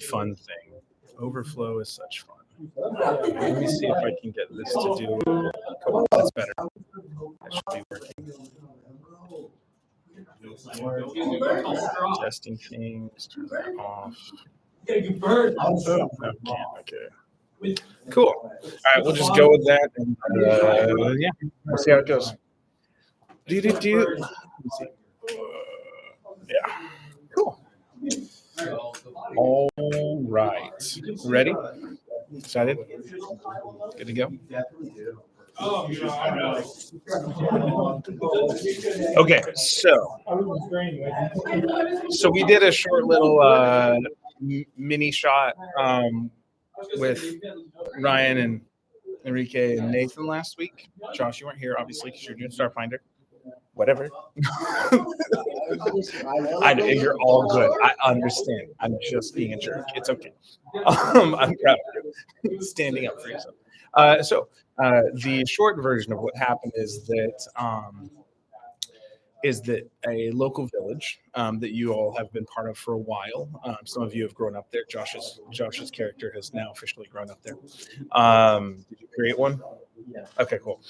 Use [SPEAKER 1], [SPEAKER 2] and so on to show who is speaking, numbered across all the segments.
[SPEAKER 1] fun thing. Overflow is such fun. Let me see if I can get this to do. Cool, that's better. That should be working. Testing things. Turn that off. Oh, okay. Cool. All right, we'll just go with that, and yeah, we'll see how it goes. Let me see. Yeah. Cool. All right. Ready? Excited? Good to go? Okay, so we did a short little mini shot with Ryan and Enrique and Nathan last week. Josh, you weren't here, obviously, because you're doing Starfinder. Whatever. I know, you're all good. I understand. I'm just being a jerk. It's okay. I'm proud of you. Standing up for yourself. So the short version of what happened is that a local village that you all have been part of for a while. Some of you have grown up there. Josh's character has now officially grown up there. Did you create one? Yeah. Okay, cool.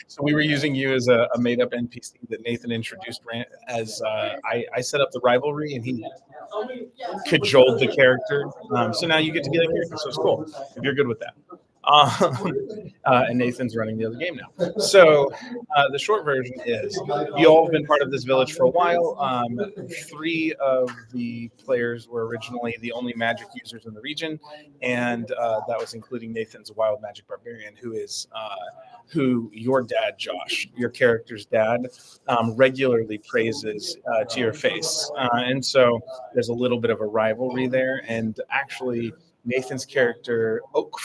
[SPEAKER 1] So we were using you as a made-up NPC that Nathan introduced as I set up the rivalry, and he cajoled the character. So now you get to be that character, so it's cool if you're good with that. And Nathan's running the other game now. So the short version is you all have been part of this village for a while. 3 of the players were originally the only magic users in the region, and that was including Nathan's wild magic barbarian, who your dad, Josh, your character's dad, regularly praises to your face. And so there's a little bit of a rivalry there. And actually, Nathan's character, Oak,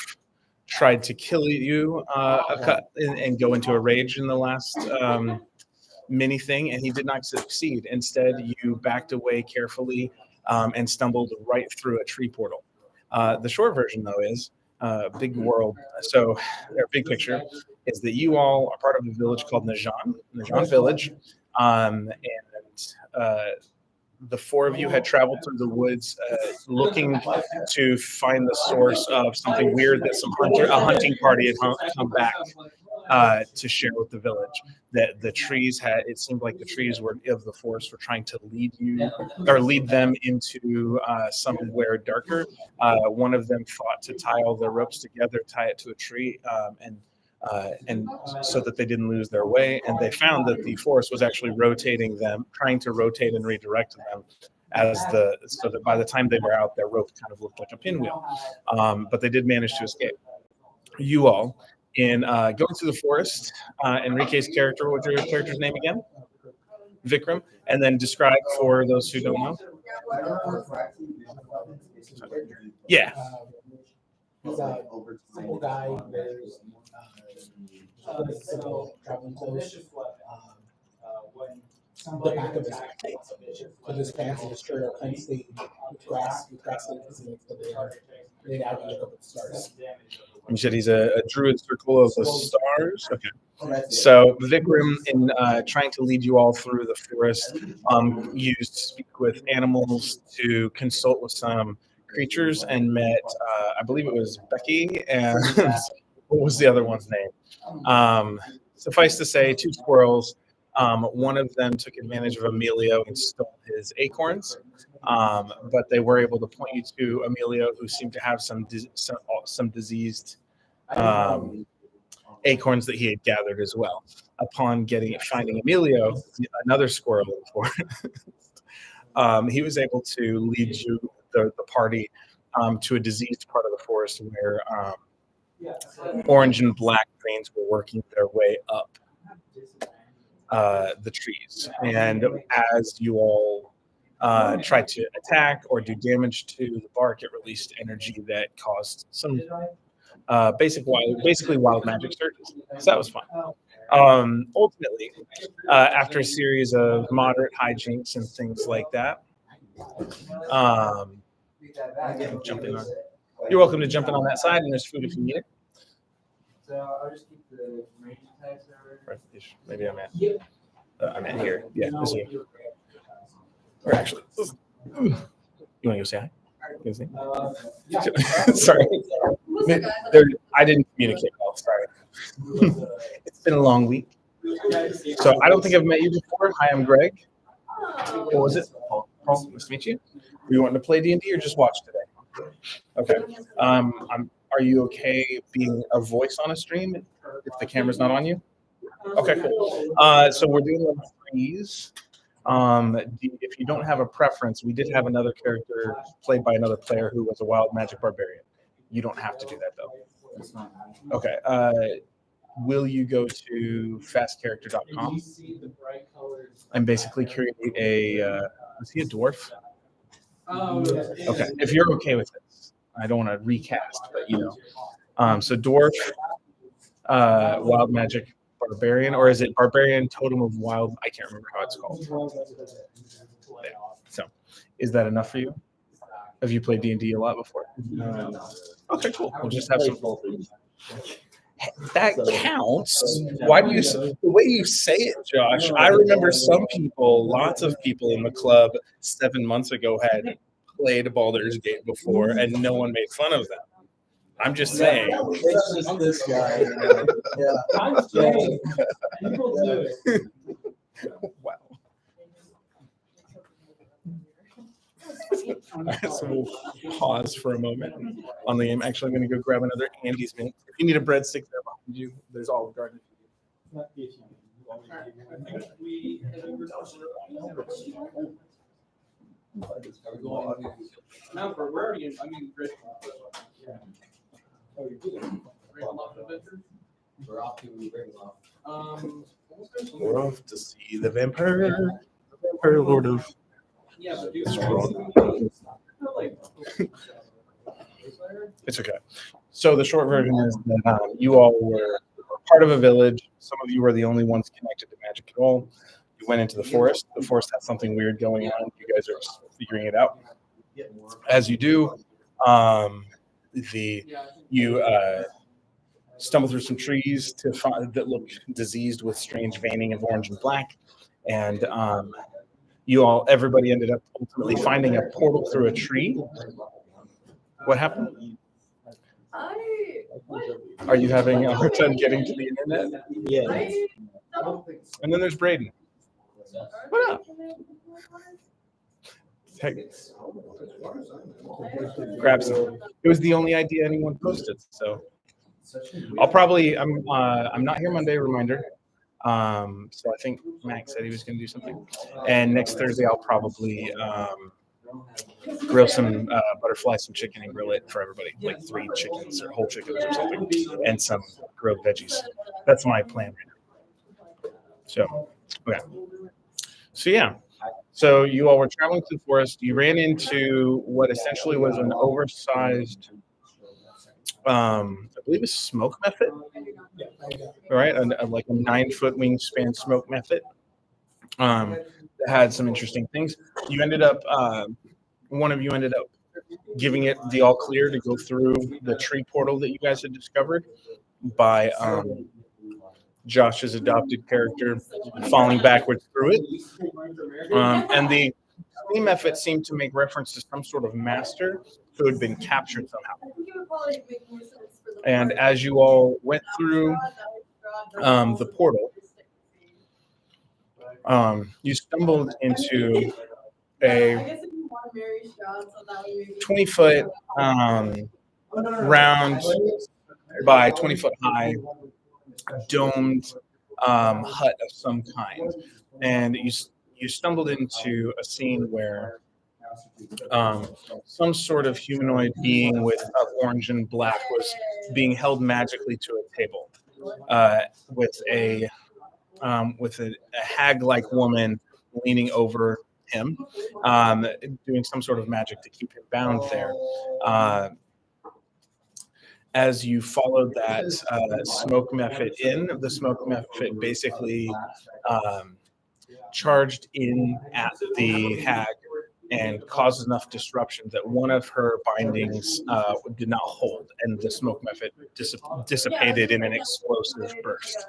[SPEAKER 1] tried to kill you and go into a rage in the last mini thing, and he did not succeed. Instead, you backed away carefully and stumbled right through a tree portal. The short version, though, is big world. So, our big picture is that you all are part of a village called Najan Village, and the 4 of you had traveled through the woods looking to find the source of something weird that a hunting party had come back to share with the village. That the trees it seemed like the trees of the forest were trying to lead them into somewhere darker. One of them fought to tie all their ropes together, tie it to a tree, and so that they didn't lose their way. And they found that the forest was actually rotating them, trying to rotate and redirect them so that by the time they were out, their rope kind of looked like a pinwheel. But they did manage to escape. You all, in going through the forest, Enrique's character, what's your character's name again? Vikram. And then describe for those who don't know. Yeah.
[SPEAKER 2] He's a simple guy. There's traveling clothes. The back of his pants. So his pants and his shirt are plain stained with grass because they out and look up at the stars.
[SPEAKER 1] You said he's a druid circle of the stars. Okay. So Vikram, in trying to lead you all through the forest, used to speak with animals, to consult with some creatures, and met, I believe it was Becky, and what was the other one's name? Suffice to say, 2 squirrels. One of them took advantage of Emilio and stole his acorns, but they were able to point you to Emilio, who seemed to have some diseased acorns that he had gathered as well. Upon finding Emilio, another squirrel in the forest, he was able to lead you, the party, to a diseased part of the forest where orange and black veins were working their way up the trees. And as you all tried to attack or do damage to the bark, it released energy that caused some basically wild magic surges. So that was fun. Ultimately, after a series of moderate hijinks and things like that, you're welcome to jump in on that side, and there's food if you need it.
[SPEAKER 3] So I'll just keep the range attacks over.
[SPEAKER 1] Maybe I'm at here. Yeah, this here. Or actually, you want to go say hi? Can you see?
[SPEAKER 3] Yeah.
[SPEAKER 1] Sorry. I didn't communicate well. Sorry. It's been a long week. So I don't think I've met you before. Hi, I'm Greg. What was it? Paul. Nice to meet you. Were you wanting to play D&D or just watch today? Okay. Are you okay being a voice on a stream if the camera's not on you? Okay, cool. So we're doing level 3s. If you don't have a preference, we did have another character played by another player who was a wild magic barbarian. You don't have to do that though. Okay. Will you go to fastcharacter.com and basically create a? Is he a dwarf? Okay. If you're okay with this, I don't want to recast, but you know. So dwarf, wild magic barbarian, or is it barbarian totem of wild? I can't remember how it's called. Yeah. So, is that enough for you? Have you played D&D a lot before?
[SPEAKER 4] No.
[SPEAKER 1] Okay, cool. We'll just have some. That counts. Why do you? The way you say it, Josh. I remember some people, lots of people in the club 7 months ago had played Baldur's Gate before, and no one made fun of them. I'm just saying.
[SPEAKER 4] It's just this guy.
[SPEAKER 1] Wow. All right, so we'll pause for a moment on the game. Actually, I'm going to go grab another Andy's mint. If you need a breadstick there behind you, there's Olive Garden.
[SPEAKER 3] No, for where are you? I mean, Chris. We're off to Ravenloft.
[SPEAKER 1] We're off to see the vampire lord of.
[SPEAKER 3] Yeah, but
[SPEAKER 1] It's okay. So the short version is that you all were part of a village. Some of you were the only ones connected to magic at all. You went into the forest. The forest had something weird going on. You guys are figuring it out. As you do, you stumble through some trees to find that look diseased with strange veining of orange and black, and everybody ended up ultimately finding a portal through a tree. What happened? Are you having a hard time getting to the internet?
[SPEAKER 4] Yeah.
[SPEAKER 1] And then there's Braden. What up? Heck. Grab some. It was the only idea anyone posted, so I'm not here Monday, reminder. So I think Max said he was going to do something. And next Thursday, I'll probably grill some butterfly, some chicken, and grill it for everybody, like 3 chickens or whole chickens or something, and some grilled veggies. That's my plan right now. So, okay. So, yeah. So you all were traveling through the forest. You ran into what essentially was an oversized, I believe, a smoke method. Right, like a 9-foot wingspan smoke method. That had some interesting things. You ended up, one of you ended up giving it the all clear to go through the tree portal that you guys had discovered by Josh's adopted character falling backwards through it. And the tree method seemed to make reference to some sort of master who had been captured somehow. And as you all went through the portal, you stumbled into a 20-foot round by 20-foot high domed hut of some kind, and you stumbled into a scene where some sort of humanoid being with orange and black was being held magically to a table with a hag-like woman leaning over him, doing some sort of magic to keep him bound there. As you followed that smoke method in, the smoke method basically charged in at the hag and caused enough disruption that one of her bindings did not hold, and the smoke method dissipated in an explosive burst,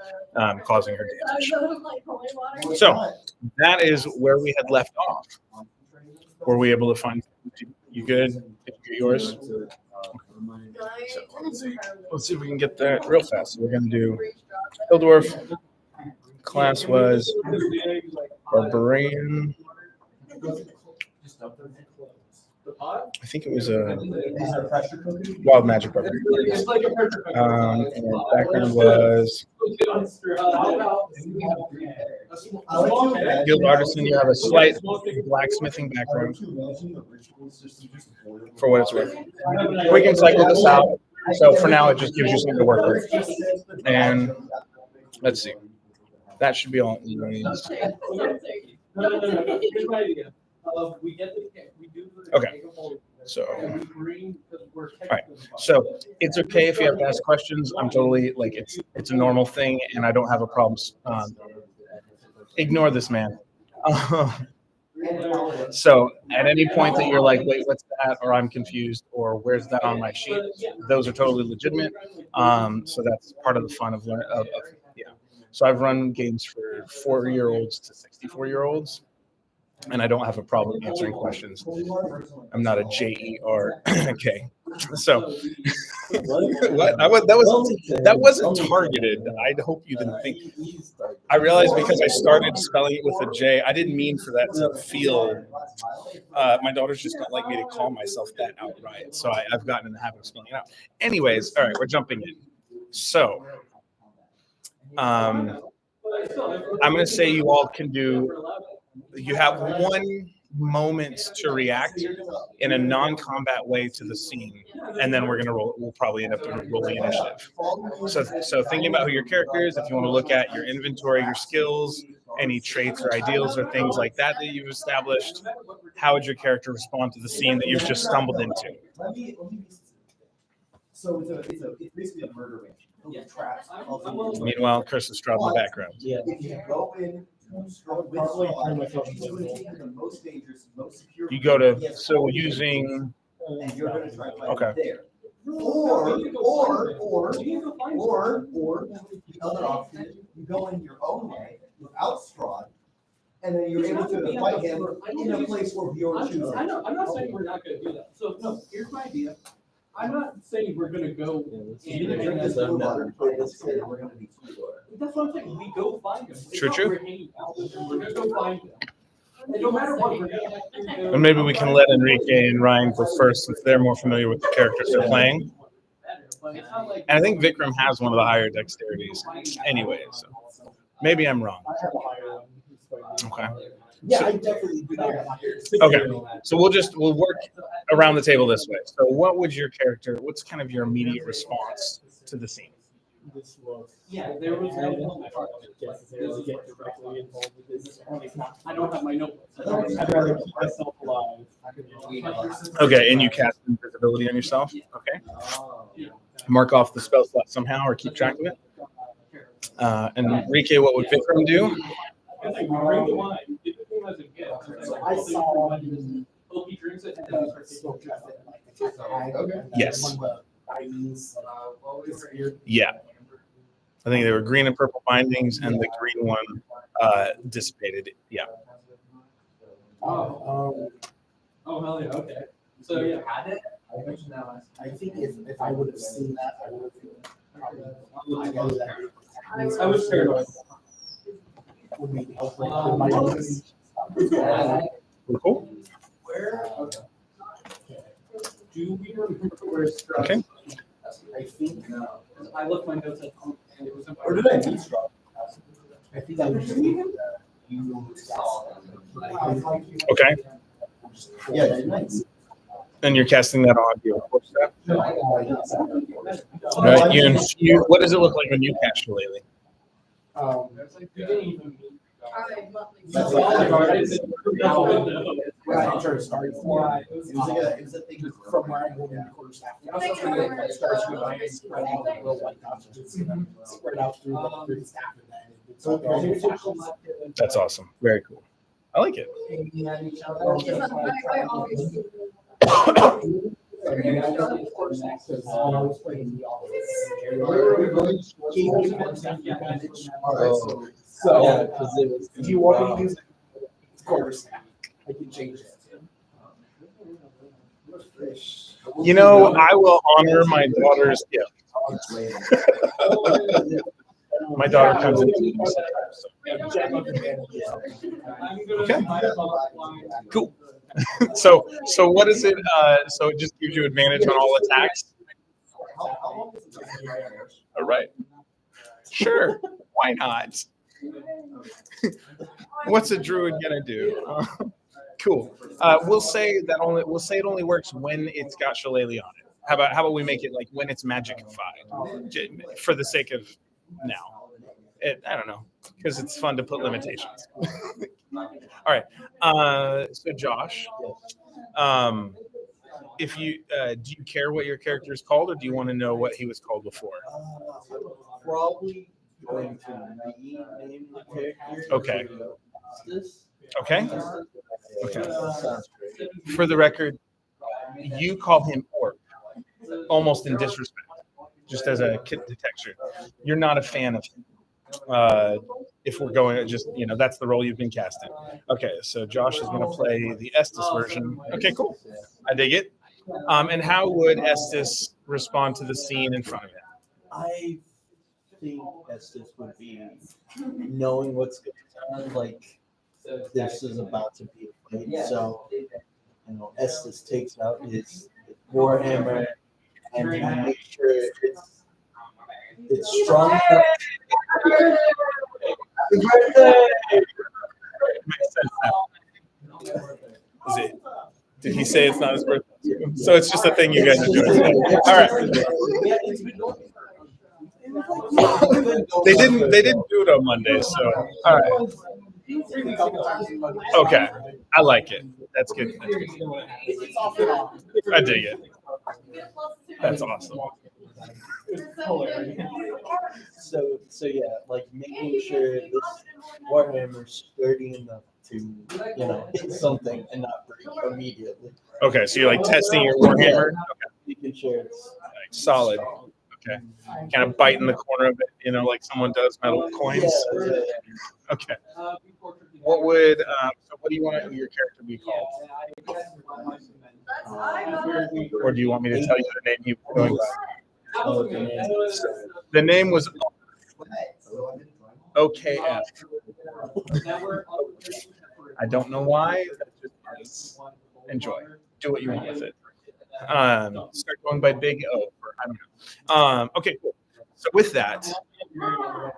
[SPEAKER 1] causing her damage. So that is where we had left off. Were we able to find You good? Did you get yours? Let's see if we can get that real fast. So we're gonna do Hildorf. Class was Barbarian. I think it was a Wild Magic Barbarian. And background was Guild Artisan. You have a slight blacksmithing background for what it's worth. We can cycle this out. So for now, it just gives you something to work with. And let's see. That should be all it needs. Okay. So, all right. So it's okay if you have to ask questions. I'm totally like it's a normal thing, and I don't have a problem. Ignore this man. So at any point that you're like, wait, what's that? Or I'm confused, or where's that on my sheet? Those are totally legitimate. So that's part of the fun of learning. Yeah. So I've run games for 4-year-olds to 64-year-olds. And I don't have a problem answering questions. I'm not a JERK. So what? That wasn't targeted. I hope you didn't think. I realized because I started spelling it with a J, I didn't mean for that to feel. My daughters just don't like me to call myself that outright, so I've gotten in the habit of spelling it out. Anyways, all right, we're jumping in. So, I'm going to say you all can do. You have 1 moment to react in a non-combat way to the scene, and then we're gonna roll. We'll probably end up rolling initiative. So thinking about who your character is, if you want to look at your inventory, your skills, any traits or ideals or things like that you've established, how would your character respond to the scene that you've just stumbled into?
[SPEAKER 4] So it's basically a murder range. Traps.
[SPEAKER 1] Meanwhile, Chris is Stroud in the background.
[SPEAKER 4] Yeah. If you go in.
[SPEAKER 1] You go to so using okay.
[SPEAKER 4] Or the other option is you go in your own way without Strahd, and then you're able to fight him in a place where you're choosing.
[SPEAKER 5] I'm not saying we're not going to do that. So no, here's my idea. I'm not saying we're going to go.
[SPEAKER 4] That's
[SPEAKER 5] what I'm saying. We go find him.
[SPEAKER 1] True.
[SPEAKER 5] We're going to go find him. And no matter what, we're going to.
[SPEAKER 1] And maybe we can let Enrique and Ryan go first since they're more familiar with the characters they're playing. And I think Vikram has one of the higher dexterities anyway, so maybe I'm wrong. Okay.
[SPEAKER 2] Yeah, I definitely do that.
[SPEAKER 1] Okay, so we'll work around the table this way. So what would your character, what's kind of your immediate response to the scene?
[SPEAKER 5] Yeah, there was no necessarily get directly involved with this. I don't have my notebooks. I'd rather keep myself alive.
[SPEAKER 1] Okay, and you cast invisibility on yourself? Okay. Mark off the spell slot somehow or keep track of it. And Enrique, what would Vikram do?
[SPEAKER 2] I saw
[SPEAKER 5] he drinks it
[SPEAKER 1] Yes. Yeah. I think they were green and purple bindings, and the green one dissipated. Yeah.
[SPEAKER 5] Oh, hell yeah. Okay. So yeah, had it.
[SPEAKER 2] I think if I would have seen that, I would have.
[SPEAKER 5] I was scared of it.
[SPEAKER 2] Would maybe help with
[SPEAKER 1] Cool.
[SPEAKER 5] Where? Do we remember where Strahd?
[SPEAKER 1] Okay.
[SPEAKER 2] I think.
[SPEAKER 5] I looked my notes at home and it was.
[SPEAKER 2] Or did I meet Strahd? I think I would just leave him.
[SPEAKER 1] Okay.
[SPEAKER 4] Yeah, nice.
[SPEAKER 1] And you're casting that on your force staff? Right. You, what does it look like when you cast Shillelagh?
[SPEAKER 5] You didn't even meet.
[SPEAKER 2] That's
[SPEAKER 5] all
[SPEAKER 2] like-
[SPEAKER 5] When
[SPEAKER 2] I tried to start.
[SPEAKER 4] It was a thing
[SPEAKER 2] From where I'm holding the quarterstaff. It starts with like spread out the little white dots, just spread out through the staff and then.
[SPEAKER 1] That's awesome. Very cool. I like it.
[SPEAKER 2] So, if you want me to use it, quarterstaff, I can change it.
[SPEAKER 1] You know, I will honor my daughter's gift. My daughter comes in. Okay. Cool. So what is it? So it just gives you advantage on all attacks. All right. Sure. Why not? What's a druid gonna do? Cool. We'll say it only works when it's got shillelagh on it. How about we make it like when it's magicified, for the sake of now. I don't know, because it's fun to put limitations. All right. So Josh, if you do you care what your character is called, or do you want to know what he was called before?
[SPEAKER 6] Probably going to rename the character.
[SPEAKER 1] Okay.
[SPEAKER 6] This.
[SPEAKER 1] Okay. Okay.
[SPEAKER 6] Sounds great.
[SPEAKER 1] For the record, you call him orc, almost in disrespect, just as a kid detector. You're not a fan of him. If we're going, just that's the role you've been casting. Okay, so Josh is going to play the Estes version. Okay, cool. I dig it. And how would Estes respond to the scene in front of him?
[SPEAKER 6] I think Estes would be knowing what's going on, like this is about to be a fight. So, Estes takes out his warhammer and he makes sure it's strong enough. Happy birthday!
[SPEAKER 1] Makes sense now. Is it? Did he say it's not his birthday? So it's just a thing you guys are doing. All right. They didn't do it on Monday, so all right. Okay, I like it. That's good. That's good. I dig it. That's awesome.
[SPEAKER 6] So yeah, like making sure this warhammer's sturdy enough to hit something and not break immediately.
[SPEAKER 1] Okay, so you're like testing your warhammer. Okay.
[SPEAKER 6] Making sure it's
[SPEAKER 1] Like solid. Okay, kind of biting the corner of it, like someone does metal coins. Okay. What would so what do you want your character to be called? Or do you want me to tell you the name he was going by? The name was OKF. I don't know why. Enjoy. Do what you want with it. Start going by Big O. I don't know. Okay, cool. So with that, we are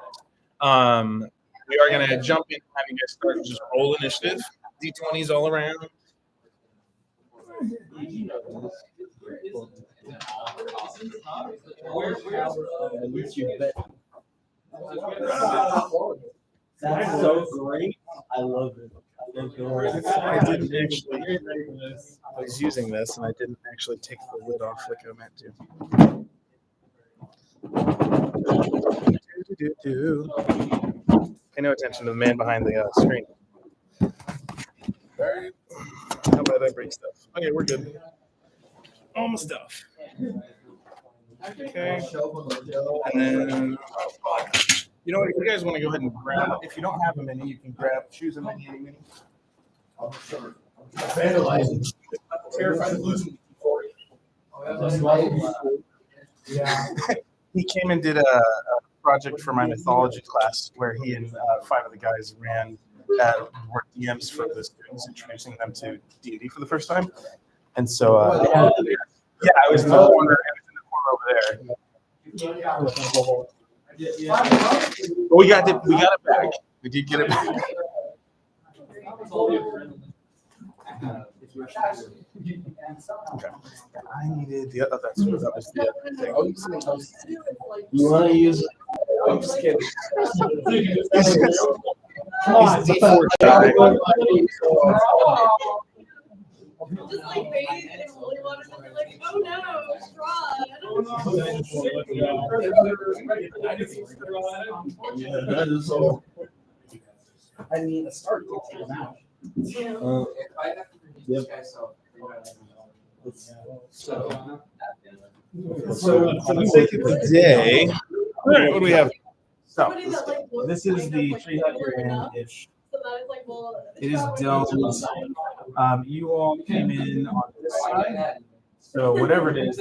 [SPEAKER 1] going to jump in, having guys start just roll initiative. D20s all around.
[SPEAKER 6] That's so great. I love it.
[SPEAKER 1] I didn't actually. I was using this, and I didn't actually take the lid off like I meant to. Pay no attention to the man behind the screen. All right. How about I break stuff? Okay, we're good. All my stuff. Okay. And then, you know what? If you guys want to go ahead and grab, if you don't have a mini, you can choose a mini, any mini.
[SPEAKER 2] Terrified of losing.
[SPEAKER 1] He came and did a project for my mythology class where he and 5 of the guys were DMs for the students, introducing them to D&D for the first time. And so, I was in the corner. Over there. But we got it back. We did get it back. Okay. I needed the other. That was the other thing.
[SPEAKER 6] You want to use?
[SPEAKER 2] I'm just kidding.
[SPEAKER 1] Come on, D4 die.
[SPEAKER 7] Just like bathe in holy water and they're like, oh no, straw.
[SPEAKER 2] I mean, a start to take them out.
[SPEAKER 6] Yep.
[SPEAKER 1] So for the sake of the day, all right, what do we have? So this is the tree hut you're in. It is domed. You all came in on this side. So whatever it is,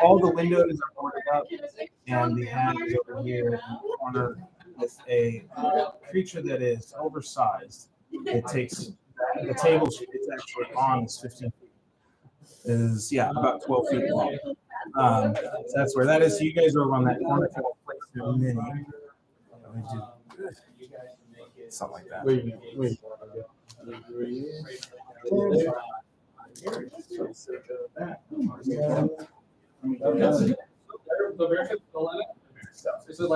[SPEAKER 1] all the windows are boarded up, and the hag is over here in the corner with a creature that is oversized. It takes the table it's actually on is 15 feet. Is about 12 feet long. So that's where that is. So you guys are over on that corner for the place to mini. Let me do something like that.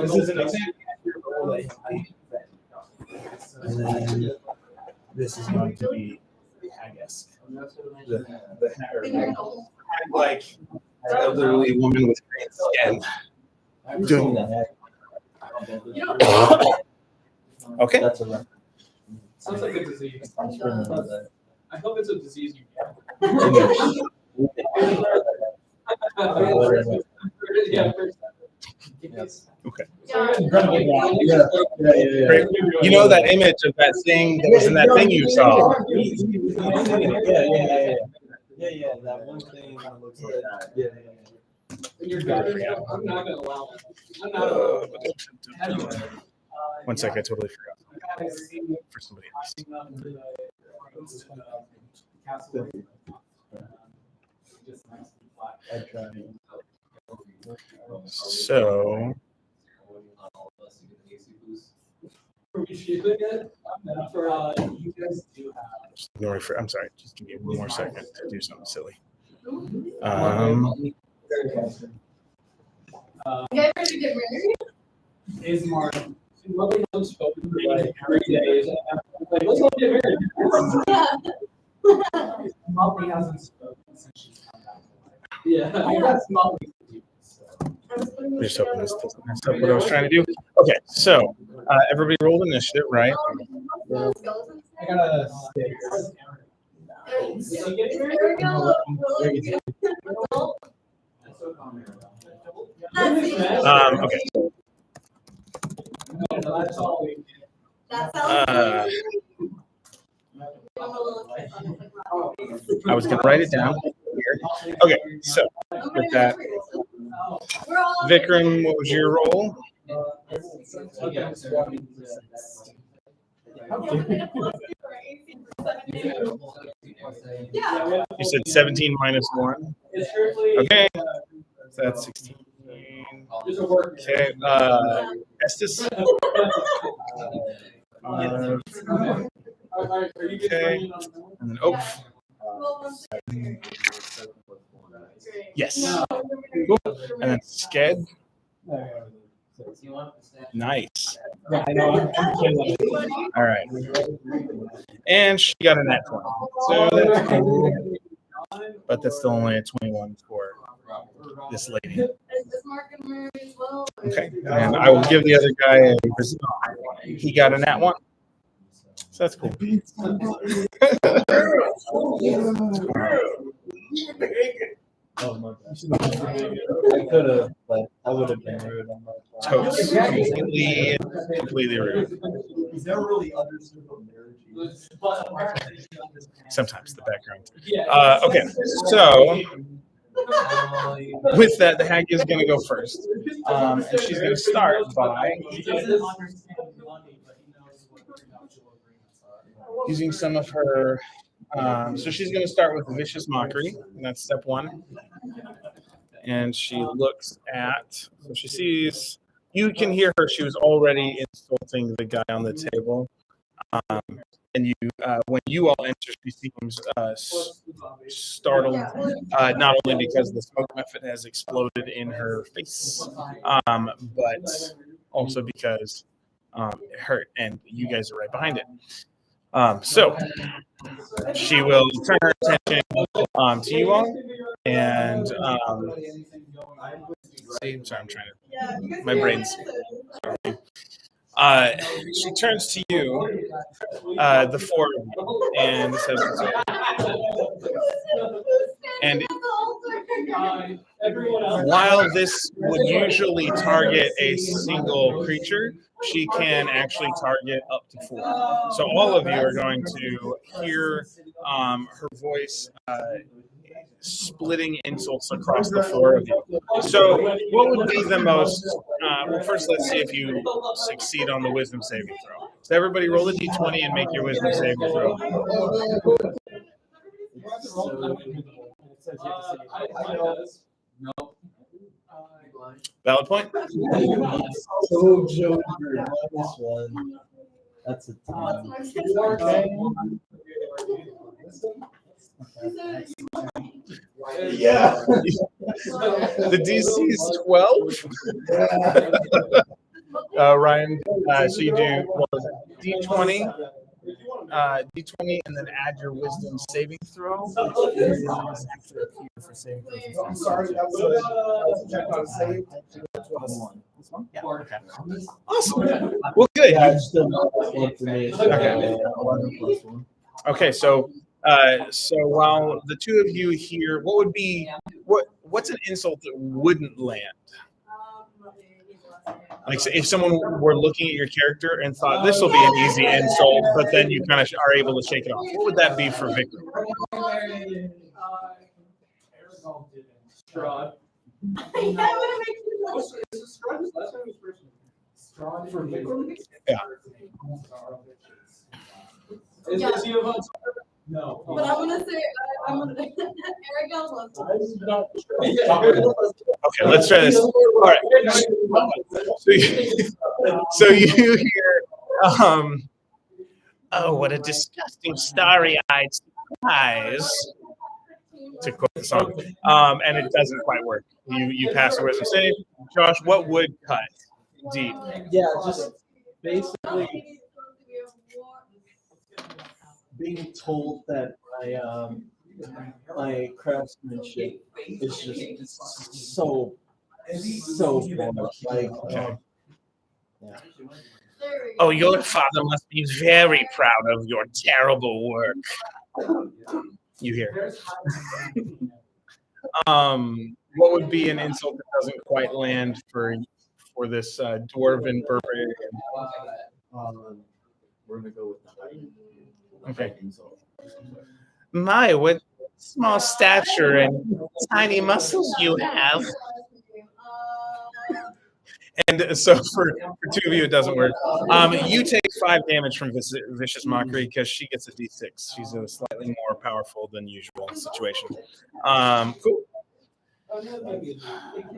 [SPEAKER 1] This is an example. And then this is going to be, I guess, the like elderly woman with green skin. Doing okay.
[SPEAKER 5] That's a reference. Sounds like a disease. I hope it's a disease you get.
[SPEAKER 1] Okay.
[SPEAKER 7] Yeah.
[SPEAKER 1] Great. You know that image of that thing that was in that thing you saw?
[SPEAKER 6] Yeah, that one thing that looks like that. Yeah.
[SPEAKER 5] I'm not gonna allow it. I'm not allowing it.
[SPEAKER 1] One sec, I totally forgot. For somebody else. So I'm sorry, just give me one more second to do something silly.
[SPEAKER 7] You guys ready to get married?
[SPEAKER 5] Is Mark. Lovely unspoken for like 3 days. Like, let's all get married.
[SPEAKER 7] Yeah.
[SPEAKER 2] Molly hasn't spoken since she's come back.
[SPEAKER 5] Yeah.
[SPEAKER 2] I guess Molly.
[SPEAKER 1] just hoping this doesn't mess up what I was trying to do. Okay, so everybody rolled initiative, right?
[SPEAKER 2] I gotta stay.
[SPEAKER 1] Okay.
[SPEAKER 7] That
[SPEAKER 1] I was gonna write it down here. Okay, so with that, Vikram, what was your roll? You said 17 minus 1. Okay, so that's 16. Okay, Estes. Okay, and then Oak. Yes. Cool. And then Sked. Nice. All right. And she got a nat 20. So that's cool. But that's still only a 21 for this lady. Okay. And I will give the other guy he got a nat 1. So that's cool.
[SPEAKER 6] Oh my gosh. I could have, but I would have been rude on my part.
[SPEAKER 1] Totes. Completely rude.
[SPEAKER 4] Is there really other simple marriages?
[SPEAKER 1] Sometimes the background. Okay, so with that, the hag is going to go first. And she's going to start by using some of her. So she's going to start with vicious mockery, and that's step 1. And she looks at, so she sees, you can hear her, she was already insulting the guy on the table. And you, when you all enter, she seems startled, not only because the smoke method has exploded in her face, but also because it hurt, and you guys are right behind it. So she will turn her attention to you all, and see, sorry, I'm trying to, my brain's she turns to you, the 4 of you, and says, and while this would usually target a single creature, she can actually target up to 4. So all of you are going to hear her voice splitting insults across the four of you. So, what would be the most? Well, first, let's see if you succeed on the wisdom saving throw. So, everybody, roll a d20 and make your wisdom saving throw. Valid point.
[SPEAKER 6] So Joker, -1. That's a 10.
[SPEAKER 1] Yeah. The DC is 12. Ryan, so you do d20, d20, and then add your wisdom saving throw.
[SPEAKER 2] I'm sorry, that was a check on save.
[SPEAKER 1] This one? Yeah. Okay. Awesome. Well, good.
[SPEAKER 6] Yeah, it's still not +1 for me.
[SPEAKER 1] Okay.
[SPEAKER 6] 11 + 1.
[SPEAKER 1] Okay, so while the two of you here, what would be what's an insult that wouldn't land? Like, so if someone were looking at your character and thought this will be an easy insult, but then you kind of are able to shake it off, what would that be for Victor?
[SPEAKER 5] Strahd.
[SPEAKER 1] Yeah.
[SPEAKER 5] Is you have no.
[SPEAKER 7] But I'm gonna say I'm gonna Aragel loves
[SPEAKER 1] Okay, let's try this. All right. So you hear, oh, what a disgusting starry-eyed surprise, to quote the song. And it doesn't quite work. You pass the wisdom save. Josh, what would cut deep?
[SPEAKER 6] Yeah, just basically being told that my craftsmanship is just so poor. Like,
[SPEAKER 1] Okay.
[SPEAKER 6] yeah.
[SPEAKER 1] Oh, your father must be very proud of your terrible work. You hear. What would be an insult that doesn't quite land for this dwarven barbarian?
[SPEAKER 6] We're gonna go with the height.
[SPEAKER 1] Okay. My, what small stature and tiny muscles you have. And so for two of you, it doesn't work. You take 5 damage from Vicious Mockery because she gets a d6. She's a slightly more powerful than usual situation. Cool.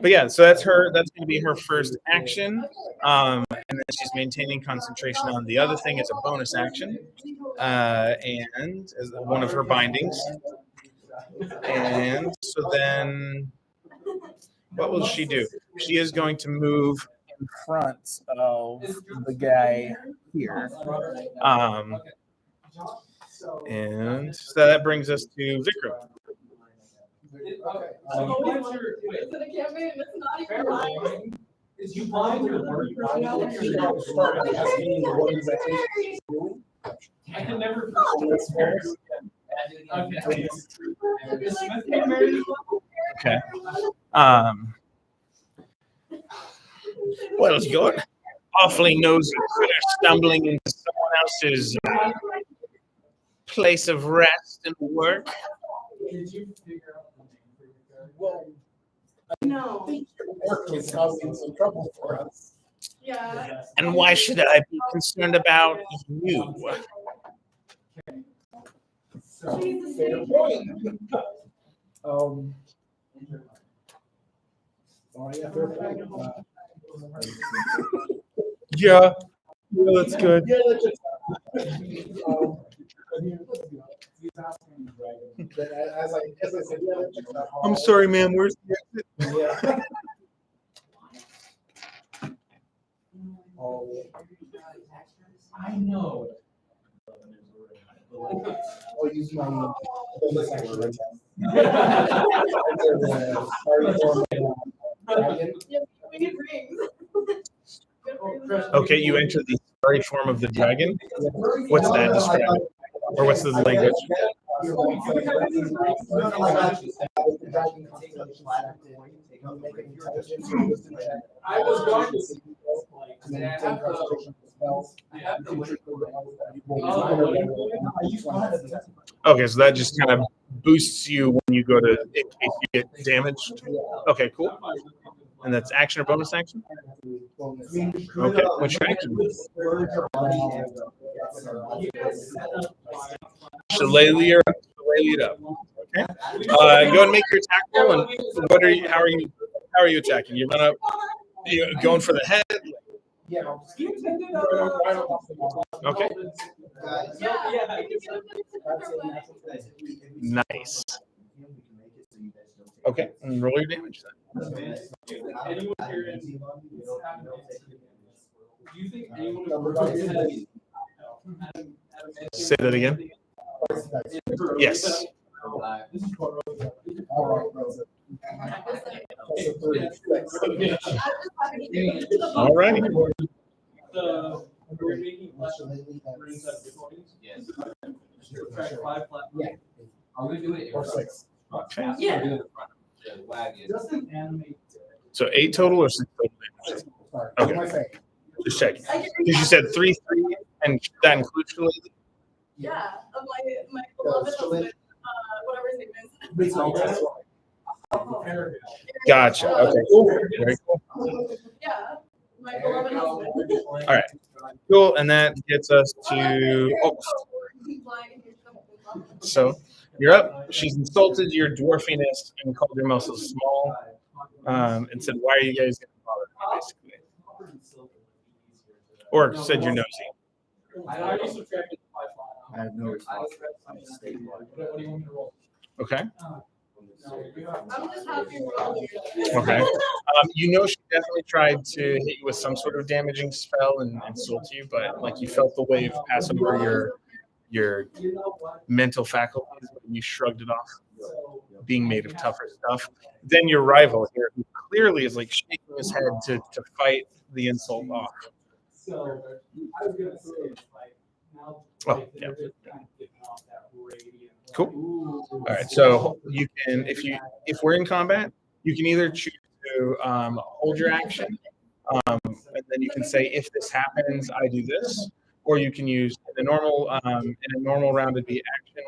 [SPEAKER 1] But yeah, so that's her. That's going to be her first action. And then she's maintaining concentration on the other thing as a bonus action. And as one of her bindings. And so then what will she do? She is going to move in front of the guy here. And so that brings us to Vikram.
[SPEAKER 5] Is you blind or were you right now? I can never.
[SPEAKER 1] Okay. Well, you're awfully nosy critter stumbling into someone else's place of rest and work.
[SPEAKER 5] Did you figure out the name for your character?
[SPEAKER 2] Well,
[SPEAKER 7] No.
[SPEAKER 2] I think your work is causing some trouble for us.
[SPEAKER 7] Yeah.
[SPEAKER 1] And why should I be concerned about you?
[SPEAKER 2] So, fair point. Oh yeah, fair point.
[SPEAKER 1] Yeah, that's good.
[SPEAKER 2] Yeah, that's just. He's asking, right? As I said, yeah, that's just not
[SPEAKER 1] I'm sorry, ma'am. Where's the exit?
[SPEAKER 2] Yeah. Oh.
[SPEAKER 5] I know.
[SPEAKER 2] I'll use my bonus action right
[SPEAKER 7] We need rings.
[SPEAKER 1] Okay, you enter the starry form of the dragon. What's that describing? Or what's the language?
[SPEAKER 5] I was going to see.
[SPEAKER 1] Okay, so that just kind of boosts you when you go to in case you get damaged. Okay, cool. And that's action or bonus action. Okay, what's your action? Shillelagh it up. Shillelagh it up. Okay. Go ahead and make your attack roll. And what are you? How are you attacking? You run up. You going for the head? Okay. Nice. Okay, and roll your damage then. Say that again. Yes. All right.
[SPEAKER 3] Are we doing it?
[SPEAKER 2] Or 6.
[SPEAKER 1] Okay.
[SPEAKER 7] Yeah.
[SPEAKER 1] So 8 total or 6 total damage?
[SPEAKER 2] Sorry.
[SPEAKER 1] Okay.
[SPEAKER 2] What am I saying?
[SPEAKER 1] Just checking. Because you said 3, and that includes Shillelagh?
[SPEAKER 7] Yeah, of my beloved husband, whatever his name is.
[SPEAKER 1] Gotcha. Okay. Cool. Very cool.
[SPEAKER 7] Yeah, my beloved husband.
[SPEAKER 1] All right. Cool. And that gets us to. Oh, so you're up. She's insulted your dwarfiness and called your muscles small, and said, "Why are you guys getting bothered?" Basically, or said you're nosy.
[SPEAKER 5] I already subtracted 5.
[SPEAKER 6] I have no response. I'm stable.
[SPEAKER 5] What do you want me to roll?
[SPEAKER 1] Okay.
[SPEAKER 7] I'm just happy we're all here.
[SPEAKER 1] Okay. You know she definitely tried to hit you with some sort of damaging spell and insult you, but like you felt the wave pass over your mental faculties, but you shrugged it off, being made of tougher stuff. Then your rival here, who clearly is like shaking his head to fight the insult off.
[SPEAKER 5] So I was gonna say like now
[SPEAKER 1] Oh, yeah.
[SPEAKER 5] they're just kind of giving off that radiant.
[SPEAKER 1] Cool. All right, so you can, if we're in combat, you can either choose to hold your action, and then you can say, if this happens, I do this, or you can use in a normal round it'd be action.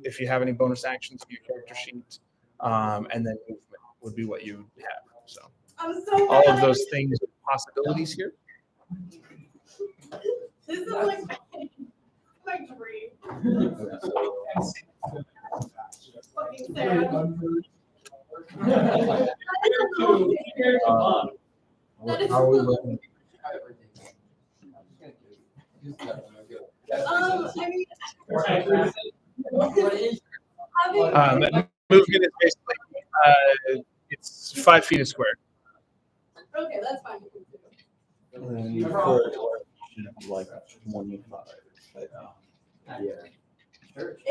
[SPEAKER 1] If you have any bonus actions, your character sheet, and then movement would be what you have. So
[SPEAKER 7] I'm so
[SPEAKER 1] all of
[SPEAKER 7] mad.
[SPEAKER 1] those things are possibilities here.
[SPEAKER 7] This is like my dream. Fucking sad. That is
[SPEAKER 6] How are we
[SPEAKER 7] so-
[SPEAKER 6] looking?
[SPEAKER 7] I mean,
[SPEAKER 1] Movement is basically it's 5 feet a square.
[SPEAKER 7] okay, that's fine.
[SPEAKER 6] And for like 25.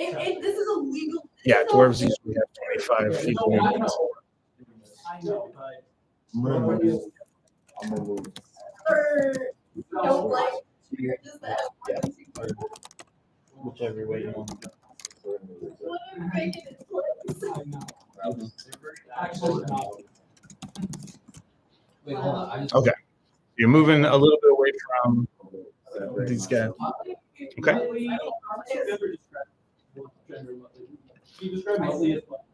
[SPEAKER 7] This is a legal.
[SPEAKER 1] Yeah, dwarves usually have 25 feet of movement.
[SPEAKER 5] I know, but
[SPEAKER 6] I'm gonna move. I'm gonna move.
[SPEAKER 7] Or don't like. Just that.
[SPEAKER 6] Whichever way you want.
[SPEAKER 7] What if making it place?
[SPEAKER 5] actually not.
[SPEAKER 3] Wait, hold on.
[SPEAKER 1] Okay. You're moving a little bit away from these guys. Okay.
[SPEAKER 5] She described mostly as well.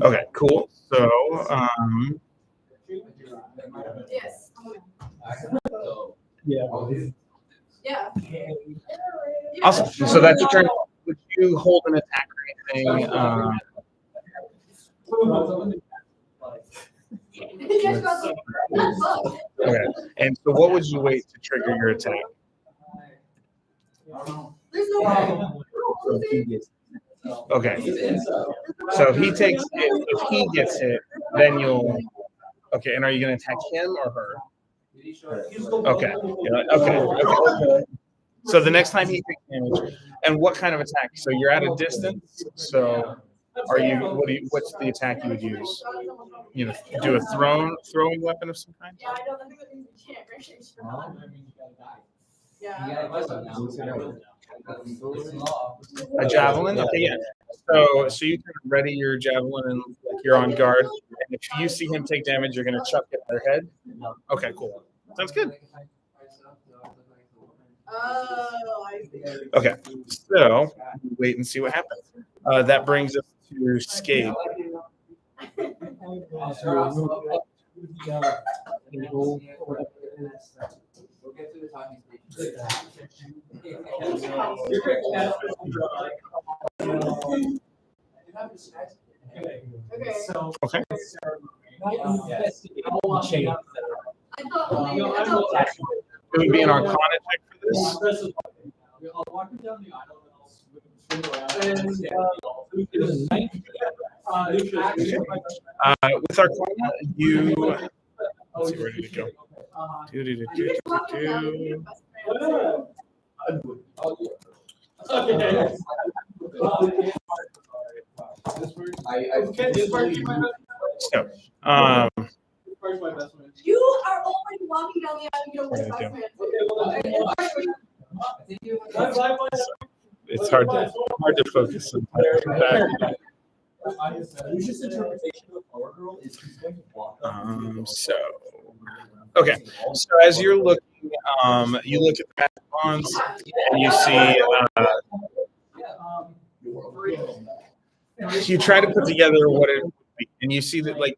[SPEAKER 1] Okay, cool. So,
[SPEAKER 7] Yes.
[SPEAKER 5] Yeah.
[SPEAKER 7] Yeah.
[SPEAKER 1] awesome. So that's your turn. Would you hold an attack or anything? Okay. And so what would you wait to trigger your attack?
[SPEAKER 7] There's no way.
[SPEAKER 1] Okay. So if he takes if he gets hit, then you'll. Okay. And are you going to attack him or her? Okay. Okay. So the next time he takes damage, and what kind of attack? So you're at a distance. So are you? What's the attack you would use? You know, do a throwing weapon of some kind.
[SPEAKER 7] Yeah, I don't think that means you can't right?
[SPEAKER 3] Yeah.
[SPEAKER 7] Yeah.
[SPEAKER 1] A javelin. Okay, yeah. So you can ready your javelin and like you're on guard. And if you see him take damage, you're gonna chuck it at their head. Okay, cool. Sounds good.
[SPEAKER 7] Oh, I see.
[SPEAKER 1] Okay, so wait and see what happens. That brings us to escape.
[SPEAKER 3] We'll get to the talking station.
[SPEAKER 7] Okay.
[SPEAKER 5] So.
[SPEAKER 1] Okay.
[SPEAKER 5] Change.
[SPEAKER 7] I thought.
[SPEAKER 1] It would be an Arcana check for this.
[SPEAKER 5] I'll walk her down the aisle and I'll swing around.
[SPEAKER 1] With Arcana, you. Let's see, where did it go? Do. So,
[SPEAKER 7] You are already walking down the aisle. You don't
[SPEAKER 1] There
[SPEAKER 7] want
[SPEAKER 1] you it's hard to focus sometimes.
[SPEAKER 4] Lucius' interpretation of Power Girl is she's going to walk up.
[SPEAKER 1] So, okay. So as you're looking, you look at the magic wands, and you see. You try to put together what it would be, and you see that, like,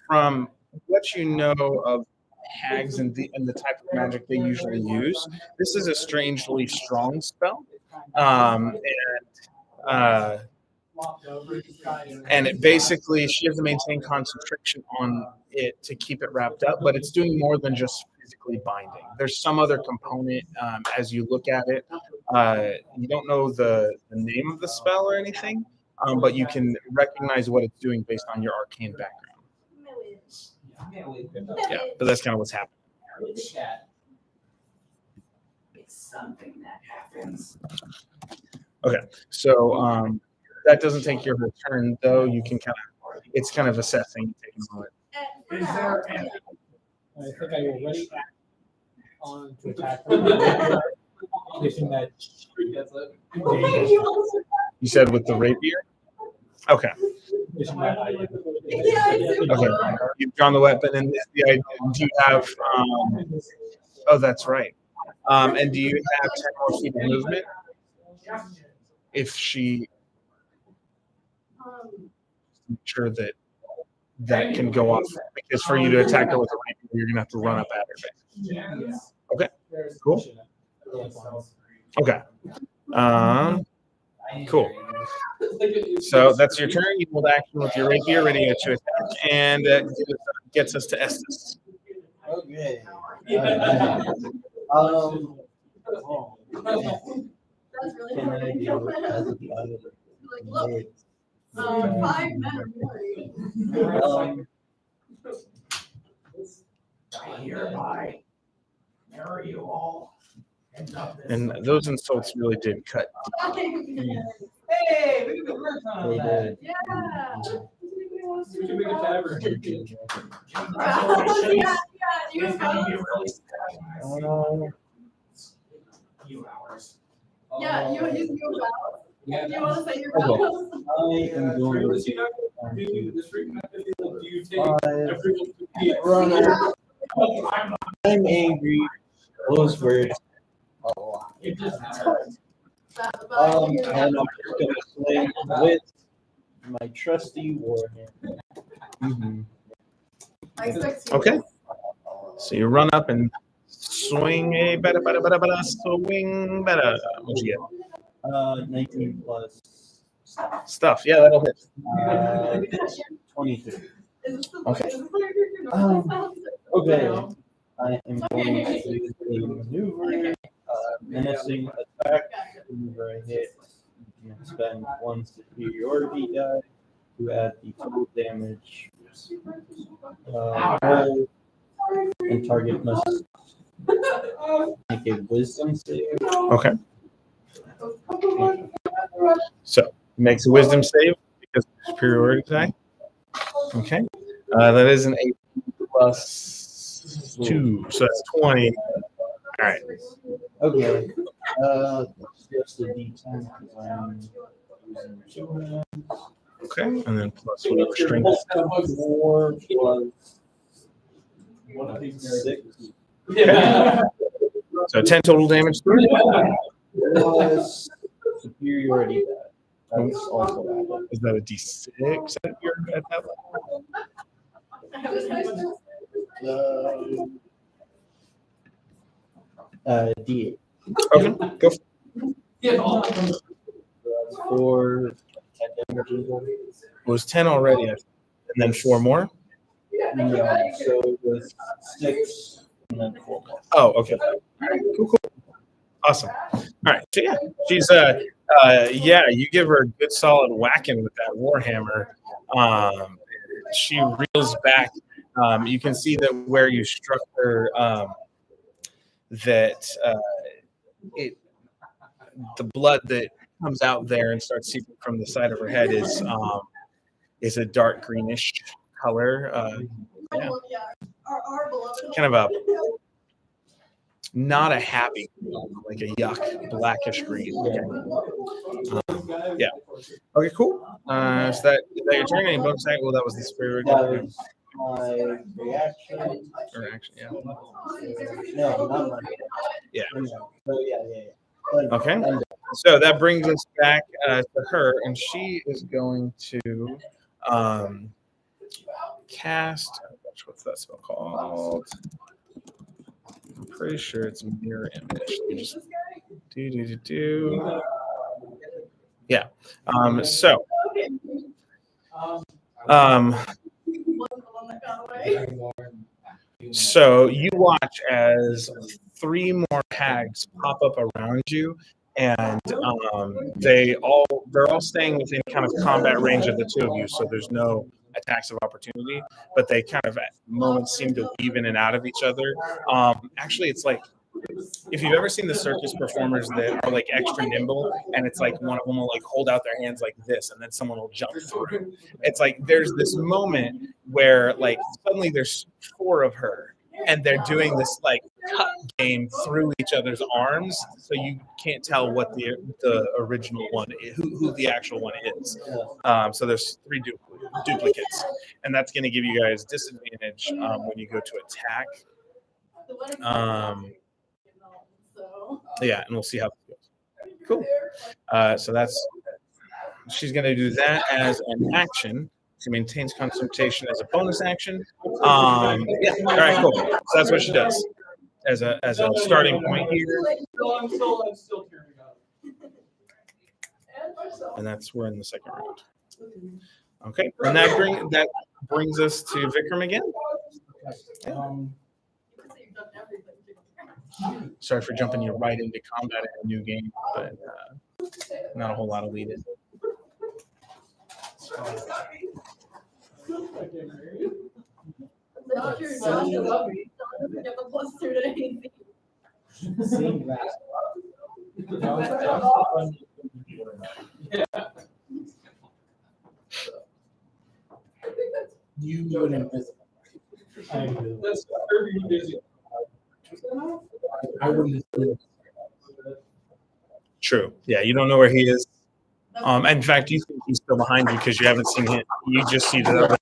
[SPEAKER 1] from what you know of hags and the type of magic they usually use, this is a strangely strong spell, and it basically she has to maintain concentration on it to keep it wrapped up, but it's doing more than just physically binding. There's some other component as you look at it. You don't know the name of the spell or anything, but you can recognize what it's doing based on your arcane background. Yeah, but that's kind of what's happening.
[SPEAKER 7] It's something that happens.
[SPEAKER 1] Okay, so that doesn't take your whole turn, though. You can it's kind of assessing, taking a moment.
[SPEAKER 5] Is there any? I think I already on to attack her. Condition that
[SPEAKER 1] You said with the rapier? Okay.
[SPEAKER 5] condition that I
[SPEAKER 1] Okay. You've drawn the weapon, and the idea, do you have oh, that's right. And do you have 10 more feet of movement? If she make sure that can go off, because for you to attack her with a rapier, you're gonna have to run up at her. Okay. Cool. Okay. Cool. So that's your turn. You hold action with your rapier, ready to attack, and gets us to Estes.
[SPEAKER 6] Okay.
[SPEAKER 7] That's really
[SPEAKER 6] Can I
[SPEAKER 7] funny.
[SPEAKER 6] do it as a pilot?
[SPEAKER 7] Like, look, 5 men are married.
[SPEAKER 2] Hereby marry you all.
[SPEAKER 1] And those insults really did cut.
[SPEAKER 7] Hey,
[SPEAKER 5] Hey, we can be
[SPEAKER 6] They did.
[SPEAKER 7] yeah.
[SPEAKER 5] We can make a tavern.
[SPEAKER 7] Yeah, you
[SPEAKER 2] It's gonna be really few hours.
[SPEAKER 7] Yeah, you vows.
[SPEAKER 5] Yeah.
[SPEAKER 7] You want to say your
[SPEAKER 6] Okay.
[SPEAKER 7] vows?
[SPEAKER 6] I am going
[SPEAKER 5] Do you take everyone to be
[SPEAKER 6] run over. I'm angry. Those words a lot.
[SPEAKER 5] It just
[SPEAKER 7] That's about it.
[SPEAKER 6] And I'm just gonna swing with my trusty warhammer.
[SPEAKER 7] I expect
[SPEAKER 1] Okay. So you run up and swing a better, swing better. What'd you get?
[SPEAKER 6] 19 plus
[SPEAKER 1] Stuff. Yeah, that'll hit.
[SPEAKER 6] 23.
[SPEAKER 1] Okay.
[SPEAKER 6] Okay. I am going to use a maneuver, menacing attack. Whenever I hit, you can spend 1 superiority die to add the total damage. Roll, and target must make a wisdom save.
[SPEAKER 1] Okay. So makes a wisdom save because of superiority die. Okay. That is an 8 plus 2, so that's 20. All right.
[SPEAKER 6] Okay. Just a d10 because I'm using 2 hands.
[SPEAKER 1] Okay, and then plus whatever strength.
[SPEAKER 6] 4 plus 6
[SPEAKER 5] Yeah.
[SPEAKER 1] So 10 total damage.
[SPEAKER 6] plus superiority die. That's also added.
[SPEAKER 1] Is that a D6 at that level?
[SPEAKER 7] I haven't had much.
[SPEAKER 6] D8.
[SPEAKER 1] Okay, go.
[SPEAKER 6] For 10 damage.
[SPEAKER 1] It was 10 already, and then 4 more.
[SPEAKER 6] No, so it was 6 and then 4 more.
[SPEAKER 1] Oh, okay. All right, cool. Awesome. All right, so yeah, she's yeah, you give her a good solid whacking with that warhammer. She reels back. You can see that where you struck her, that the blood that comes out there and starts seeping from the side of her head is a dark greenish color. Yeah.
[SPEAKER 7] Our beloved.
[SPEAKER 1] Kind of not a happy, like a yuck, blackish green. Yeah. Okay, cool. So that your turn. Any bonus action? Well, that was the spirit.
[SPEAKER 6] That was my reaction.
[SPEAKER 1] Or action, yeah.
[SPEAKER 6] No, not my.
[SPEAKER 1] Yeah.
[SPEAKER 6] So yeah.
[SPEAKER 1] Okay. So that brings us back to her, and she is going to cast. What's that spell called? I'm pretty sure it's mirror image. Let me just do. Yeah. So. So you watch as 3 more hags pop up around you, and they're all staying within kind of combat range of the two of you. So there's no attacks of opportunity, but they kind of at moments seem to weave in and out of each other. Actually, it's like if you've ever seen the circus performers that are like extra nimble, and it's like one of them will like hold out their hands like this, and then someone will jump through. It's like there's this moment where like suddenly there's 4 of her, and they're doing this like cut game through each other's arms, so you can't tell what the original one is, who the actual one is. So there's 3 duplicates, and that's going to give you guys disadvantage when you go to attack. Yeah, and we'll see how this goes. Cool. So she's going to do that as an action. She maintains concentration as a bonus action. Yeah. All right. Cool. So that's what she does as a starting point here.
[SPEAKER 5] I'm still tearing up.
[SPEAKER 1] And we're in the second round. Okay. And that brings us to Vikram again. Sorry for jumping you right into combat in a new game, but not a whole lot of lead in.
[SPEAKER 2] You do an invisible.
[SPEAKER 5] That's very busy.
[SPEAKER 2] I wouldn't do it.
[SPEAKER 1] True. Yeah, you don't know where he is. In fact, you think he's still behind you because you haven't seen him. You just see the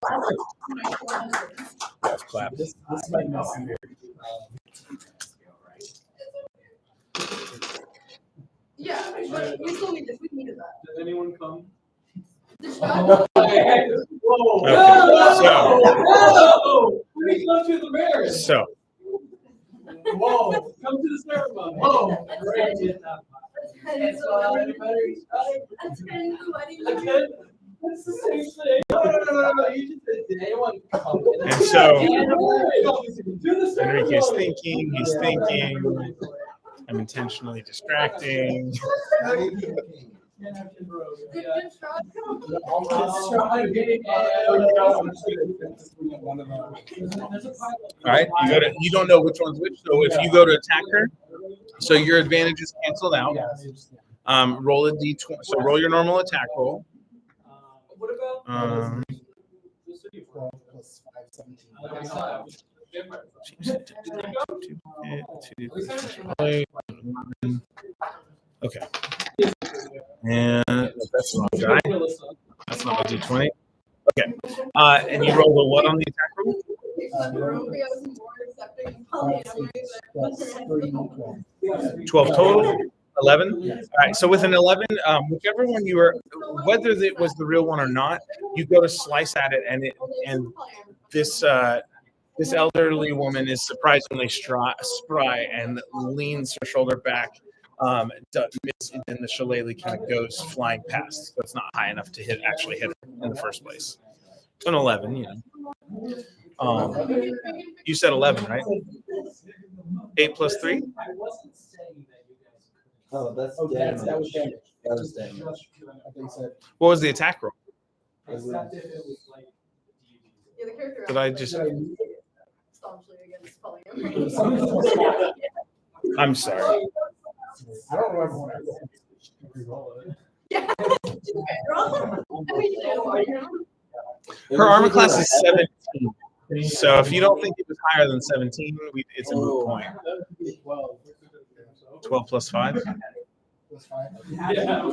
[SPEAKER 1] clap.
[SPEAKER 2] This might not be very
[SPEAKER 7] Yeah, but we still need this. We needed that.
[SPEAKER 5] Did anyone come?
[SPEAKER 7] Whoa!
[SPEAKER 1] Okay,
[SPEAKER 5] Whoa! Please come to the marriage.
[SPEAKER 1] So
[SPEAKER 5] Whoa! Come to the ceremony. Whoa! Great. That's the same thing. No. You just said anyone come.
[SPEAKER 1] And so
[SPEAKER 5] Do the
[SPEAKER 1] Enrique's
[SPEAKER 5] ceremony.
[SPEAKER 1] thinking. He's thinking. I'm intentionally distracting. All right, you don't know which one's which. So if you go to attack her, so your advantage is canceled out. Roll a d20. So roll your normal attack roll.
[SPEAKER 5] What about
[SPEAKER 2] plus 5,
[SPEAKER 1] 17. Okay. And that's not guy. That's not a d20. Okay. And you rolled a what on the attack roll? 12 total. 11. All right. So with an 11, whichever one you were, whether it was the real one or not, you go to slice at it, and this this elderly woman is surprisingly spry and leans her shoulder back. And the shillelagh kind of goes flying past, so it's not high enough to actually hit her in the first place. So an 11, you know. You said 11, right? 8 plus 3.
[SPEAKER 6] Oh, that's
[SPEAKER 2] Oh,
[SPEAKER 6] damage.
[SPEAKER 2] that was damage.
[SPEAKER 6] That was damage.
[SPEAKER 2] I think so.
[SPEAKER 1] What was the attack roll?
[SPEAKER 6] It was-
[SPEAKER 7] Yeah, the character.
[SPEAKER 1] Did I just?
[SPEAKER 7] Staunchly against polyamorous.
[SPEAKER 1] I'm sorry.
[SPEAKER 2] I don't remember when I rolled it.
[SPEAKER 7] Yeah. I mean,
[SPEAKER 1] Her armor class is 17. So if you don't think it was higher than 17, it's a moot point. 12 plus 5.
[SPEAKER 2] That's fine.
[SPEAKER 5] Yeah.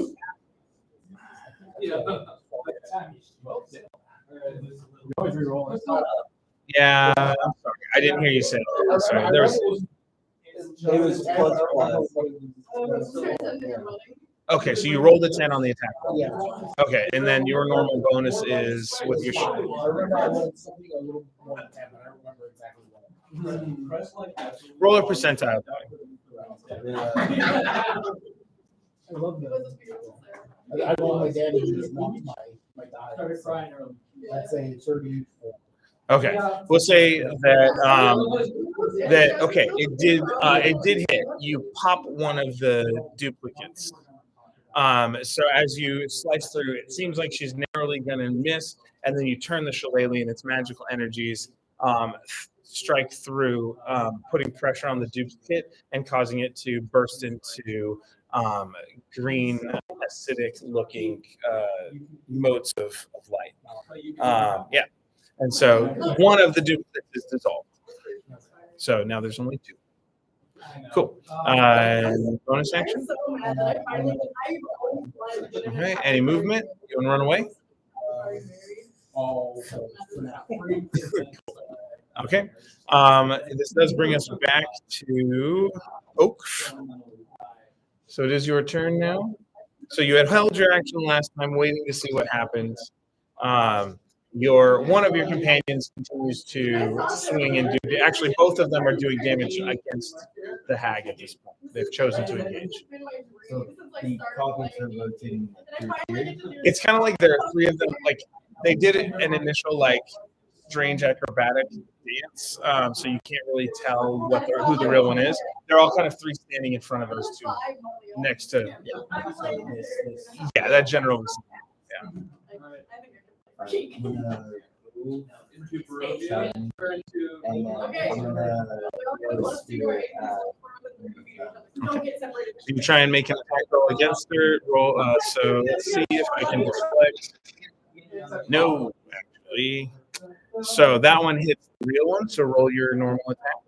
[SPEAKER 5] Yeah.
[SPEAKER 2] Always re-roll.
[SPEAKER 1] Yeah, I'm sorry. I didn't hear you say it. I'm sorry. There was,
[SPEAKER 6] It was plus 5.
[SPEAKER 1] okay, so you rolled a 10 on the attack roll.
[SPEAKER 2] Yeah.
[SPEAKER 1] Okay, and then your normal bonus is with your
[SPEAKER 2] I remember I rolled something a little more than 10, but I don't remember exactly what.
[SPEAKER 1] roll a percentile.
[SPEAKER 2] I love
[SPEAKER 7] It
[SPEAKER 2] the.
[SPEAKER 7] was a beautiful there.
[SPEAKER 2] I roll my damage and just knock my die. Let's say 34.
[SPEAKER 1] Okay, we'll say that okay, it did hit. You pop one of the duplicates. So as you slice through, it seems like she's narrowly going to miss, and then you turn the shillelagh and its magical energies strike through, putting pressure on the duplicate and causing it to burst into green, acidic-looking motes of light. Yeah, and so one of the duplicates is dissolved. So now there's only 2. Cool. Bonus action.
[SPEAKER 7] I'm so mad that I finally.
[SPEAKER 1] Okay. Any movement? You want to run away?
[SPEAKER 2] Oh,
[SPEAKER 1] Okay. This does bring us back to Oak. So it is your turn now. So you had held your action last time, waiting to see what happens. One of your companions continues to swing and do. Actually, both of them are doing damage against the hag at this point. They've chosen to engage.
[SPEAKER 6] So the coffins are rotating.
[SPEAKER 1] It's kind of like there are 3 of them. Like they did an initial strange acrobatic dance, so you can't really tell who the real one is. They're all kind of 3 standing in front of those 2 next to. Yeah, that general. Yeah.
[SPEAKER 6] I'm gonna move 7, and then I'm gonna go to spirit
[SPEAKER 1] So you try and make an attack roll against her. Roll. So let's see if I can deflect. No, actually. So that one hits the real one. So roll your normal attack.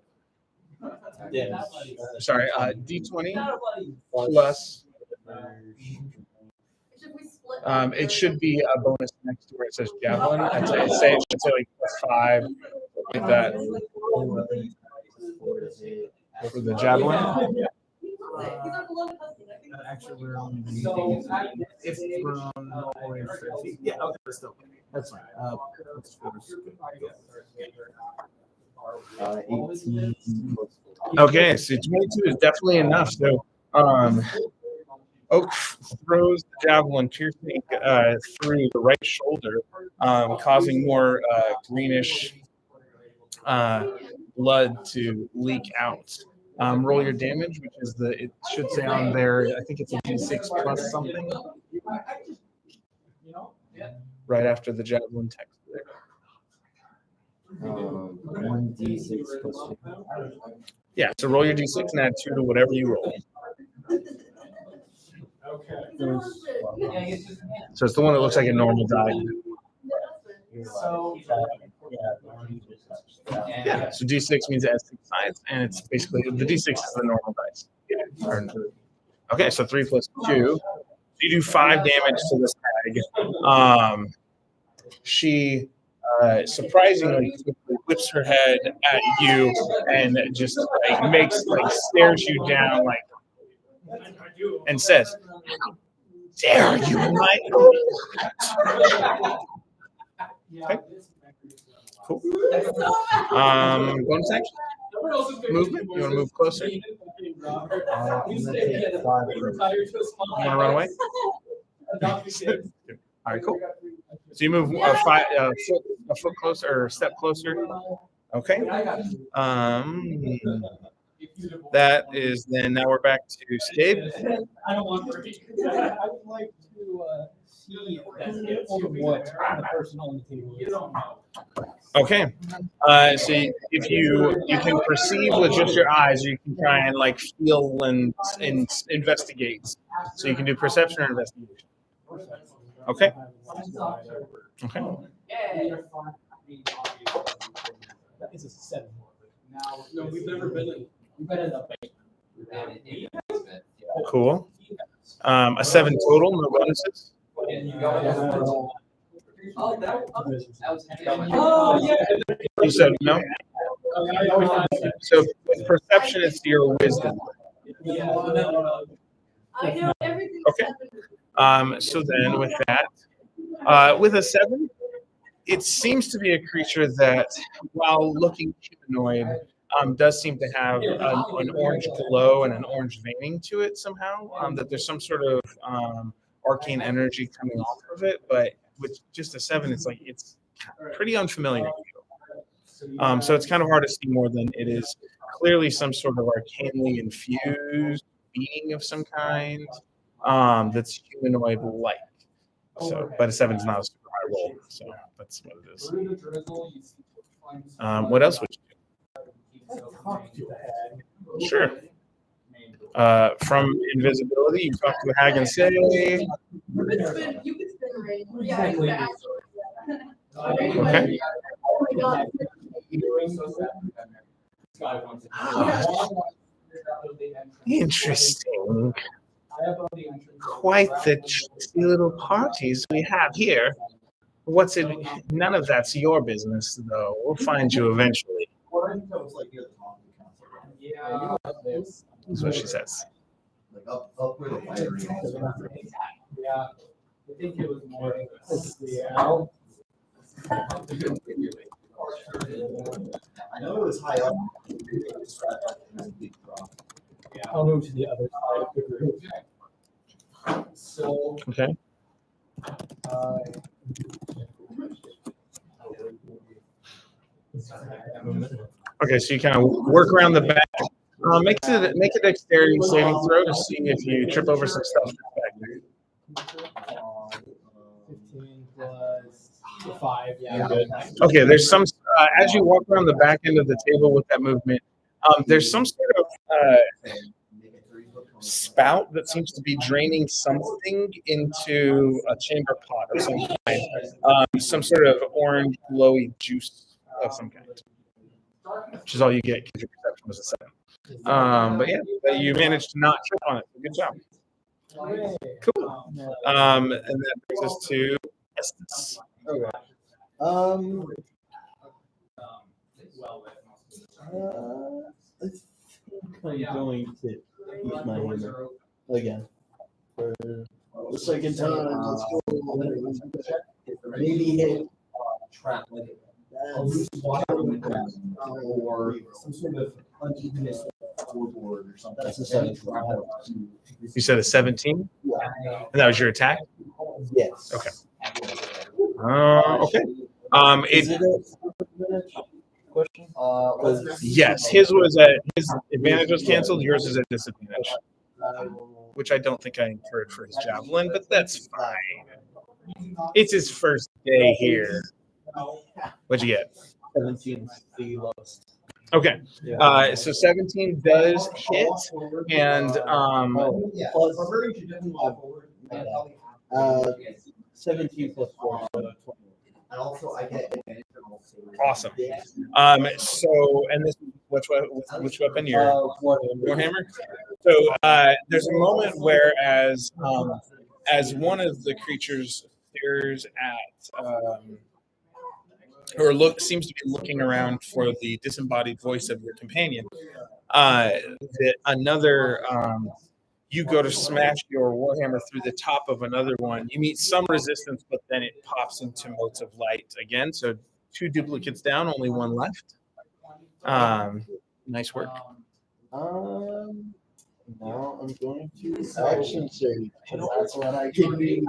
[SPEAKER 6] damage.
[SPEAKER 1] Sorry, D20 plus. It should be a bonus next to where it says javelin. I'd say it should say like +5, like that for the javelin.
[SPEAKER 2] Actually, we're on the. If we're on all the way to 30. Yeah, okay, let's go. That's fine. Let's go.
[SPEAKER 6] 18 plus 4.
[SPEAKER 1] Okay, so 22 is definitely enough. So, Oak throws the javelin piercing through the right shoulder, causing more greenish blood to leak out. Roll your damage, which is it should say on there, I think it's a D6 plus something. Right after the javelin text there.
[SPEAKER 6] 1d6 plus 2.
[SPEAKER 1] Yeah, so roll your D6 and add 2 to whatever you roll. So it's the one that looks like a normal die. Yeah, so D6 means it has 6 sides, and it's basically the D6 is the normal dice. Okay, so 3 plus 2. You do 5 damage to this hag. She surprisingly quickly whips her head at you and just stares you down and says, "How dare you in my Okay. Cool. Bonus action? Movement? You want to move closer? You
[SPEAKER 6] I'm gonna take 5.
[SPEAKER 1] want to run away? All right, cool. So you move a foot closer or a step closer. Okay. That is then. Now we're back to Scabe.
[SPEAKER 5] I don't want to read. I would like to see all the what the person on the table is. You don't know.
[SPEAKER 1] Okay. So if you can perceive with just your eyes, you can try and like feel and investigate. So you can do perception or investigation. Okay. Okay.
[SPEAKER 5] That is a 7. No, we've never been in. We've been in the bank.
[SPEAKER 1] Cool. A 7 total, no bonuses.
[SPEAKER 7] Oh, yeah.
[SPEAKER 1] You said no. So perception is your wisdom.
[SPEAKER 7] I know everything.
[SPEAKER 1] Okay. So then with that, with a 7, it seems to be a creature that, while looking humanoid, does seem to have an orange glow and an orange veining to it somehow. That there's some sort of arcane energy coming off of it, but with just a 7, it's like it's pretty unfamiliar. So it's kind of hard to see more than it is clearly some sort of arcanely infused being of some kind that's humanoid-like. So, but a 7 is not a super high roll, so that's what it is. What else would you do? Sure. From invisibility, you talk to the hag and say,
[SPEAKER 7] You could spin ring. Yeah, you could ask.
[SPEAKER 1] okay.
[SPEAKER 7] Oh my God.
[SPEAKER 1] Interesting. Quite the cheeky little parties we have here. What's it? None of that's your business, though. We'll find you eventually. That's what she says.
[SPEAKER 4] Like up where the fire is.
[SPEAKER 5] Yeah. I think it was more.
[SPEAKER 4] I know it was high up.
[SPEAKER 5] Yeah, I'll move to the other side of the group. So,
[SPEAKER 1] Okay. Okay, so you kind of work around the back. Make a dexterity saving throw to see if you trip over some stuff back there.
[SPEAKER 5] 15 plus 5. Yeah.
[SPEAKER 1] Good. Okay, there's some as you walk around the back end of the table with that movement, there's some sort of spout that seems to be draining something into a chamber pot of some kind. Some sort of orange glowy juice of some kind, which is all you get because your perception was a 7. But yeah, you managed to not trip on it. Good job. Cool. And that brings us to Estes.
[SPEAKER 6] I think I'm going to use my hammer again for the second time. Let's go. Maybe hit.
[SPEAKER 4] Or some sort of unevenness floorboard or something.
[SPEAKER 6] That's a 7.
[SPEAKER 1] You said a 17,
[SPEAKER 6] Yeah.
[SPEAKER 1] and that was your attack.
[SPEAKER 6] Yes.
[SPEAKER 1] Okay. Okay.
[SPEAKER 6] Is it a question?
[SPEAKER 1] Yes, his advantage was canceled. Yours is at disadvantage, which I don't think I incurred for his javelin, but that's fine. It's his first day here. What'd you get?
[SPEAKER 6] 17 is the lowest.
[SPEAKER 1] Okay. So 17 does hit, and
[SPEAKER 6] Plus, 17 plus 4. So 20.
[SPEAKER 4] And also I get
[SPEAKER 1] awesome. So, and this which weapon? Your Warhammer. So there's a moment where as one of the creatures stares at or seems to be looking around for the disembodied voice of your companion, that another you go to smash your warhammer through the top of another one. You meet some resistance, but then it pops into motes of light again. So 2 duplicates down, only 1 left. Nice work.
[SPEAKER 6] Now I'm going to action surge. That's what I can do.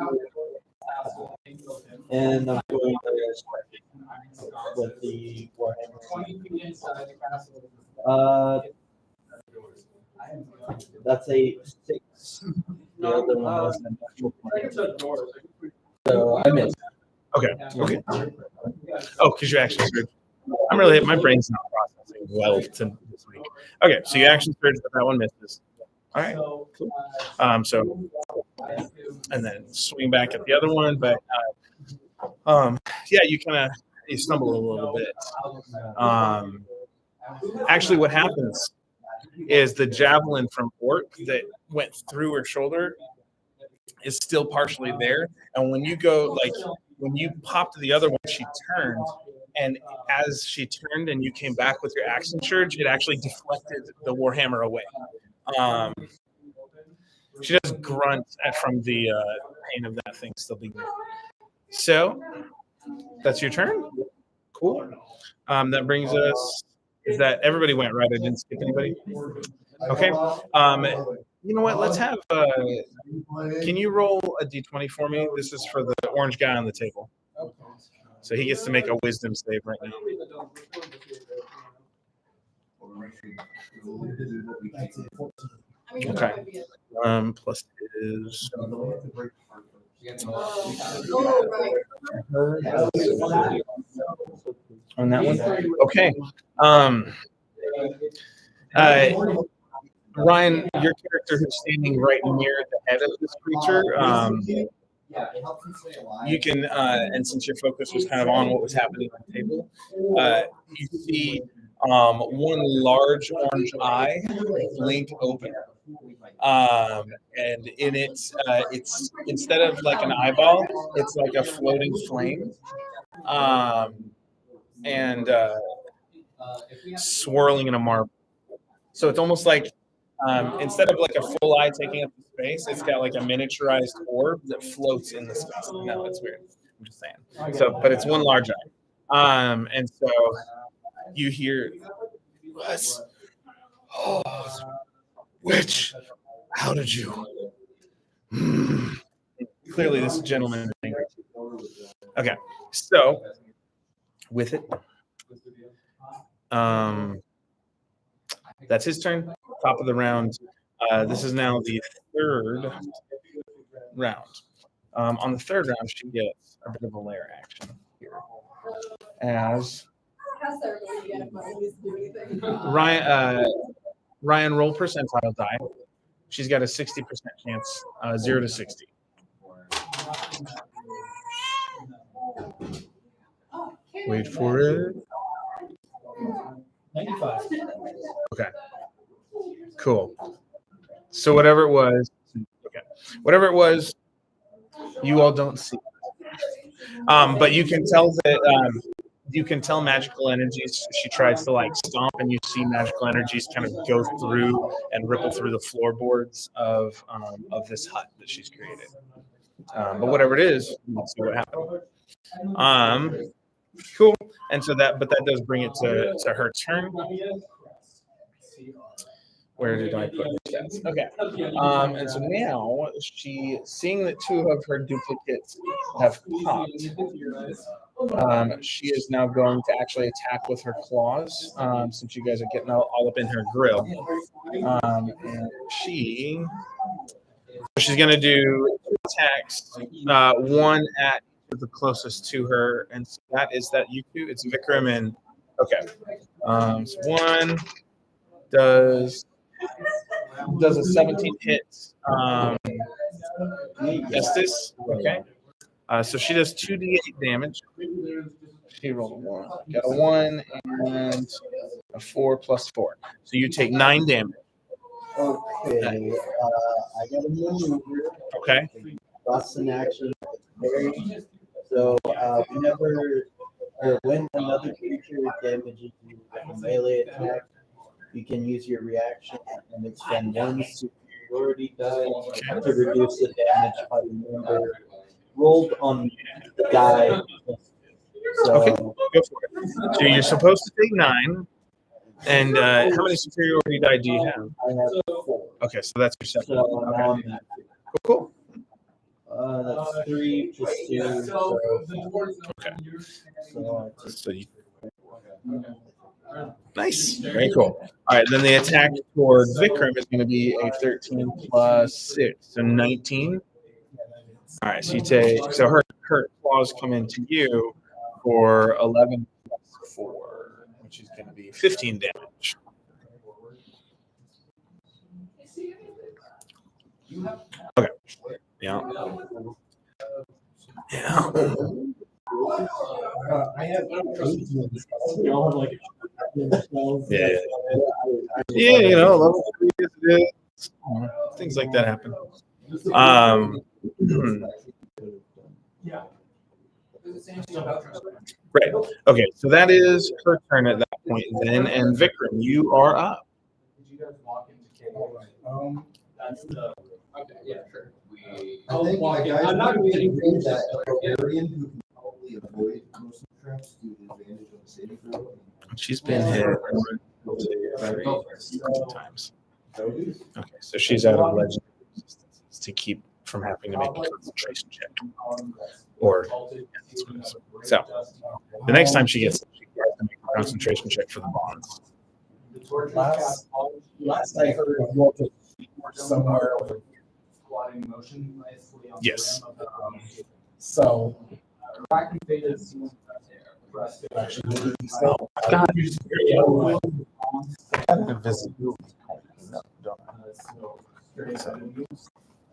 [SPEAKER 6] And I'm going to with the Warhammer. That's a 6. The other one was an actual point. So I missed.
[SPEAKER 1] Okay. Oh, because you action surge. My brain's not processing well this week. Okay, so you action surge, but that one misses. All right, cool. So, and then swing back at the other one, but yeah, you stumble a little bit. Actually, what happens is the javelin from Orc that went through her shoulder is still partially there, and when you popped the other one, she turned. And as she turned and you came back with your action surge, it actually deflected the warhammer away. She does grunt from the pain of that thing still being there. So that's your turn. Cool. That brings us. Is that everybody went right? I didn't skip anybody. Okay. You know what? Let's have. Can you roll a d20 for me? This is for the orange guy on the table. So he gets to make a wisdom save right now. Okay. Plus is on that one. Okay. Ryan, your character who's standing right near the head of this creature, you can, and since your focus was kind of on what was happening on the table, you see one large orange eye blink open. And in it, it's instead of like an eyeball, it's like a floating flame. And swirling in a marble. So it's almost like instead of like a full eye taking up the space, it's got like a miniaturized orb that floats in the space. No, it's weird. I'm just saying. So, but it's one large eye. And so you hear, which? How did you? Clearly, this gentleman is angry. Okay, so with it, that's his turn. Top of the round. This is now the third round. On the third round, she gets a bit of a lair action here. As Ryan, roll percentile die. She's got a 60% chance, 0 to 60. Wait for it.
[SPEAKER 5] 95.
[SPEAKER 1] Okay. Cool. So whatever it was, you all don't see. But you can tell that you can tell magical energies. She tries to like stomp, and you see magical energies kind of go through and ripple through the floorboards of this hut that she's created. But whatever it is, let's see what happened. Cool. And so that does bring it to her turn. Where did I put her stats? Okay. And so now she, seeing that 2 of her duplicates have popped, she is now going to actually attack with her claws, since you guys are getting all up in her grill. And she's going to do 2 attacks, one at the closest to her, and so that is that you two. It's Vikram and okay. So one does a 17 hit. Justice. Okay. So she does 2d8 damage. She rolled a 1. Got a 1 and a 4 plus 4. So you take 9 damage.
[SPEAKER 6] Okay. I got a maneuver.
[SPEAKER 1] Okay.
[SPEAKER 6] Lost an action. So when another creature damages you with a melee attack, you can use your reaction and expend 1 superior superiority die to reduce the damage by the member rolled on the die.
[SPEAKER 1] Okay,
[SPEAKER 6] So
[SPEAKER 1] go for it. So you're supposed to take 9. And how many superiority die do you have?
[SPEAKER 6] I have 4.
[SPEAKER 1] Okay, so that's your second.
[SPEAKER 6] So now I'm at
[SPEAKER 1] Cool.
[SPEAKER 6] that's 3 plus 2. So,
[SPEAKER 1] Okay.
[SPEAKER 6] so
[SPEAKER 1] So you, nice. Very cool. All right, then the attack toward Vikram is going to be a 13 plus 6, so 19. All right, so you take, so her claws come into you for 11 plus 4, which is going to be 15 damage. Okay. Yeah. Yeah.
[SPEAKER 2] I have we all have like
[SPEAKER 1] Yeah. Yeah, you know, level 3 is it is. Things like that happen. Right. Okay, so that is her turn at that point then, and Vikram, you are up.
[SPEAKER 3] Did you guys walk into cave? That's the. Okay, yeah, sure.
[SPEAKER 4] I think my guys
[SPEAKER 5] I'm not
[SPEAKER 4] would
[SPEAKER 5] getting
[SPEAKER 4] agree that a barbarian who can probably avoid most of the traps due to the advantage of the saving throw.
[SPEAKER 1] She's been hit 3 times. Okay, so she's out of legend resistance to keep from having to make a concentration check. Or yeah, that's what it is. So the next time she has to make a concentration check for the bonds.
[SPEAKER 2] last I heard of more somewhere.
[SPEAKER 3] Squatting motion nicely on the
[SPEAKER 1] Yes.
[SPEAKER 3] rim of the
[SPEAKER 2] So
[SPEAKER 3] Wacky faded
[SPEAKER 2] actually,
[SPEAKER 1] God.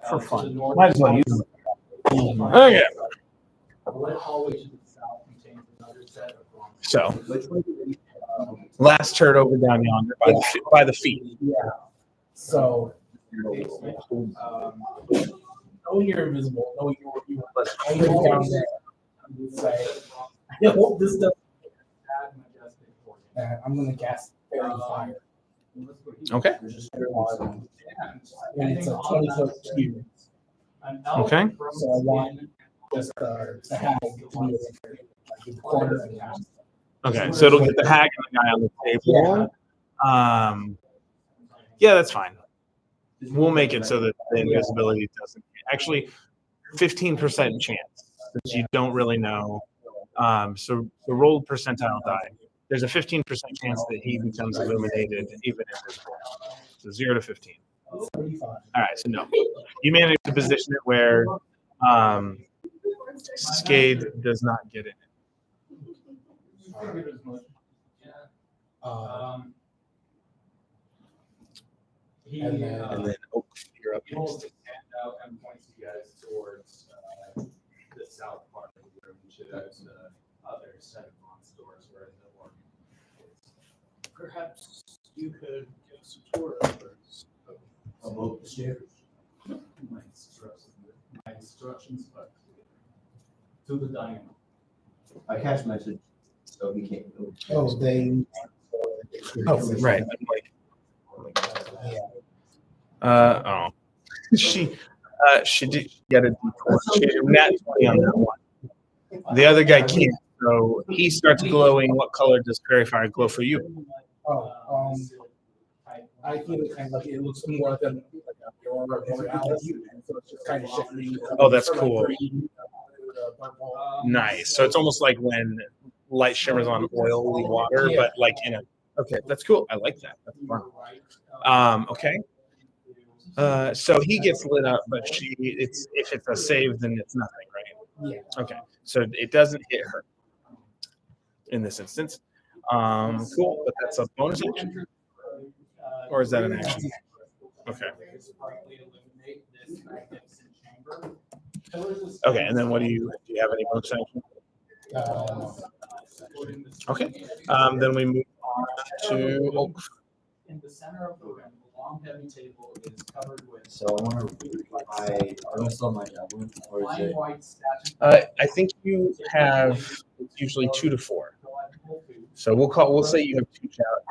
[SPEAKER 1] For fun. Might as well use them. Okay. So, last turret over down yonder by the feet.
[SPEAKER 2] yeah. So knowing you're invisible, knowing you're down there, you say, I hope this doesn't. I'm gonna cast Fairy Fire.
[SPEAKER 1] Okay.
[SPEAKER 2] And it's a 20-foot cube.
[SPEAKER 1] Okay.
[SPEAKER 2] So I want just the hag to be in the corner of the house.
[SPEAKER 1] Okay. So it'll get the hag and the guy on the table. Yeah, that's fine. We'll make it so that the invisibility doesn't. Actually, 15% chance that you don't really know. So the rolled percentile die. There's a 15% chance that he becomes illuminated, even invisible. So 0 to 15.
[SPEAKER 2] 35.
[SPEAKER 1] All right, so no. You managed to position it where Scade does not get in it.
[SPEAKER 2] And
[SPEAKER 1] And then Oak, you're up
[SPEAKER 3] He holds
[SPEAKER 1] next.
[SPEAKER 3] his hand out and points you guys towards the south part of the room to the other set of doors where the organ is.
[SPEAKER 5] Perhaps you could give us a tour of those.
[SPEAKER 3] About the stairs. My instructions, but to the dining room.
[SPEAKER 4] I cast message, so he can't go.
[SPEAKER 2] oh, they.
[SPEAKER 1] Oh, right.
[SPEAKER 2] Yeah.
[SPEAKER 1] She did get a D4. She had a nat 20 on that one. The other guy can't, so he starts glowing. What color does Fairy Fire glow for you?
[SPEAKER 2] Oh, I feel it kind of like it looks more than like a aurora borealis, so it's just kind of shifting.
[SPEAKER 1] Oh, that's
[SPEAKER 2] from,
[SPEAKER 1] cool.
[SPEAKER 2] green to purple.
[SPEAKER 1] Nice. So it's almost like when light shimmers on oily water, but like in a. Okay, that's cool. I like that. That's fun. Okay. So he gets lit up, but it's if it's a save, then it's nothing, right?
[SPEAKER 2] Yeah.
[SPEAKER 1] Okay. So it doesn't hit her in this instance. Cool, but that's a bonus action, or is that an action? Okay. Okay, and then what do you have any bonus action? Okay. Then we move on to Oak.
[SPEAKER 3] In the center of the room, the long heavy table is covered with.
[SPEAKER 6] So I want to still my javelin, or is
[SPEAKER 3] Fine
[SPEAKER 6] it?
[SPEAKER 3] white satin.
[SPEAKER 1] I think you have usually 2 to 4. So we'll say you have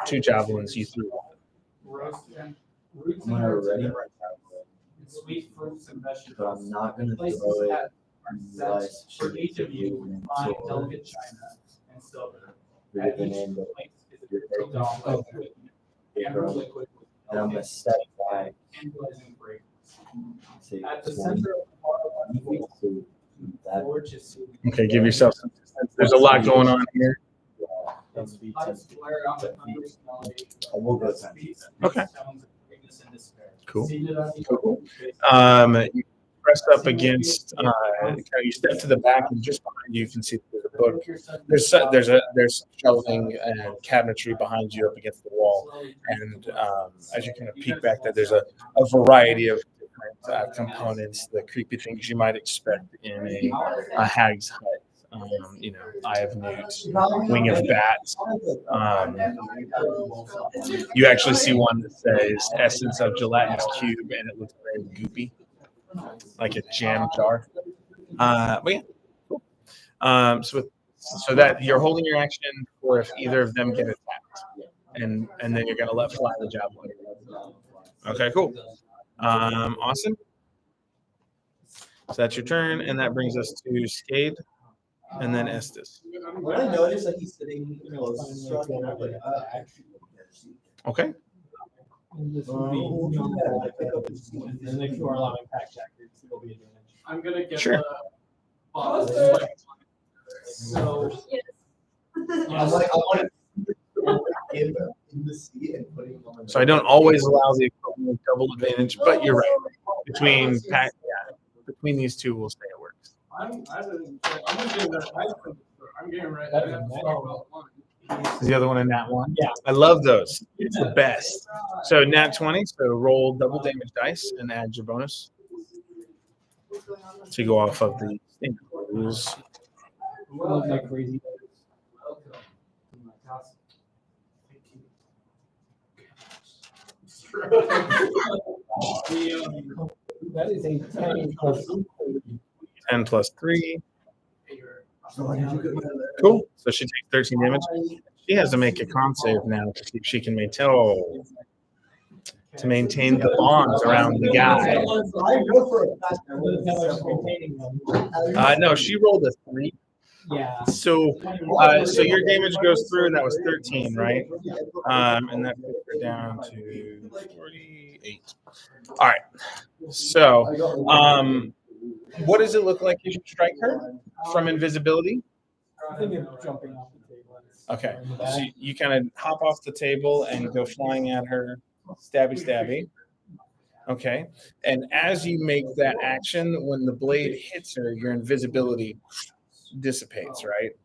[SPEAKER 1] two javelins. You threw one.
[SPEAKER 3] Roast and roots
[SPEAKER 6] Am I
[SPEAKER 3] and herbs
[SPEAKER 6] ready?
[SPEAKER 3] and sweet fruits and
[SPEAKER 6] But
[SPEAKER 3] vegetables.
[SPEAKER 6] I'm not gonna
[SPEAKER 3] Places
[SPEAKER 6] throw it
[SPEAKER 3] that
[SPEAKER 6] unless she
[SPEAKER 3] for each of you
[SPEAKER 6] and
[SPEAKER 3] find
[SPEAKER 6] so
[SPEAKER 3] delicate china and silver.
[SPEAKER 6] we're
[SPEAKER 3] At
[SPEAKER 6] gonna
[SPEAKER 3] each
[SPEAKER 6] end up
[SPEAKER 3] place is a
[SPEAKER 6] with
[SPEAKER 3] crystal goblet with amber liquid with
[SPEAKER 6] and I'm gonna
[SPEAKER 3] delicate
[SPEAKER 6] step back.
[SPEAKER 3] tantalizing fragrance.
[SPEAKER 6] Say,
[SPEAKER 3] At the
[SPEAKER 6] "One,
[SPEAKER 3] center of the bar,
[SPEAKER 6] two, that
[SPEAKER 3] gorgeous.
[SPEAKER 1] Okay, give yourself some distance. There's a lot going on here.
[SPEAKER 6] Let's be
[SPEAKER 3] Lights
[SPEAKER 6] tempted.
[SPEAKER 3] flare out the thunderous melody.
[SPEAKER 6] I will go tempted.
[SPEAKER 3] Beats
[SPEAKER 1] Okay.
[SPEAKER 3] tones of greatness and despair.
[SPEAKER 1] Cool.
[SPEAKER 3] Seated on the
[SPEAKER 1] Cool. You press up against. You step to the back, and just behind you can see there's a book. There's shelving and cabinetry behind you up against the wall, and as you kind of peek back there, there's a variety of different components, the creepy things you might expect in a hag's hut. Eye of newt, wing of bat. You actually see one that says essence of gelatinous cube, and it looks very goopy, like a jam jar. But yeah, cool. So that you're holding your action for if either of them get attacked, and then you're gonna let fly the javelin. Okay, cool. Awesome. So that's your turn, and that brings us to Skade, and then Estes.
[SPEAKER 4] When I noticed that he's sitting close to Strahd, I'm like, actually.
[SPEAKER 1] Okay.
[SPEAKER 5] And this would be normal, and if you are allowing pack checkers, it will be advantage.
[SPEAKER 3] I'm gonna get
[SPEAKER 1] Sure.
[SPEAKER 3] the so
[SPEAKER 7] Yes.
[SPEAKER 4] I'm like, I want to in the seat and putting him on.
[SPEAKER 1] So I don't always allow the equivalent of double advantage, but you're right. Between these two, we'll say it works.
[SPEAKER 3] I'm getting that. I'm getting right. I have to start with one.
[SPEAKER 1] Is the other one a nat one?
[SPEAKER 5] Yeah.
[SPEAKER 1] I love those. It's the best. So nat 20. So roll double damage dice and add your bonus. So you go off of the rules.
[SPEAKER 5] Love that crazy.
[SPEAKER 3] Welcome to my castle.
[SPEAKER 5] That is a 10 plus
[SPEAKER 1] 10 plus 3.
[SPEAKER 4] So how did you get
[SPEAKER 1] Cool. So she takes 13 damage. She has to make a con save now to see if she can maintain the bonds around the guy.
[SPEAKER 4] I go for a
[SPEAKER 1] No, she rolled a 3.
[SPEAKER 5] Yeah.
[SPEAKER 1] So your damage goes through, and that was 13, right? And that puts her down to 48. All right. So, what does it look like you should strike her from invisibility?
[SPEAKER 5] I think it's jumping off the table.
[SPEAKER 1] Okay. So you kind of hop off the table and go flying at her. Stabby, stabby. Okay. And as you make that action, when the blade hits her, your invisibility dissipates, right?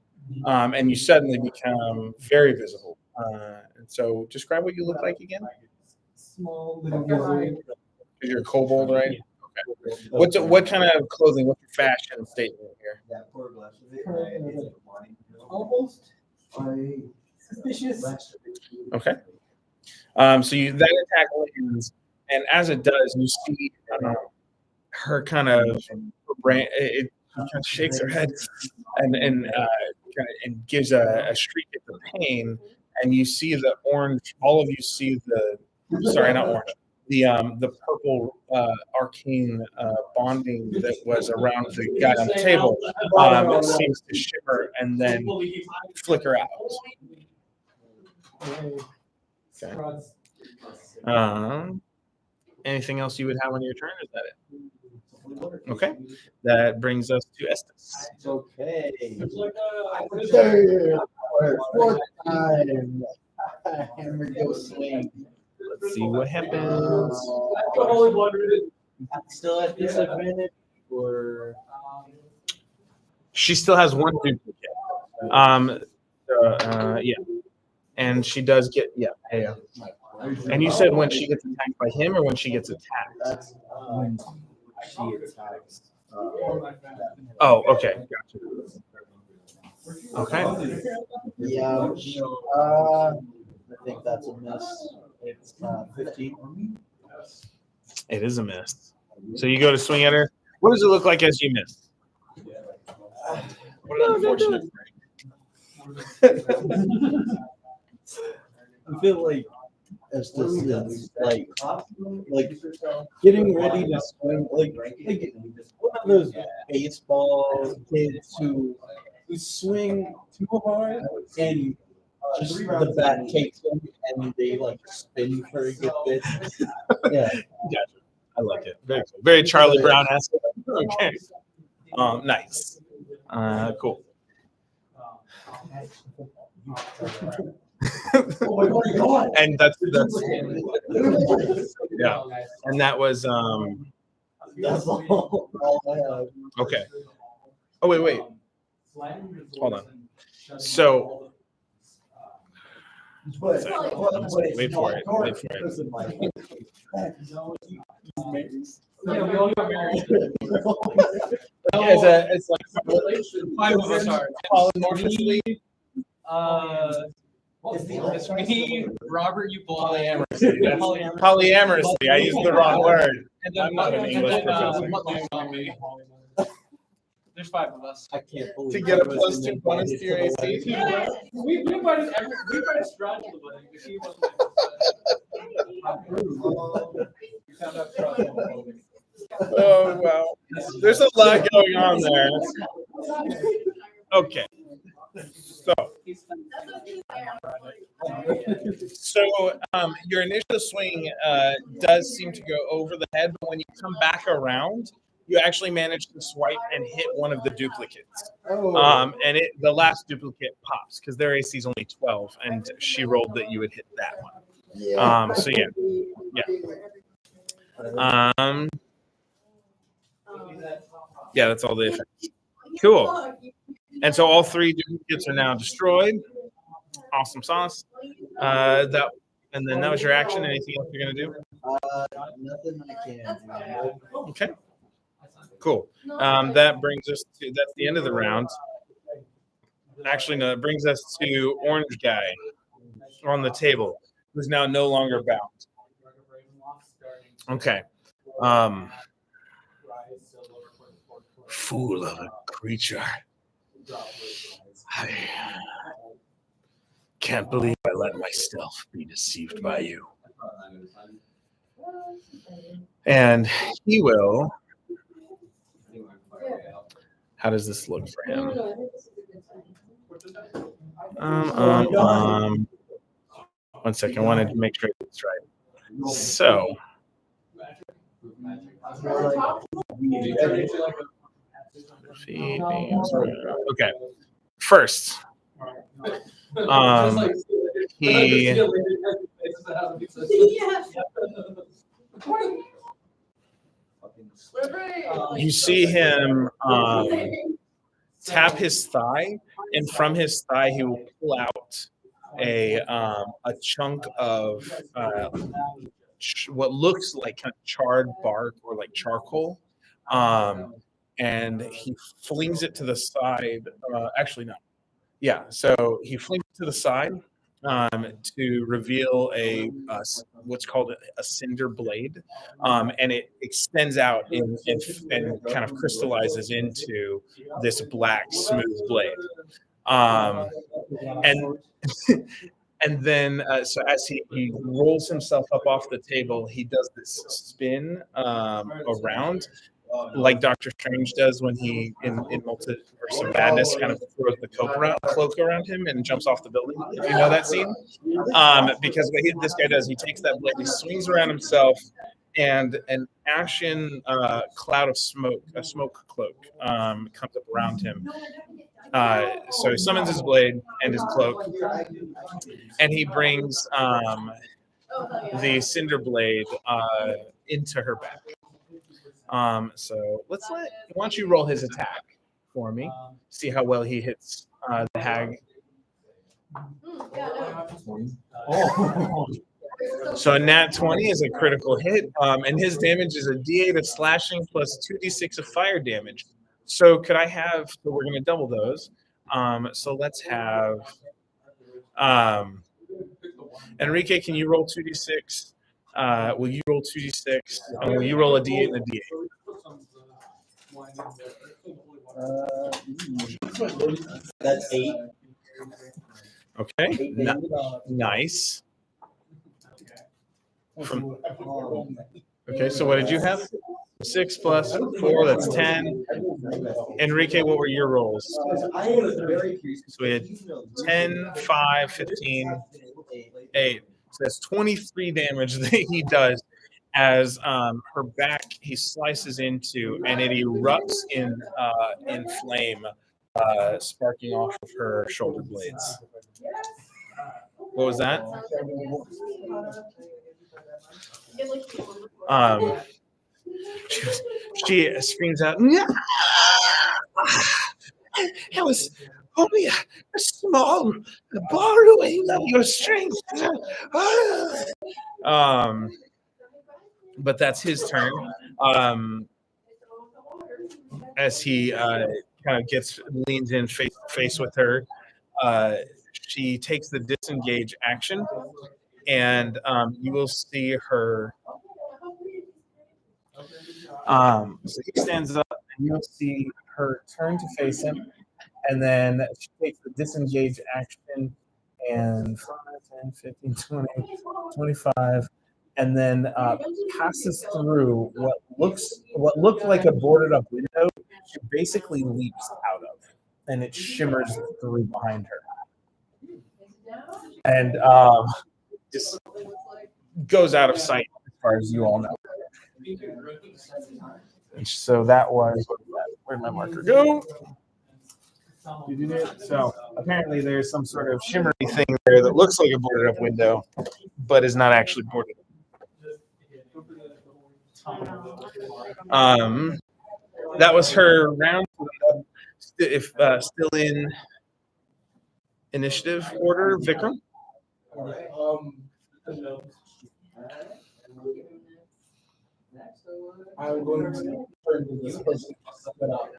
[SPEAKER 1] And you suddenly become very visible. And so describe what you look like again.
[SPEAKER 5] Small little wizard.
[SPEAKER 1] You're a kobold, right? Okay. What kind of clothing? What's your fashion statement here?
[SPEAKER 4] that poor glass of it. and it's wine.
[SPEAKER 5] Almost suspicious.
[SPEAKER 1] Okay. So that attack lands, and as it does, you see her kind of it kind of shakes her head and gives a shriek at the pain, and you see the orange. All of you see not orange. The purple arcane bonding that was around the guy on the table seems to shimmer and then flicker out. Okay. Anything else you would have on your turn? Is that it? Okay. That brings us to Estes.
[SPEAKER 6] Okay.
[SPEAKER 4] Fourth time. Hammer go swing.
[SPEAKER 1] Let's see what happens.
[SPEAKER 6] Still at disadvantage or
[SPEAKER 1] She still has one duplicate. Yeah. And she does get hey. And you said when she gets attacked by him or when she gets attacked?
[SPEAKER 6] that's when she attacks.
[SPEAKER 1] Oh, okay. Gotcha. Okay.
[SPEAKER 6] Yeah. I think that's a miss. It's 15.
[SPEAKER 1] It is a miss. So you go to swing at her. What does it look like as you miss? What an unfortunate break.
[SPEAKER 6] I feel like Estes is like getting ready to swing, like one of those baseball kids who swing too hard and just the bat takes them and they like spin for a good bit. Yeah.
[SPEAKER 1] Gotcha. I like it. Very cool. Very Charlie Brown-esque. Okay. Nice. Cool. And that's yeah. And that was
[SPEAKER 6] That's all I have.
[SPEAKER 1] okay. Oh wait. Hold on. So wait for it.
[SPEAKER 5] Yeah, we all got married.
[SPEAKER 1] It's like
[SPEAKER 5] 5 of us are.
[SPEAKER 1] polymorphously.
[SPEAKER 5] It's me, Robert, you
[SPEAKER 1] Polyamorously. Polyamorously. I used the wrong word.
[SPEAKER 5] And then
[SPEAKER 1] I'm not an English professor.
[SPEAKER 5] Muttley's on me. There's 5 of us.
[SPEAKER 6] I can't believe
[SPEAKER 1] To get a
[SPEAKER 6] I was
[SPEAKER 1] plus 2
[SPEAKER 6] invited
[SPEAKER 1] bonus to
[SPEAKER 6] to
[SPEAKER 1] your
[SPEAKER 6] the
[SPEAKER 1] AC.
[SPEAKER 6] wedding.
[SPEAKER 5] We invited Strad to the wedding, but he wasn't. We found out Strad was on the wedding.
[SPEAKER 1] Oh wow. There's a lot going on there. Okay. So your initial swing does seem to go over the head, but when you come back around, you actually manage to swipe and hit one of the duplicates. And the last duplicate pops because their AC is only 12, and she rolled that you would hit that one.
[SPEAKER 6] Yeah.
[SPEAKER 1] So yeah, that's all the effects. Cool. And so all 3 duplicates are now destroyed. Awesome sauce. And then that was your action. Anything else you're gonna do?
[SPEAKER 6] Nothing I can do.
[SPEAKER 1] Okay. Cool. That brings us to that's the end of the round. Actually, no, it brings us to Orange Guy on the table, who's now no longer bound. Okay. Fool of a creature. I can't believe I let myself be deceived by you. And he will. How does this look for him? One second. I wanted to make sure it's right. So. Okay. First, you see him tap his thigh, and from his thigh he will pull out a chunk of what looks like kind of charred bark or like charcoal, and he flings it to the side. Actually, no. Yeah, so he flings it to the side to reveal a what's called a cinder blade, and it extends out and kind of crystallizes into this black smooth blade, and and then so as he rolls himself up off the table, he does this spin like Doctor Strange does when he in Multiverse of Madness kind of throws the cloak around him and jumps off the building. If you know that scene, because what this guy does, he takes that blade, he swings around himself, and an ashen cloud of smoke, a smoke cloak, comes up around him. So he summons his blade and his cloak, and he brings the cinder blade into her back. So why don't you roll his attack for me? See how well he hits the hag. So a nat 20 is a critical hit, and his damage is a D8 of slashing plus 2d6 of fire damage. So could I have? So we're going to double those. So let's have Enrique. Can you roll 2d6? Will you roll 2d6? And will you roll a d8 and a d8?
[SPEAKER 6] That's 8.
[SPEAKER 1] Okay. Nice. From okay, so what did you have? 6 plus 4, that's 10. Enrique, what were your rolls?
[SPEAKER 4] I was very curious.
[SPEAKER 1] So we had 10, 5, 15, 8. So that's 23 damage that he does as her back he slices into, and it erupts in flame, sparking off of her shoulder blades. What was that? She screams out, "It was only a small borrowing of your strength." But that's his turn. As he kind of leans in face to face with her, she takes the disengage action, and you will see her. So he stands up, and you'll see her turn to face him, and then she takes the disengage action, and 5, 10, 15, 20, 25, and then passes through what looked like a boarded up window. She basically leaps out of, and it shimmers through behind her, and just goes out of sight as far as you all know. And so that was, where'd my marker go? So apparently there's some sort of shimmery thing there that looks like a boarded up window, but is not actually boarded up. That was her round. If still in initiative order, Vikram.
[SPEAKER 2] I'm going to turn to this person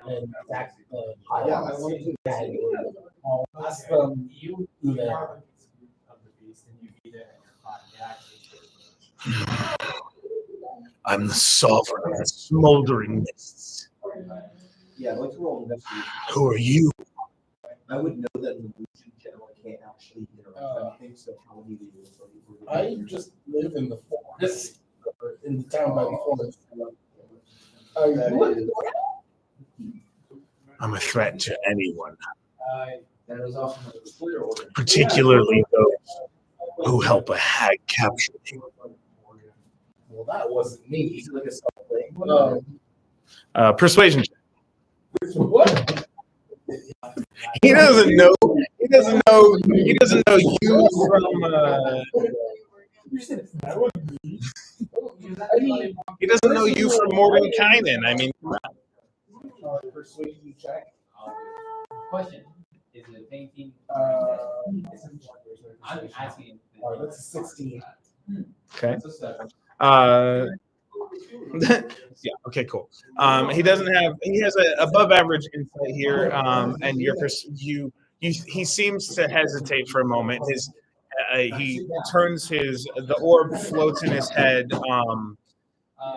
[SPEAKER 2] and attack
[SPEAKER 4] Yeah, I want to do that.
[SPEAKER 2] I'll ask them
[SPEAKER 3] You
[SPEAKER 2] do that.
[SPEAKER 3] are of the beast and you beat it and you're fine.
[SPEAKER 1] I'm the Sovereign of Smoldering Mists.
[SPEAKER 4] Yeah, let's roll investigation.
[SPEAKER 1] Who are you?
[SPEAKER 4] I would know that the illusion generally can't actually interact anything, so how would you do this?
[SPEAKER 2] I just live in the forest, in the town by the forest.
[SPEAKER 1] I'm a threat to anyone,
[SPEAKER 3] That is also a clear order.
[SPEAKER 1] particularly those who help a hag capture me.
[SPEAKER 2] Well, that wasn't me. Look at something.
[SPEAKER 1] Persuasion check.
[SPEAKER 2] What?
[SPEAKER 1] He doesn't know. He doesn't know. He doesn't know you from. He doesn't know you from Mordenkainen. I mean,
[SPEAKER 2] Persuasion check.
[SPEAKER 8] Question: is it a painting? I'm asking.
[SPEAKER 2] That's a 16.
[SPEAKER 1] okay. Yeah. Okay. Cool. He doesn't have. He has an above average insight here, and he seems to hesitate for a moment. He turns the orb floats in his head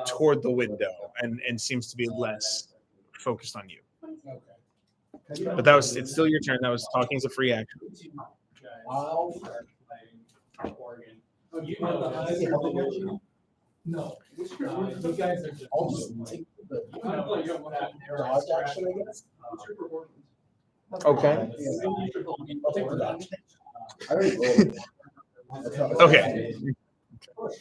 [SPEAKER 1] toward the window and seems to be less focused on you.
[SPEAKER 2] Okay.
[SPEAKER 1] But it's still your turn. That was talking as a free action.
[SPEAKER 2] Wow.
[SPEAKER 3] You know,
[SPEAKER 2] No.
[SPEAKER 3] you guys are just.
[SPEAKER 2] I'll just take the dodge action, I guess.
[SPEAKER 1] Okay.
[SPEAKER 2] I'll take the dodge.
[SPEAKER 4] I already rolled.
[SPEAKER 1] Okay.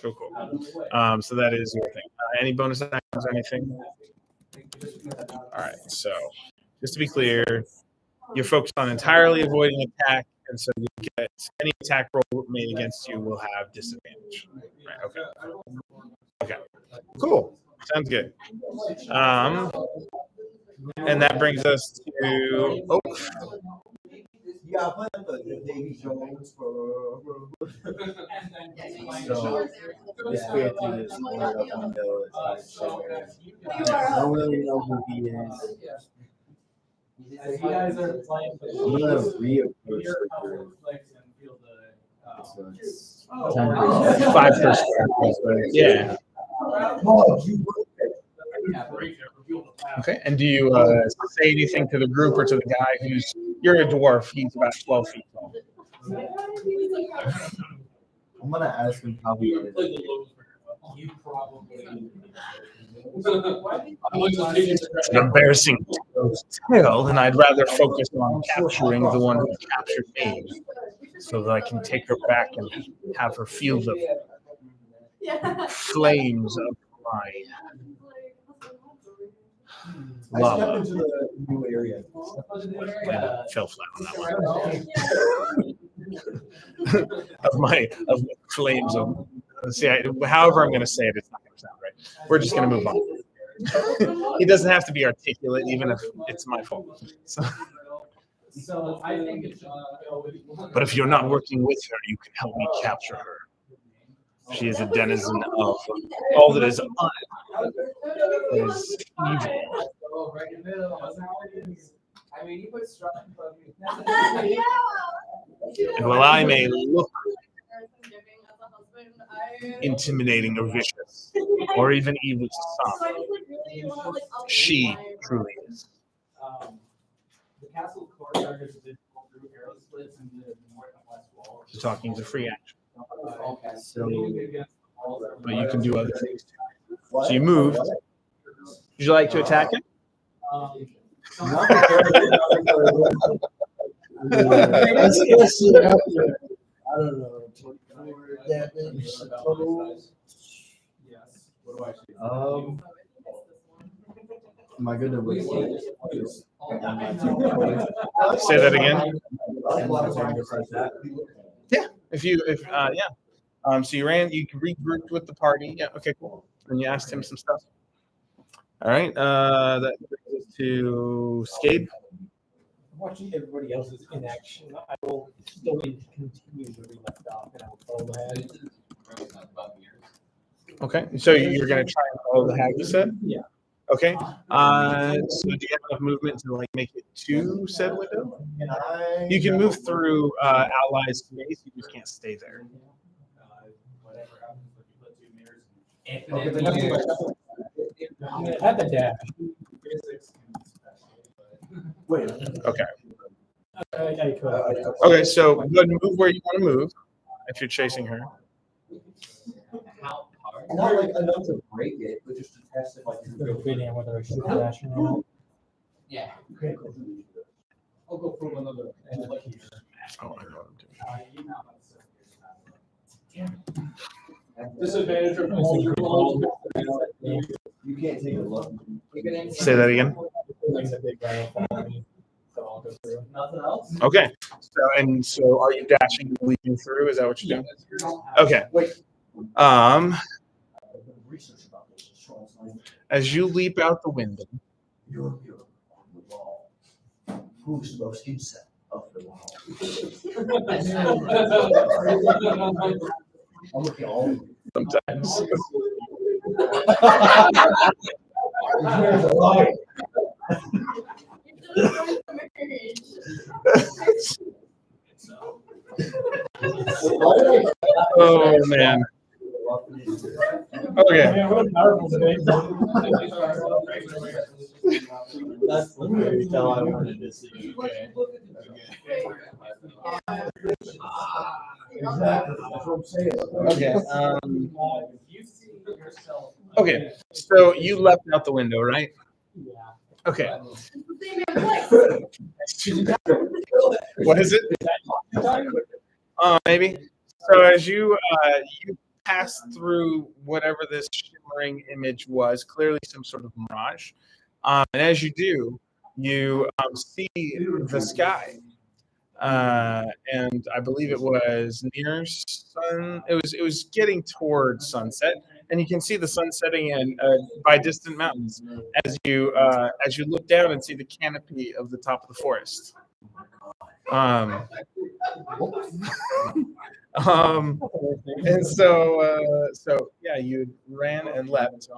[SPEAKER 1] Cool. So that is your thing. Any bonus actions or anything? All right. So just to be clear, you're focused on entirely avoiding attack, and so you get any attack roll made against you will have disadvantage. Right. Okay. Okay. Cool. Sounds good. And that brings us to Oak.
[SPEAKER 4] Yeah, I played the Davy Jones for.
[SPEAKER 6] So this spirit through this board up window. I don't really know who he is.
[SPEAKER 3] As you guys are playing,
[SPEAKER 6] I'm gonna reapproach the group. So it's 10%.
[SPEAKER 1] 5%. Yeah. Okay. And do you say anything to the group or to the guy who's? You're a dwarf. He's about 12 feet tall.
[SPEAKER 6] I'm gonna ask him how he is.
[SPEAKER 3] You probably.
[SPEAKER 1] It's an embarrassing tale, and I'd rather focus on capturing the one who captured me, so that I can take her back and have her feel the flames of my
[SPEAKER 4] I stepped
[SPEAKER 1] lava.
[SPEAKER 4] into the new area.
[SPEAKER 1] Yeah, fell flat on that one. of my flames of. However I'm going to say it, it's not going to sound right. We're just going to move on. He doesn't have to be articulate, even if it's my fault. So,
[SPEAKER 8] So I think it's,
[SPEAKER 1] but if you're not working with her, you can help me capture her. She is a denizen of all that is evil.
[SPEAKER 8] right in the middle.
[SPEAKER 3] I mean, you put struck
[SPEAKER 1] And while I may look intimidating or vicious, or even evil to some, she truly is.
[SPEAKER 3] The castle courtyard is visible through arrow slits in the north and west wall.
[SPEAKER 1] So talking is a free action,
[SPEAKER 3] Okay.
[SPEAKER 1] so but you can do other things too. So you moved. Would you like to attack it?
[SPEAKER 6] Let's see it up there. I don't know. 24 damage total.
[SPEAKER 3] Yes. What do I see?
[SPEAKER 6] Am I good to wait?
[SPEAKER 1] Say that again. Yeah. If so you regrouped with the party. Yeah. Okay. Cool. And you asked him some stuff. All right. That brings us to Skade.
[SPEAKER 2] Watching everybody else's inaction, I will still continue where we left off, and I will follow ahead.
[SPEAKER 1] Okay. So you're gonna try and follow the hag, you said?
[SPEAKER 2] Yeah.
[SPEAKER 1] Okay. So do you have enough movement to like make it to said window? You can move through allies' space. You just can't stay there.
[SPEAKER 3] Whatever happens if you put 2 mirrors.
[SPEAKER 2] I had the dash.
[SPEAKER 3] Physics can be special, but.
[SPEAKER 4] Wait.
[SPEAKER 1] Okay.
[SPEAKER 2] I could.
[SPEAKER 1] Okay. So go ahead and move where you want to move if you're chasing her.
[SPEAKER 8] How hard?
[SPEAKER 4] Not like enough to break it, but just to test if like you
[SPEAKER 2] Go
[SPEAKER 4] go.
[SPEAKER 2] fit in whether I should dash or not.
[SPEAKER 8] Yeah.
[SPEAKER 3] I'll go for another.
[SPEAKER 1] Oh, I know what I'm doing.
[SPEAKER 3] Disadvantage of.
[SPEAKER 4] You can't take a look.
[SPEAKER 1] Say that again.
[SPEAKER 2] It's a big guy for me, so I'll go through.
[SPEAKER 3] Nothing else?
[SPEAKER 1] Okay. So are you dashing and leaping through? Is that what you're doing? Okay.
[SPEAKER 4] Research about this.
[SPEAKER 1] As you leap out the window,
[SPEAKER 4] You're on the wall. Who's the most insect of the wall? I'm looking at all of you.
[SPEAKER 1] sometimes.
[SPEAKER 4] There's a light.
[SPEAKER 1] Oh man. Okay.
[SPEAKER 6] That's the fairy tale I wanted to see.
[SPEAKER 4] Exactly. That's what I'm saying.
[SPEAKER 1] Okay. Okay. So you leapt out the window, right?
[SPEAKER 2] Yeah.
[SPEAKER 1] Okay. What is it? Maybe. So as you pass through whatever this shimmering image was, clearly some sort of mirage, and as you do, you see the sky, and I believe it was near sun. It was getting towards sunset, and you can see the sun setting in by distant mountains as you look down and see the canopy of the top of the forest. And so yeah, you ran and leapt.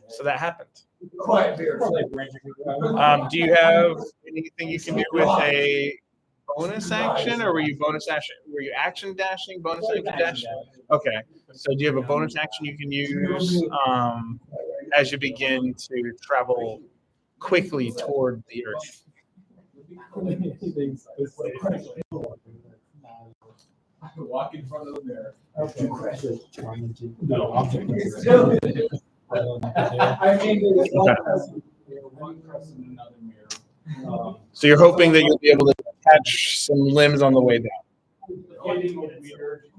[SPEAKER 1] So that happened.
[SPEAKER 4] Quiet beer.
[SPEAKER 1] Do you have anything you can do with a bonus action, or were you action dashing, bonus action dashing? Okay. So do you have a bonus action you can use as you begin to travel quickly toward the earth?
[SPEAKER 3] Walk in front of the mirror.
[SPEAKER 5] No object.
[SPEAKER 2] I mean, there's one person,
[SPEAKER 3] One press in another mirror.
[SPEAKER 1] So you're hoping that you'll be able to catch some limbs on the way down,
[SPEAKER 3] Hitting a weird.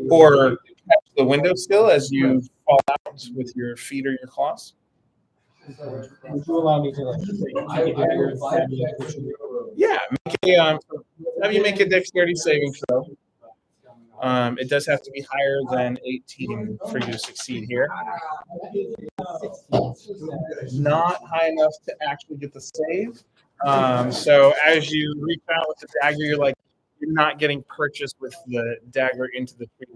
[SPEAKER 1] or catch the window sill as you fall out with your feet or your claws.
[SPEAKER 5] Would you allow me to like take a dagger and stab you and push you?
[SPEAKER 1] Yeah, have you make a dexterity saving throw. It does have to be higher than 18 for you to succeed here. Not high enough to actually get the save. So as you reach out with the dagger, you're not getting purchased with the dagger into the tree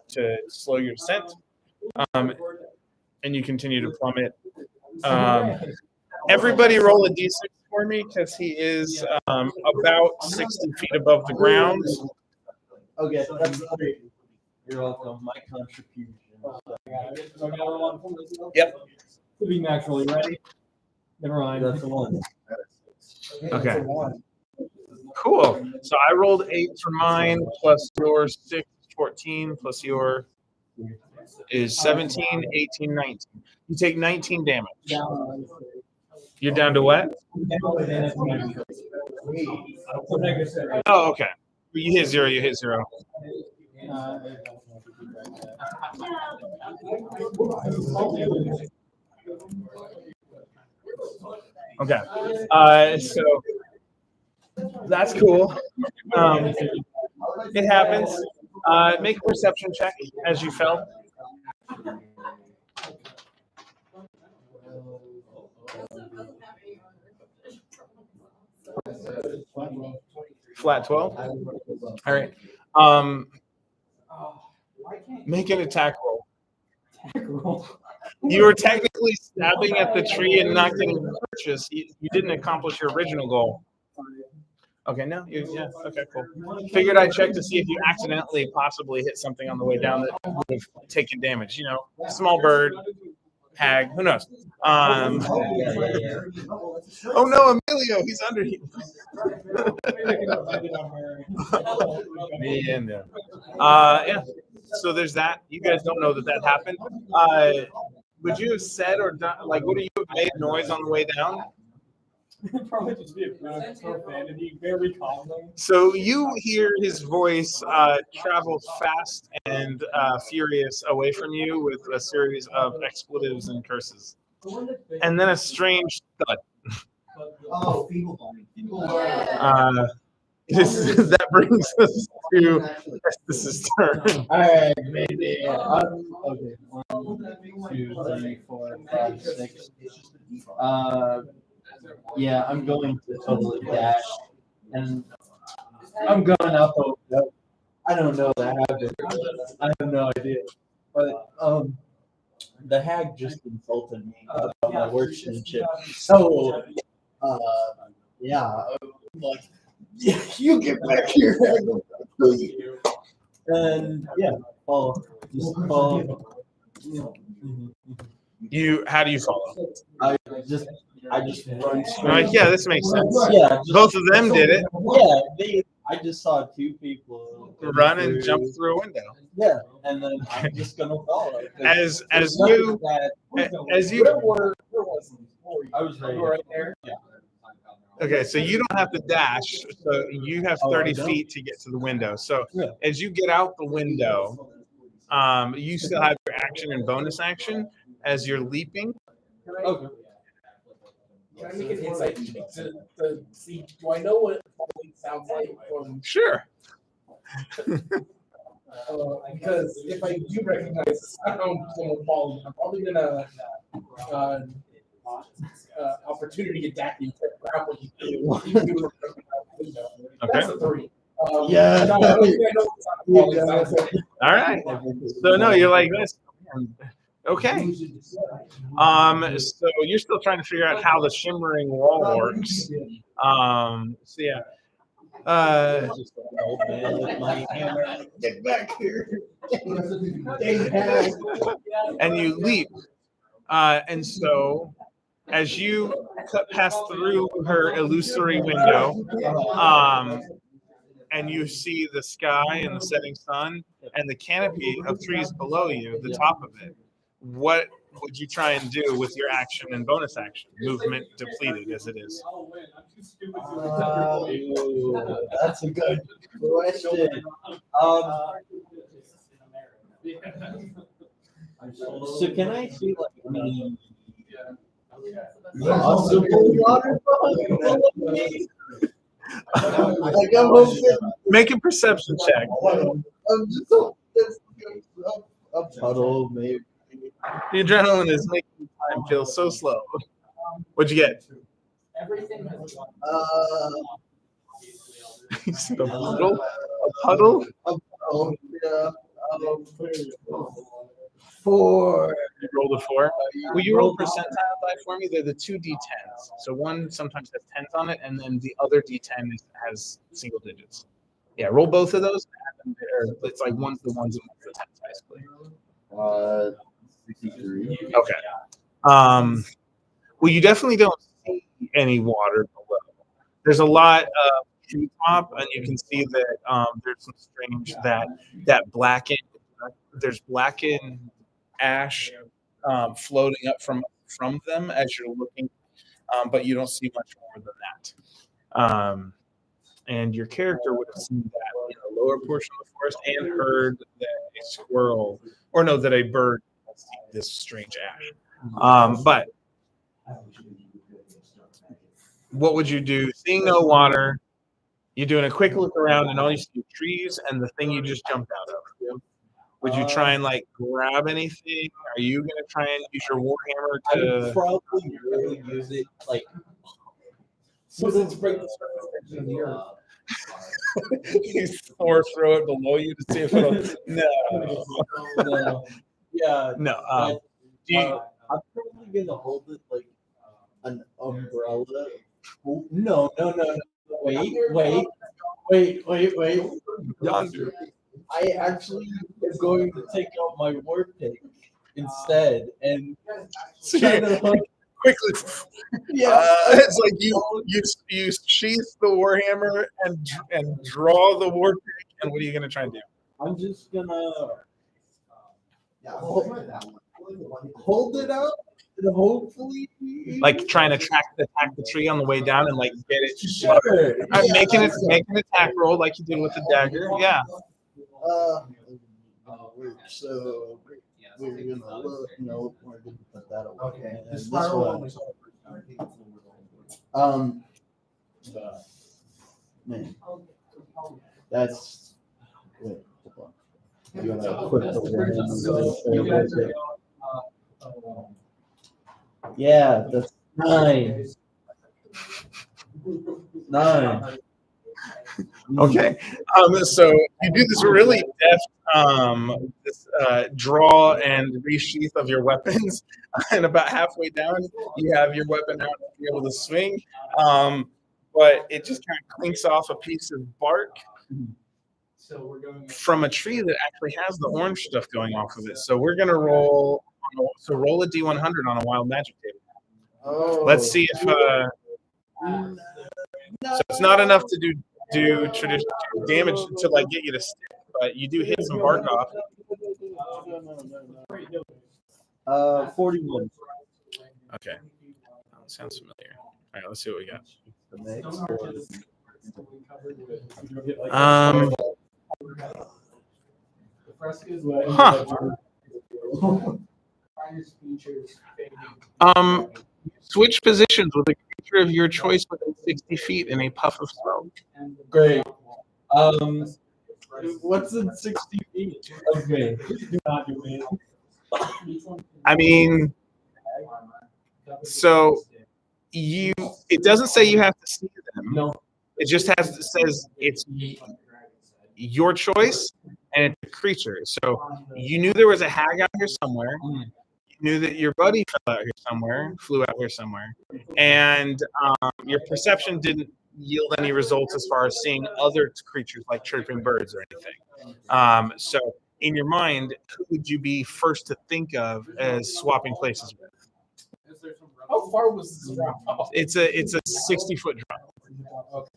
[SPEAKER 1] to slow your descent. And you continue to plummet. Everybody roll a d6 for me because he is about 60 feet above the ground.
[SPEAKER 6] Okay, that's great. You're welcome. My contribution.
[SPEAKER 1] Yep.
[SPEAKER 5] To be naturally ready. Never mind.
[SPEAKER 6] That's the one.
[SPEAKER 1] Okay. Cool. So I rolled 8 for mine, plus your 6, 14, plus your is 17, 18, 19. You take 19 damage. You're down to what? Oh, okay. You hit 0, you hit 0. Okay. So that's cool. It happens. Make a perception check as you fell. Flat 12. All right. Make an attack roll. You were technically stabbing at the tree and not getting purchased. You didn't accomplish your original goal. Okay, no, yeah, okay, cool. Figured I'd check to see if you accidentally possibly hit something on the way down that would have taken damage. You know, small bird, hag, who knows? Oh no, Emilio, he's under here. Yeah. So there's that. You guys don't know that happened. Would you have said or done, like, would you have made noise on the way down?
[SPEAKER 5] Probably just be a profanity, very calming.
[SPEAKER 1] So you hear his voice travel fast and furious away from you with a series of expletives and curses. And then a strange thud.
[SPEAKER 4] Oh, feeble body.
[SPEAKER 1] That brings us to Estes' turn.
[SPEAKER 6] All right, maybe. Okay. 1, 2, 3, 4, 5, 6. Yeah, I'm going to totally dash, and I'm going out the window. I don't know that happened. I have no idea. But the hag just insulted me about my workmanship. So, yeah, I'm like, yeah, you get back here. And yeah, follow. Just follow.
[SPEAKER 1] How do you follow?
[SPEAKER 6] I just run straight.
[SPEAKER 1] Like, yeah, this makes sense.
[SPEAKER 6] Yeah,
[SPEAKER 1] Both of them did it.
[SPEAKER 6] Yeah, I just saw 2 people
[SPEAKER 1] Run and jump through a window.
[SPEAKER 6] Yeah, and then I'm just gonna follow.
[SPEAKER 1] As you
[SPEAKER 6] I was right there. Yeah.
[SPEAKER 1] Okay, so you don't have to dash. So you have 30 feet to get to the window. So as you get out the window, you still have your action and bonus action as you're leaping.
[SPEAKER 6] Okay.
[SPEAKER 2] Can I make an insight check to see, do I know what falling sounds like from?
[SPEAKER 1] Sure.
[SPEAKER 2] Because if I do recognize the sound of someone falling, I'm probably gonna opportunity attack you, grapple you. That's a 3.
[SPEAKER 6] Yeah.
[SPEAKER 2] I don't think I know what the sound of falling sounds like.
[SPEAKER 1] All right. So no, you're like this. Okay. So you're still trying to figure out how the shimmering wall works. So yeah.
[SPEAKER 6] Just an old man with my hammer. Get back here.
[SPEAKER 1] And you leap. And so as you pass through her illusory window, and you see the sky and the setting sun and the canopy of trees below you, the top of it, what would you try and do with your action and bonus action? Movement depleted as it is.
[SPEAKER 6] That's a good question. So can I see like any possible water below? Like I'm hoping.
[SPEAKER 1] Make a perception check.
[SPEAKER 6] I'm just hoping a puddle, maybe.
[SPEAKER 1] The adrenaline is making time feel so slow. What'd you get? You said a puddle? A puddle?
[SPEAKER 6] Oh, yeah. 4.
[SPEAKER 1] You rolled a 4. Will you roll percentile die for me? They're the 2 d10s. So one sometimes has 10s on it, and then the other d10 has single digits. Yeah, roll both of those. And it's like one's the ones and one's the 10s, basically.
[SPEAKER 6] 63.
[SPEAKER 1] Okay. Well, you definitely don't see any water below. There's a lot of tree top, and you can see that there's some strange that blackened. There's blackened ash floating up from them as you're looking, but you don't see much more than that. And your character would have seen that in the lower portion of the forest and heard that a squirrel, or no, that a bird has seen this strange ash. But what would you do? Seeing no water, you're doing a quick look around, and all you see are trees and the thing you just jumped out of. Would you try and like grab anything? Are you gonna try and use your warhammer
[SPEAKER 6] I would
[SPEAKER 1] to?
[SPEAKER 6] probably really use it like.
[SPEAKER 1] Or throw it below you to see if it'll. No.
[SPEAKER 6] Yeah.
[SPEAKER 1] No. Do you,
[SPEAKER 6] I'm probably gonna hold it like an umbrella. Oh, no. Wait.
[SPEAKER 1] Yonder.
[SPEAKER 6] I actually am going to take out my war pick instead and try to hook.
[SPEAKER 1] Quickly.
[SPEAKER 6] Yeah.
[SPEAKER 1] It's like you sheath the warhammer and draw the war pick. And what are you gonna try and do?
[SPEAKER 6] I'm just gonna hold it out and hopefully
[SPEAKER 1] Like trying to attack the tree on the way down and like get it.
[SPEAKER 6] Sure.
[SPEAKER 1] Make an attack roll like you did with the dagger. Yeah.
[SPEAKER 6] So we're gonna look. No, we're gonna put that away.
[SPEAKER 4] Okay.
[SPEAKER 6] And
[SPEAKER 4] The
[SPEAKER 6] this
[SPEAKER 4] spiral
[SPEAKER 6] one. Man, that's. Wait, hold on. You wanna put the one. Yeah, that's 9. 9.
[SPEAKER 1] Okay. So you do this really deft draw and resheath of your weapons, and about halfway down, you have your weapon out to be able to swing. But it just kind of clinks off a piece of bark from a tree that actually has the orange stuff going off of it. So we're gonna roll. So roll a d100 on a wild magic table.
[SPEAKER 6] Oh.
[SPEAKER 1] Let's see if. So it's not enough to do traditional damage to like get you to stick, but you do hit some bark off.
[SPEAKER 6] 41.
[SPEAKER 1] Okay, that sounds familiar. All right, let's see what we got. Switch positions with a creature of your choice within 60 feet in a puff of smoke.
[SPEAKER 6] Great. What's in 60 feet of me?
[SPEAKER 1] I mean, so it doesn't say you have to see them.
[SPEAKER 6] No.
[SPEAKER 1] It just says it's your choice and it's a creature. So you knew there was a hag out here somewhere. You knew that your buddy flew out here somewhere, and your perception didn't yield any results as far as seeing other creatures like chirping birds or anything. So in your mind, who would you be first to think of as swapping places with?
[SPEAKER 2] How far was this drop off?
[SPEAKER 1] It's a 60-foot drop.
[SPEAKER 2] Okay.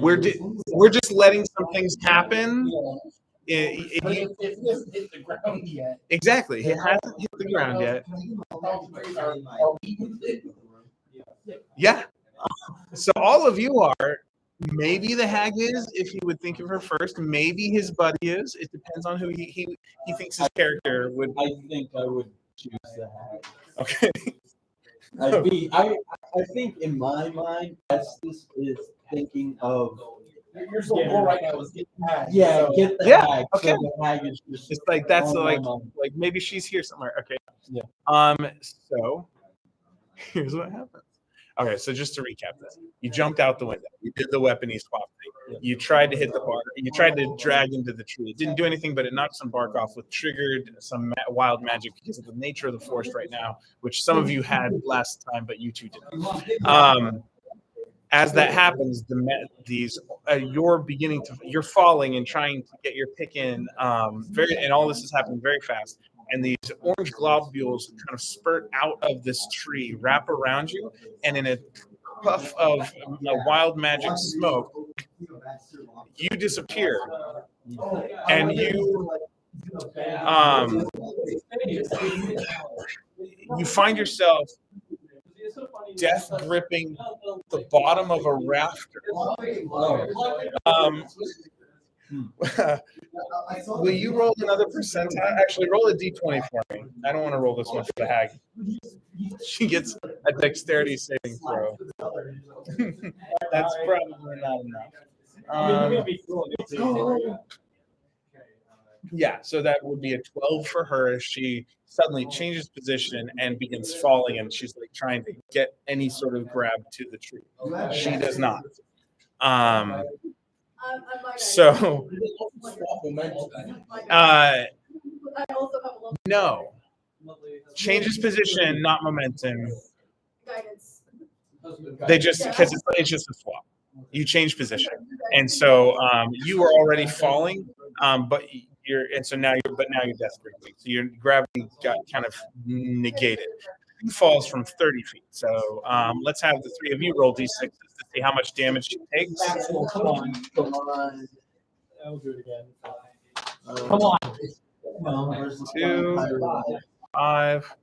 [SPEAKER 1] We're just letting some things happen.
[SPEAKER 2] But it hasn't hit the ground yet.
[SPEAKER 1] Exactly. It hasn't hit the ground yet. Yeah. So all of you are. Maybe the hag is, if he would think of her first. Maybe his buddy is. It depends on who he thinks his character would.
[SPEAKER 6] I think I would choose the hag.
[SPEAKER 1] Okay.
[SPEAKER 6] I think in my mind, Estes is thinking of
[SPEAKER 2] Your sole goal right now is get the hag.
[SPEAKER 6] get the
[SPEAKER 1] Yeah,
[SPEAKER 6] hag.
[SPEAKER 1] okay.
[SPEAKER 6] So the hag is just
[SPEAKER 1] It's like that's
[SPEAKER 6] on my
[SPEAKER 1] like
[SPEAKER 6] mind.
[SPEAKER 1] maybe she's here somewhere. Okay.
[SPEAKER 6] Yeah.
[SPEAKER 1] So here's what happens. Okay, so just to recap this, you jumped out the window. You did the weapony swap thing. You tried to hit the bark. You tried to drag into the tree. It didn't do anything, but it knocked some bark off, which triggered some wild magic because of the nature of the forest right now, which some of you had last time, but you two didn't. As that happens, you're falling and trying to get your pick in. And all this is happening very fast. And these orange globules kind of spurt out of this tree, wrap around you, and in a puff of wild magic smoke, you disappear, and you find yourself death gripping the bottom of a rafter. Will you roll another percentile? Actually, roll a d20 for me. I don't want to roll this one for the hag. She gets a dexterity saving throw. That's probably not enough. Yeah, so that would be a 12 for her as she suddenly changes position and begins falling, and she's like trying to get any sort of grab to the tree. She does not. So, no. Changes position, not momentum. They just, because it's just a swap. You change position. And so you were already falling, but now you're death gripping. So your gravity got kind of negated. He falls from 30 feet. So let's have the three of you roll d6s to see how much damage she takes.
[SPEAKER 6] Come on.
[SPEAKER 5] I'll do it again.
[SPEAKER 6] Come on. No,
[SPEAKER 1] 2, 5.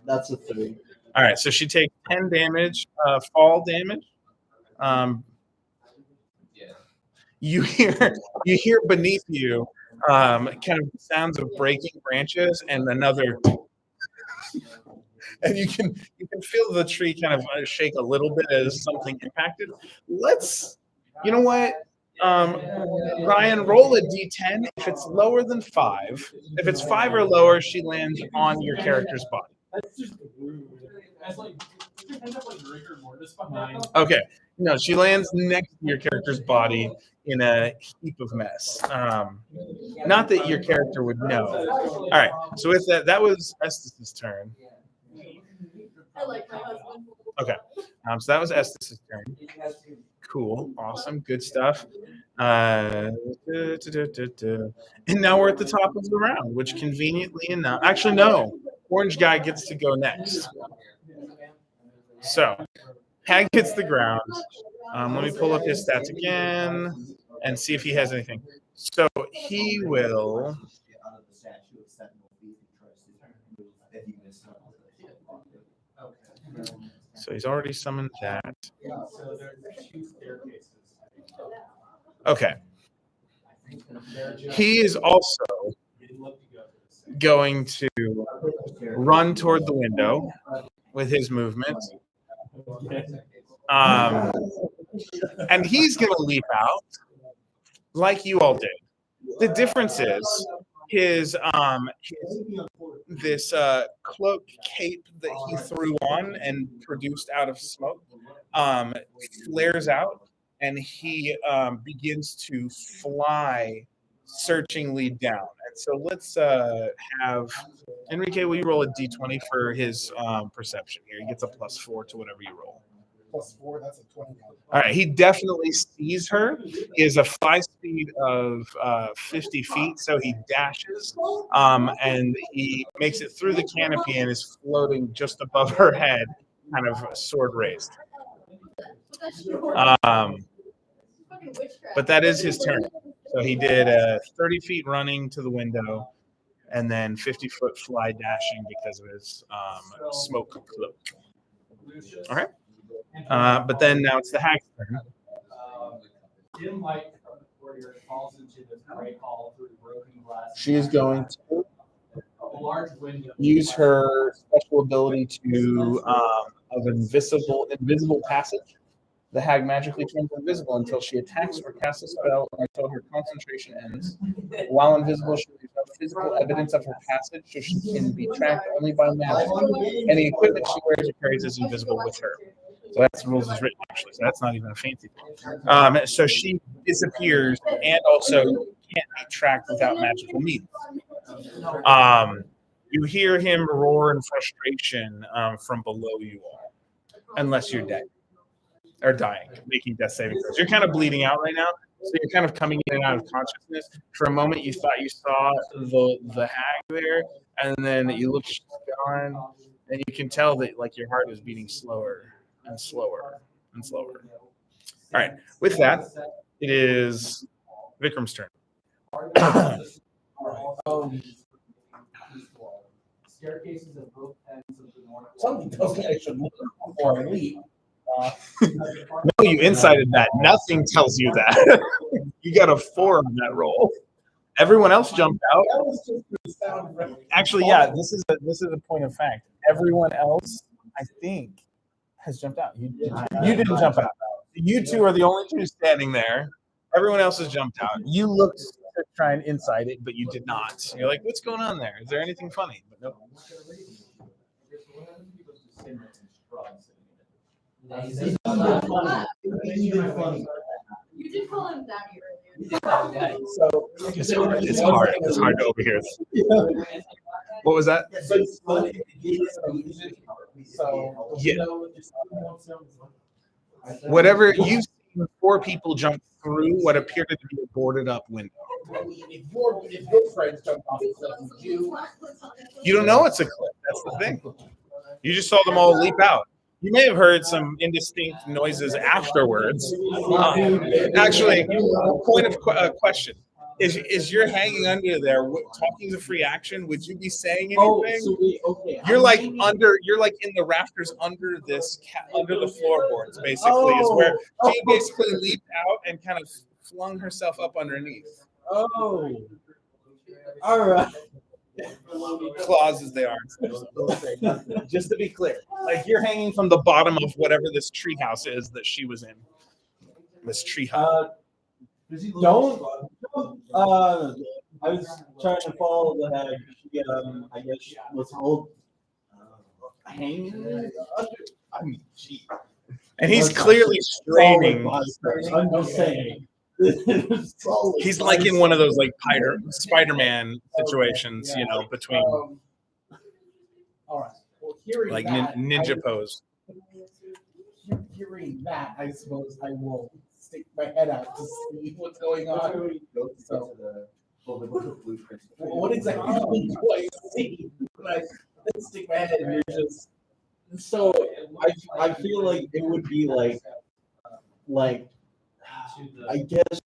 [SPEAKER 6] That's a 3.
[SPEAKER 1] All right, so she takes 10 damage, fall damage. You hear beneath you kind of sounds of breaking branches and another, and you can feel the tree kind of shake a little bit as something impacted. You know what? Ryan, roll a d10. If it's lower than 5, if it's 5 or lower, she lands on your character's body.
[SPEAKER 5] That's just rude. That's like, you end up like rigor mortis behind.
[SPEAKER 1] Okay. No, she lands next to your character's body in a heap of mess. Not that your character would know. All right. So with that was Estes' turn.
[SPEAKER 7] I like my husband.
[SPEAKER 1] Okay. So that was Estes' turn. Cool. Awesome. Good stuff. And now we're at the top of the round, which conveniently enough. Actually, no. Orange guy gets to go next. So, Hag hits the ground. Let me pull up his stats again and see if he has anything. So he will. So he's already summoned that.
[SPEAKER 3] So there's 2 staircases.
[SPEAKER 1] Okay. He is also going to run toward the window with his movement. And he's going to leap out like you all did. The difference is this cloak cape that he threw on and produced out of smoke flares out, and he begins to fly searchingly down. And so let's have Enrique, will you roll a d20 for his perception here? He gets a +4 to whatever you roll.
[SPEAKER 2] +4, that's a 20.
[SPEAKER 1] All right, he definitely sees her. He has a fly speed of 50 feet, so he dashes, and he makes it through the canopy and is floating just above her head, kind of sword raised. But that is his turn. So he did 30 feet running to the window, and then 50-foot fly dashing because of his smoke cloak. All right. But then now it's the hag's turn.
[SPEAKER 3] Dim light from the corridor falls into this gray hall through the broken glass.
[SPEAKER 1] She is going to
[SPEAKER 3] A large window.
[SPEAKER 1] use her special ability to of invisible passage. The hag magically turns invisible until she attacks or casts a spell or until her concentration ends. While invisible, she leaves no physical evidence of her passage, so she can be tracked only by magic. Any equipment she wears or carries is invisible with her. So that's the rules as written, actually. So that's not even a fancy thing. So she disappears and also can't be tracked without magical means. You hear him roar in frustration from below you all, unless you're dead or dying, making death saving throws. You're kind of bleeding out right now, so you're kind of coming in and out of consciousness. For a moment, you thought you saw the hag there, and then you look, she's gone, and you can tell that like your heart is beating slower and slower and slower. All right, with that, it is Vikram's turn.
[SPEAKER 3] Staircases of both ends of the north.
[SPEAKER 2] Something tells me I should look before I leave.
[SPEAKER 1] No, you incited that. Nothing tells you that. You got a 4 on that roll. Everyone else jumped out.
[SPEAKER 2] That was just the sound.
[SPEAKER 1] Actually, yeah, this is a point of fact. Everyone else, I think, has jumped out. You didn't jump out. You two are the only two standing there. Everyone else has jumped out. You looked to try and incite it, but you did not. You're like, what's going on there? Is there anything funny? But nope.
[SPEAKER 4] Even funny.
[SPEAKER 7] You did call him daddy earlier.
[SPEAKER 2] So
[SPEAKER 1] It's hard. It's hard to overhear. What was that?
[SPEAKER 2] So
[SPEAKER 1] Yeah. Whatever you've seen 4 people jump through what appeared to be a boarded up window.
[SPEAKER 2] if your friends jump off the cliff, would
[SPEAKER 1] You don't know it's a cliff. That's the thing. You just saw them all leap out. You may have heard some indistinct noises afterwards. Actually, point of question. Is you're hanging under there talking to free action? Would you be saying anything? You're like in the rafters under under the floorboards, basically, is where she basically leaped out and kind of flung herself up underneath.
[SPEAKER 6] Oh, all right.
[SPEAKER 1] Claws as they are. Just to be clear, like you're hanging from the bottom of whatever this treehouse is that she was in. This tree hut.
[SPEAKER 6] Don't. I was trying to follow the hag. She, I guess, she was old. Hanging under. I mean, she.
[SPEAKER 1] And he's clearly straining.
[SPEAKER 6] I'm just saying.
[SPEAKER 1] He's like in one of those like Spider-Man situations, you know, between
[SPEAKER 2] all right. Well, hearing
[SPEAKER 1] like
[SPEAKER 2] that,
[SPEAKER 1] ninja pose.
[SPEAKER 2] Hearing that, I suppose I will stick my head out to see what's going on. So, what exactly do I see? When I stick my head and you're just.
[SPEAKER 6] So I feel like it would be like I guess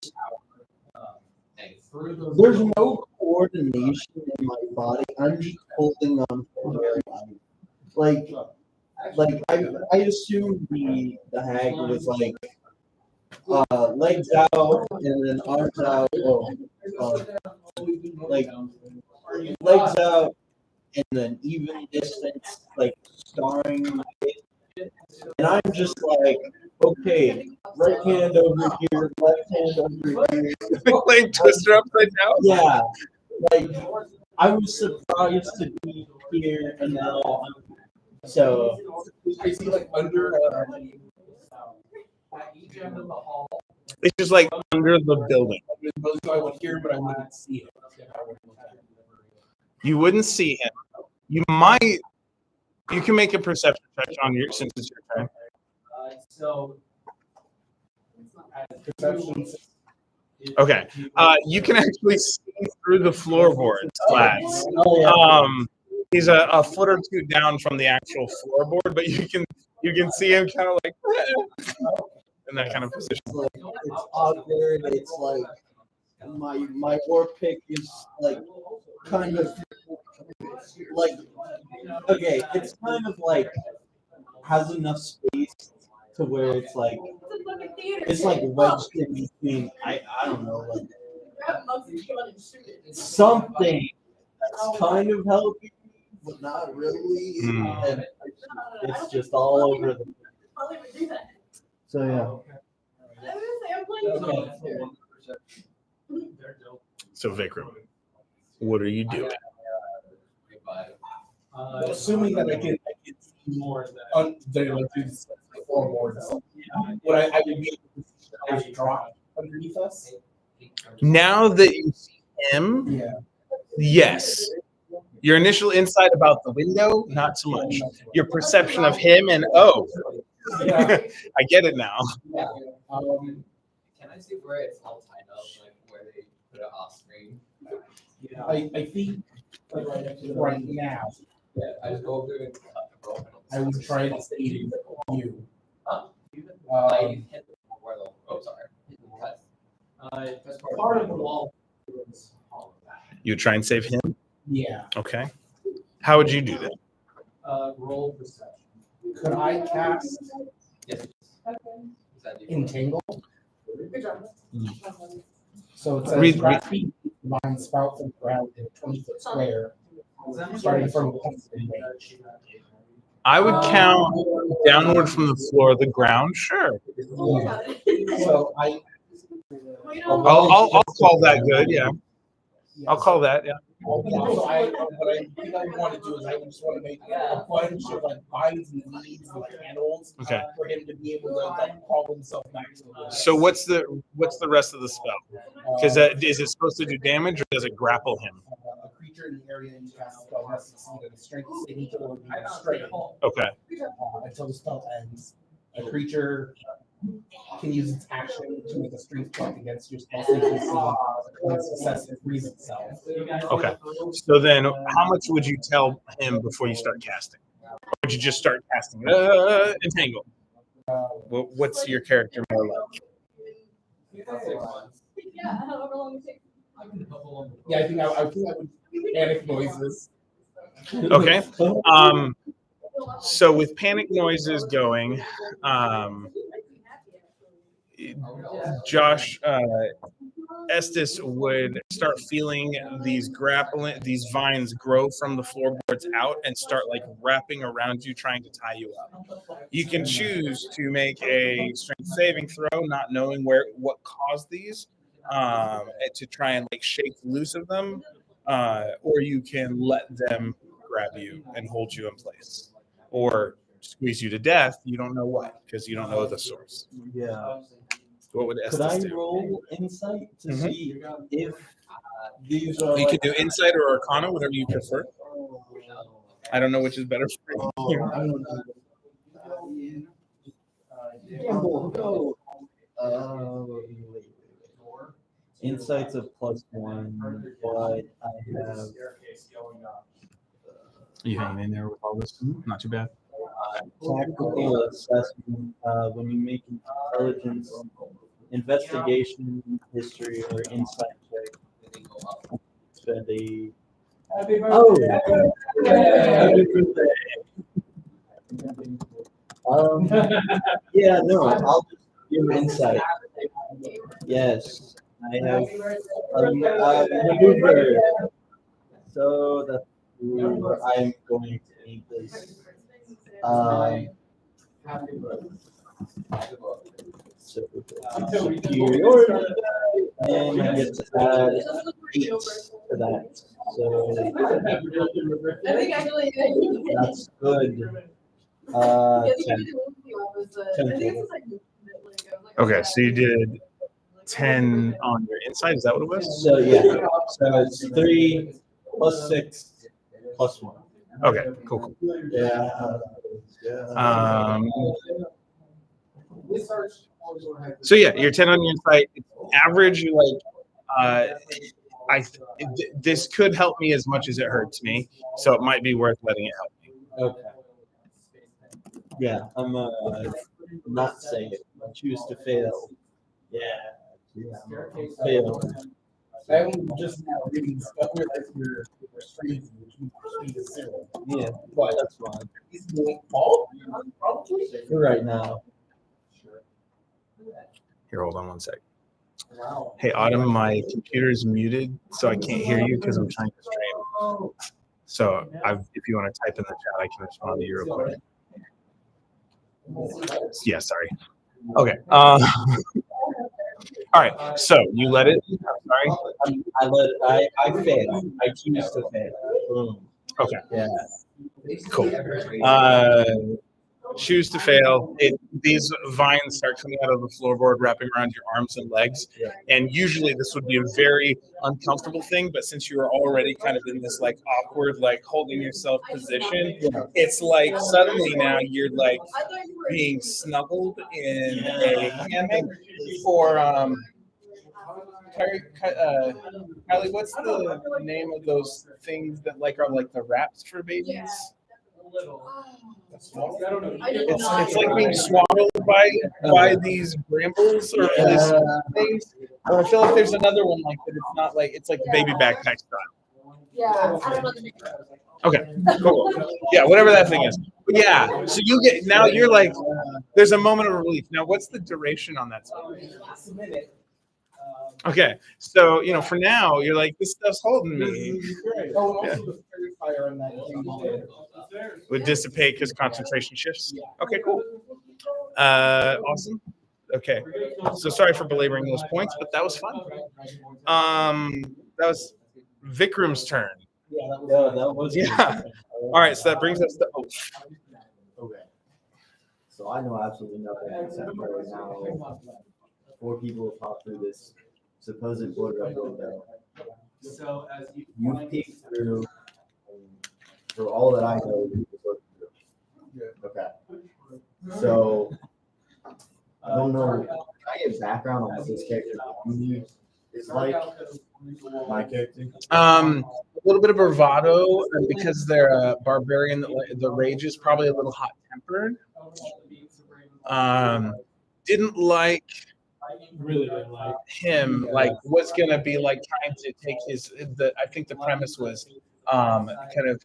[SPEAKER 6] there's no coordination in my body. I'm just holding on for very like I assumed the hag was like legs out and then arms out, like legs out and then even distance, like scarring. And I'm just like, okay, right hand over here, left hand over here.
[SPEAKER 1] Playing Twister upside down?
[SPEAKER 6] Yeah. Like, I was surprised to be here and now. So,
[SPEAKER 2] I see like under.
[SPEAKER 1] It's just like under the building.
[SPEAKER 2] I would hear, but I wouldn't see it.
[SPEAKER 1] You wouldn't see him. You can make a perception check on your since it's your turn. Okay. You can actually see through the floorboard slats. He's a foot or two down from the actual floorboard, but you can see him kind of like in that kind of position.
[SPEAKER 6] It's awkward. It's like my war pick is like kind of like okay. It's kind of like has enough space to where it's like it's like wedged in between. I don't know like something that's kind of helping, but not really. And it's just all over the. So yeah.
[SPEAKER 1] So Vikram, what are you doing?
[SPEAKER 2] Assuming that I can see more on the floorboards, what I would be able to see the ice drop underneath us.
[SPEAKER 1] Now that you see him,
[SPEAKER 2] Yeah.
[SPEAKER 1] yes. Your initial insight about the window, not so much. Your perception of him and
[SPEAKER 2] Yeah.
[SPEAKER 1] I get it now.
[SPEAKER 2] Yeah.
[SPEAKER 8] Can I see where it's all tied up, like where they put it off screen?
[SPEAKER 2] I think right now
[SPEAKER 8] I just go through and cut the rope.
[SPEAKER 2] I would try to save you.
[SPEAKER 8] I hit the where the ropes are. That's
[SPEAKER 2] Part of the wall.
[SPEAKER 1] You try and save him?
[SPEAKER 2] Yeah.
[SPEAKER 1] Okay. How would you do that?
[SPEAKER 8] Roll perception.
[SPEAKER 2] Could I cast
[SPEAKER 8] Yes.
[SPEAKER 2] Entangle?
[SPEAKER 7] Good job.
[SPEAKER 2] So it says
[SPEAKER 1] Read-
[SPEAKER 2] grab feet, line spout from the ground in a 20-foot square, starting from the point in range.
[SPEAKER 1] I would count downward from the floor of the ground. Sure.
[SPEAKER 2] So
[SPEAKER 1] I'll call that good. Yeah. I'll call that. Yeah.
[SPEAKER 2] So what I think I want to do is I just want to make a bunch of like binds and leads and handles
[SPEAKER 1] Okay.
[SPEAKER 2] for him to be able to like crawl himself back to the room.
[SPEAKER 1] So what's the rest of the spell? Because is it supposed to do damage or does it grapple him?
[SPEAKER 2] A creature in the area you cast the spell must succeed at a strength saving throw or be restrained
[SPEAKER 1] Okay.
[SPEAKER 2] until the spell ends. A creature can use its action to make a strength check against your spell saving DC. When success, it frees itself.
[SPEAKER 1] Okay. So then, how much would you tell him before you start casting? Or would you just start casting? Entangle. What's your character more like?
[SPEAKER 7] Yeah, however long it takes.
[SPEAKER 2] Yeah, I think I would panic noises.
[SPEAKER 1] Okay. So with panic noises going, Josh, Estes would start feeling these vines grow from the floorboards out and start like wrapping around you, trying to tie you up. You can choose to make a strength saving throw, not knowing what caused these, to try and like shake loose of them, or you can let them grab you and hold you in place, or squeeze you to death. You don't know what, because you don't know the source.
[SPEAKER 6] Yeah.
[SPEAKER 1] What would
[SPEAKER 6] Could
[SPEAKER 1] Estes
[SPEAKER 6] I
[SPEAKER 1] do?
[SPEAKER 6] roll insight to
[SPEAKER 1] Mhm.
[SPEAKER 6] see if these are?
[SPEAKER 1] You could do insight or arcana, whatever you prefer. I don't know which is better for you.
[SPEAKER 6] I don't know. Insight's a +1, but I have
[SPEAKER 1] You hanging in there with all this? Not too bad.
[SPEAKER 6] tactical assessment. When you make an intelligence, investigation, history, or insight check, spend a. Oh. Happy birthday. Yeah, no, I'll just give insight. Yes, I have maneuver. So that's where I'm going to need this. So superiority, and I get to add 8 to that. So
[SPEAKER 7] I think actually.
[SPEAKER 6] that's good.
[SPEAKER 7] Yeah,
[SPEAKER 6] 10.
[SPEAKER 7] I think it's like.
[SPEAKER 1] Okay, so you did 10 on your insight. Is that what it was?
[SPEAKER 6] So yeah, so it's 3 plus 6 plus 1.
[SPEAKER 1] Okay, cool.
[SPEAKER 6] Yeah.
[SPEAKER 1] So yeah, you're 10 on your insight. Average, you like. This could help me as much as it hurts me, so it might be worth letting it help me.
[SPEAKER 6] Okay. Yeah, I'm not say it. I choose to fail. Yeah. Fail.
[SPEAKER 2] I'm just now reading stuff where like your streets, which means your street is zero.
[SPEAKER 6] Yeah,
[SPEAKER 2] But
[SPEAKER 6] that's fine.
[SPEAKER 2] he's doing all probably.
[SPEAKER 6] For right now.
[SPEAKER 1] Here, hold on one sec.
[SPEAKER 2] Wow.
[SPEAKER 1] Hey, Autumn, my computer is muted, so I can't hear you because I'm trying to stream. So if you want to type in the chat, I can respond to you real quick. Yeah, sorry. Okay. All right. So you let it. I'm sorry.
[SPEAKER 6] I fail. I choose to fail. Boom.
[SPEAKER 1] Okay.
[SPEAKER 6] Yeah.
[SPEAKER 1] Cool. Choose to fail. These vines start coming out of the floorboard, wrapping around your arms and legs. And usually this would be a very uncomfortable thing, but since you are already kind of in this like awkward, like holding yourself position, it's like suddenly now you're like being snuggled in a hammock for Kylie, what's the name of those things that like are like the wraps for babies? It's like being swaddled by these brambles or these things. I feel like there's another one like that. It's not like it's like the baby backpack style.
[SPEAKER 7] Yeah, I don't know the name.
[SPEAKER 1] Okay, cool. Yeah, whatever that thing is. But yeah, so you get now you're like there's a moment of relief. Now, what's the duration on that spell? Okay, so for now you're like this stuff's holding me.
[SPEAKER 2] Oh, and also the fairy fire on that thing.
[SPEAKER 1] Would dissipate because concentration shifts. Okay, cool. Awesome. Okay, so sorry for belaboring those points, but that was fun. That was Vikram's turn.
[SPEAKER 6] Yeah, that was.
[SPEAKER 1] Yeah. All right, so that brings us to Oath.
[SPEAKER 9] Okay. So I know absolutely nothing except for right now 4 people have popped through this supposed blood red window.
[SPEAKER 3] So as you
[SPEAKER 9] You've peeked through, for all that I know, you've looked through. Okay. So I don't know. Can I get background on what this character is like? My character.
[SPEAKER 1] A little bit of bravado, and because they're a barbarian, the rage is probably a little hot-tempered. Didn't like
[SPEAKER 5] Really didn't like.
[SPEAKER 1] him. Like was gonna be like trying to take his. I think the premise was kind of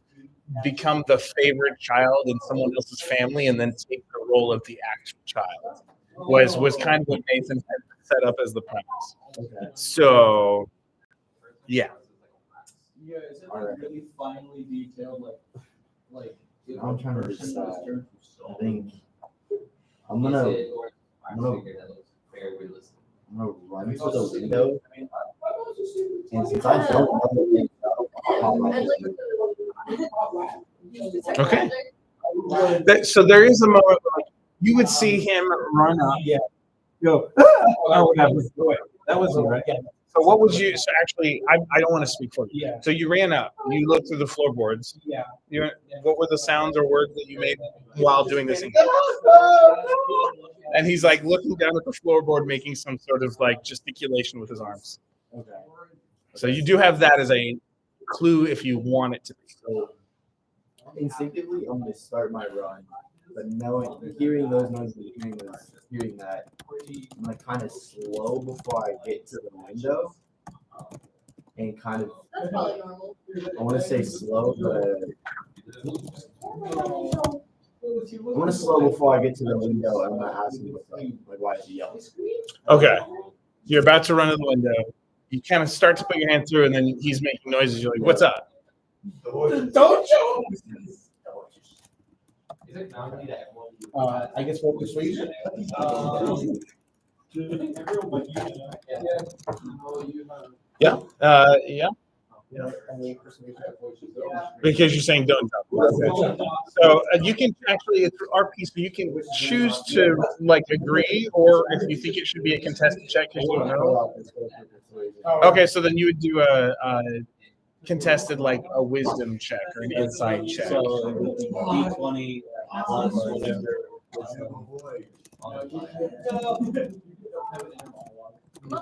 [SPEAKER 1] become the favorite child in someone else's family, and then take the role of the actual child. Was kind of what Nathan had set up as the premise.
[SPEAKER 9] Okay.
[SPEAKER 1] So, yeah.
[SPEAKER 5] Yeah, is it like really finely detailed, like?
[SPEAKER 9] I'm trying to decide. I think I'm gonna run to the window, and since I don't know anything
[SPEAKER 1] Okay. So there is a moment where, like, you would see him run up.
[SPEAKER 5] Yeah.
[SPEAKER 1] Go. Oh, whatever. That wasn't right. Yeah. So what would you? So actually, I don't want to speak for you.
[SPEAKER 5] Yeah.
[SPEAKER 1] So you ran up. You looked through the floorboards.
[SPEAKER 5] Yeah.
[SPEAKER 1] What were the sounds or words that you made while doing this? And he's like looking down at the floorboard, making some sort of like gesticulation with his arms.
[SPEAKER 9] Okay.
[SPEAKER 1] So you do have that as a clue if you want it to be.
[SPEAKER 9] So instinctively, I'm gonna start my run, but hearing those noises, hearing that, I'm gonna kind of slow before I get to the window, and kind of.
[SPEAKER 7] That's probably normal.
[SPEAKER 9] I want to say slow, but I want to slow before I get to the window. I'm gonna ask him like, why is he yelling?
[SPEAKER 1] Okay. You're about to run to the window. You kind of start to put your hand through, and then he's making noises. You're like, "What's up?"
[SPEAKER 2] Don't you?
[SPEAKER 3] Is it comedy that everyone?
[SPEAKER 2] I guess what was reason?
[SPEAKER 1] Yeah. Yeah. Because you're saying don't jump. Okay. So you can actually, it's our piece, but you can choose to like agree, or if you think it should be a contested check because you don't know. Okay, so then you would do a contested like a wisdom check or an insight check.
[SPEAKER 6] So it would be D20 plus whatever.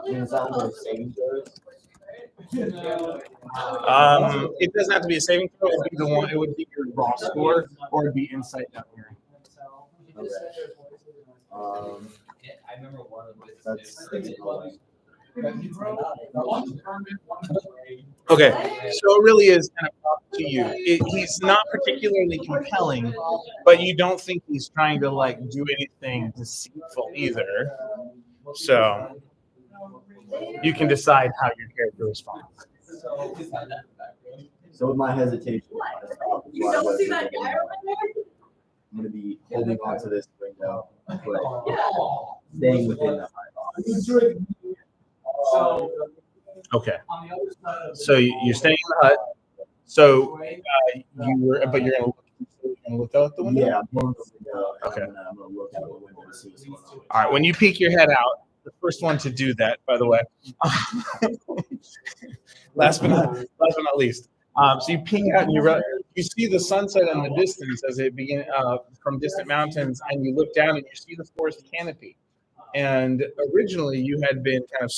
[SPEAKER 9] Is that what saving throws?
[SPEAKER 1] It doesn't have to be a saving throw. It would be the one. It would be your raw score, or it'd be insight down here.
[SPEAKER 8] Yeah, I remember one of the.
[SPEAKER 9] That's
[SPEAKER 1] Okay, so it really is kind of up to you. He's not particularly compelling, but you don't think he's trying to like do anything deceitful either. So you can decide how your character responds.
[SPEAKER 9] So with my hesitation,
[SPEAKER 7] You don't see that guy over there?
[SPEAKER 9] I'm gonna be holding on to this window, but
[SPEAKER 7] Yeah.
[SPEAKER 9] staying within the
[SPEAKER 8] So.
[SPEAKER 1] Okay,
[SPEAKER 8] On the other side of.
[SPEAKER 1] so you're staying in the hut. So you were, but you're gonna look out the window.
[SPEAKER 9] Yeah, I'm going to the window. And
[SPEAKER 1] Okay.
[SPEAKER 9] I'm gonna look out the window and see what's going on.
[SPEAKER 1] All right, when you peek your head out, the first one to do that, by the way. last but not least. So you peek out and you see the sunset in the distance as it begins from distant mountains, and you look down and you see the forest canopy. And originally, you had been kind of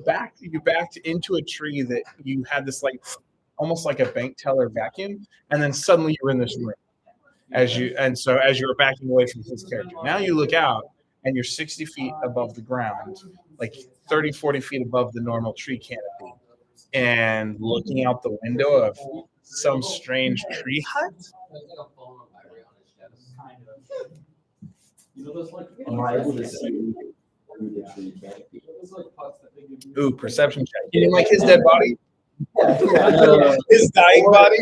[SPEAKER 1] backed into a tree that you had this like almost like a bank teller vacuum, and then suddenly you were in this room. So as you were backing away from his character, now you look out and you're 60 feet above the ground, like 30, 40 feet above the normal tree canopy, and looking out the window of some strange tree hut.
[SPEAKER 9] Am I able to see through the tree canopy?
[SPEAKER 1] Ooh, perception check. You didn't like his dead body? His dying body?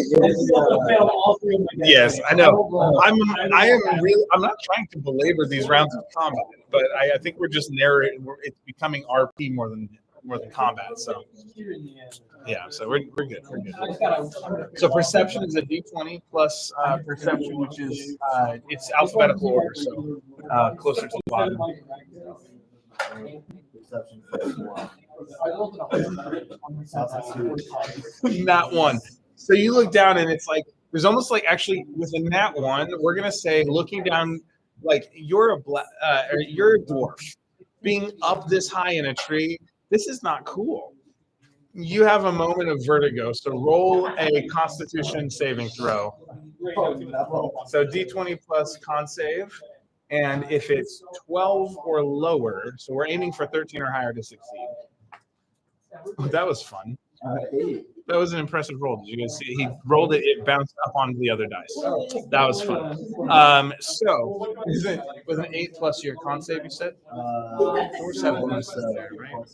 [SPEAKER 1] Yes, I know. I'm not trying to belabor these rounds of combat, but I think we're just narrating. It's becoming RP more than combat. So yeah, so we're good. We're good. So perception is a D20 plus perception, which is it's alphabetical order, so closer to the bottom.
[SPEAKER 9] Perception plus 1.
[SPEAKER 1] Nat 1. So you look down and it's like there's almost like actually with a nat 1, we're gonna say looking down like you're a dwarf being up this high in a tree. This is not cool. You have a moment of vertigo, so roll a Constitution saving throw. So D20 plus con save, and if it's 12 or lower, so we're aiming for 13 or higher to succeed. Oh, that was fun. That was an impressive roll. Did you guys see? He rolled it; it bounced up onto the other dice. That was fun. So with an 8 plus your con save, you said? 7 plus there, right?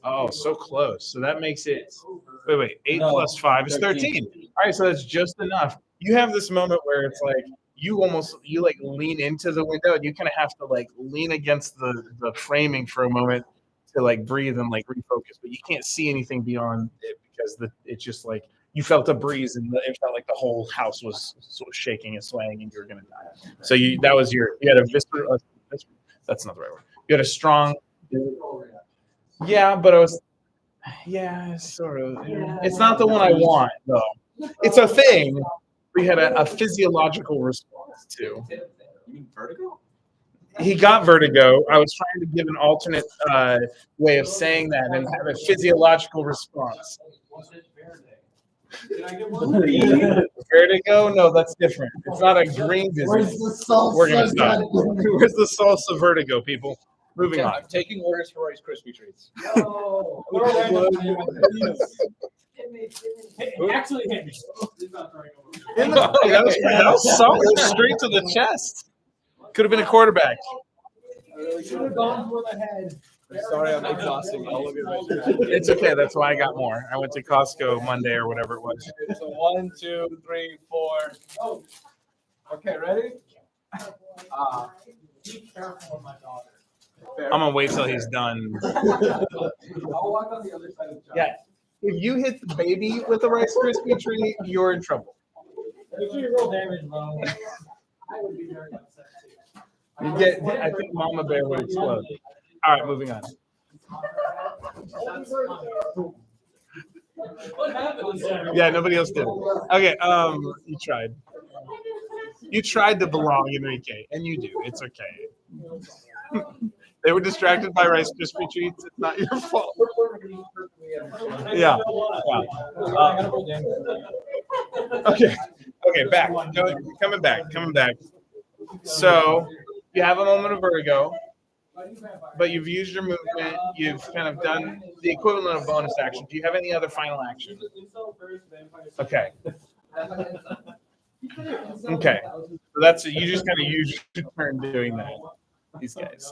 [SPEAKER 1] Oh, so close. So that makes it. Wait. 8 plus 5 is 13. All right, so that's just enough. You have this moment where it's like you like lean into the window and you kind of have to like lean against the framing for a moment to like breathe and like refocus, but you can't see anything beyond it because it's just like you felt a breeze and it felt like the whole house was sort of shaking and swaying and you were gonna die. So you had a visceral. That's not the right word. You had a strong. Yeah, but it was. Yeah, sort of. It's not the one I want though. It's a thing. We had a physiological response to.
[SPEAKER 8] You mean vertigo?
[SPEAKER 1] He got vertigo. I was trying to give an alternate way of saying that and have a physiological response. Vertigo? No, that's different. It's not a green disease.
[SPEAKER 4] Where's the salsa?
[SPEAKER 1] We're gonna stop. Where's the salsa vertigo, people? Moving on.
[SPEAKER 3] I'm taking orders for Rice Krispie treats.
[SPEAKER 5] Actually, hit me.
[SPEAKER 1] That was solid, straight to the chest. Could have been a quarterback.
[SPEAKER 2] Should have gone for the head.
[SPEAKER 3] Sorry, I'm exhausting all of your measures.
[SPEAKER 1] It's okay. That's why I got more. I went to Costco Monday or whatever it was.
[SPEAKER 3] So 1, 2, 3, 4. Oh. Okay, ready?
[SPEAKER 5] Be careful of my daughter.
[SPEAKER 1] I'm gonna wait till he's done.
[SPEAKER 3] I'll walk on the other side of the
[SPEAKER 1] Yeah. If you hit the baby with a Rice Krispie treat, you're in trouble.
[SPEAKER 5] Make sure you roll damage low. I would be very upset too.
[SPEAKER 1] You get. I think Mama Bear would explode. All right, moving on.
[SPEAKER 5] What happened?
[SPEAKER 1] Yeah, nobody else did. Okay, you tried. You tried to belong, Enrique, and you do. It's okay. They were distracted by Rice Krispie treats. It's not your fault. Yeah. Okay. Okay. Back. Coming back. So You have a moment of vertigo, but you've used your movement. You've kind of done the equivalent of bonus action. Do you have any other final action? Okay. Okay. So that's you just kind of use your turn doing that. These guys.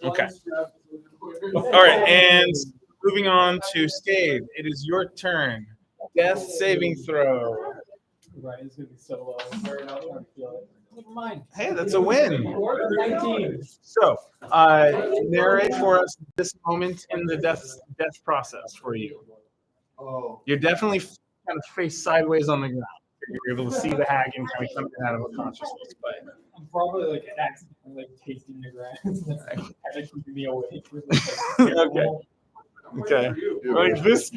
[SPEAKER 1] Okay. All right, and moving on to Scade. It is your turn. Death saving throw.
[SPEAKER 5] Right, it's gonna be so low. Very not trying to feel it. Never mind.
[SPEAKER 1] Hey, that's a win.
[SPEAKER 5] 19.
[SPEAKER 1] So, narrate for us this moment in the death process for you.
[SPEAKER 4] Oh.
[SPEAKER 1] You're definitely kind of face sideways on the ground. You're able to see the hag and kind of come out of a consciousness, but
[SPEAKER 5] I'm probably like accidentally like tasting the grass. That's kind of keeping me awake.
[SPEAKER 1] okay. Okay. Like this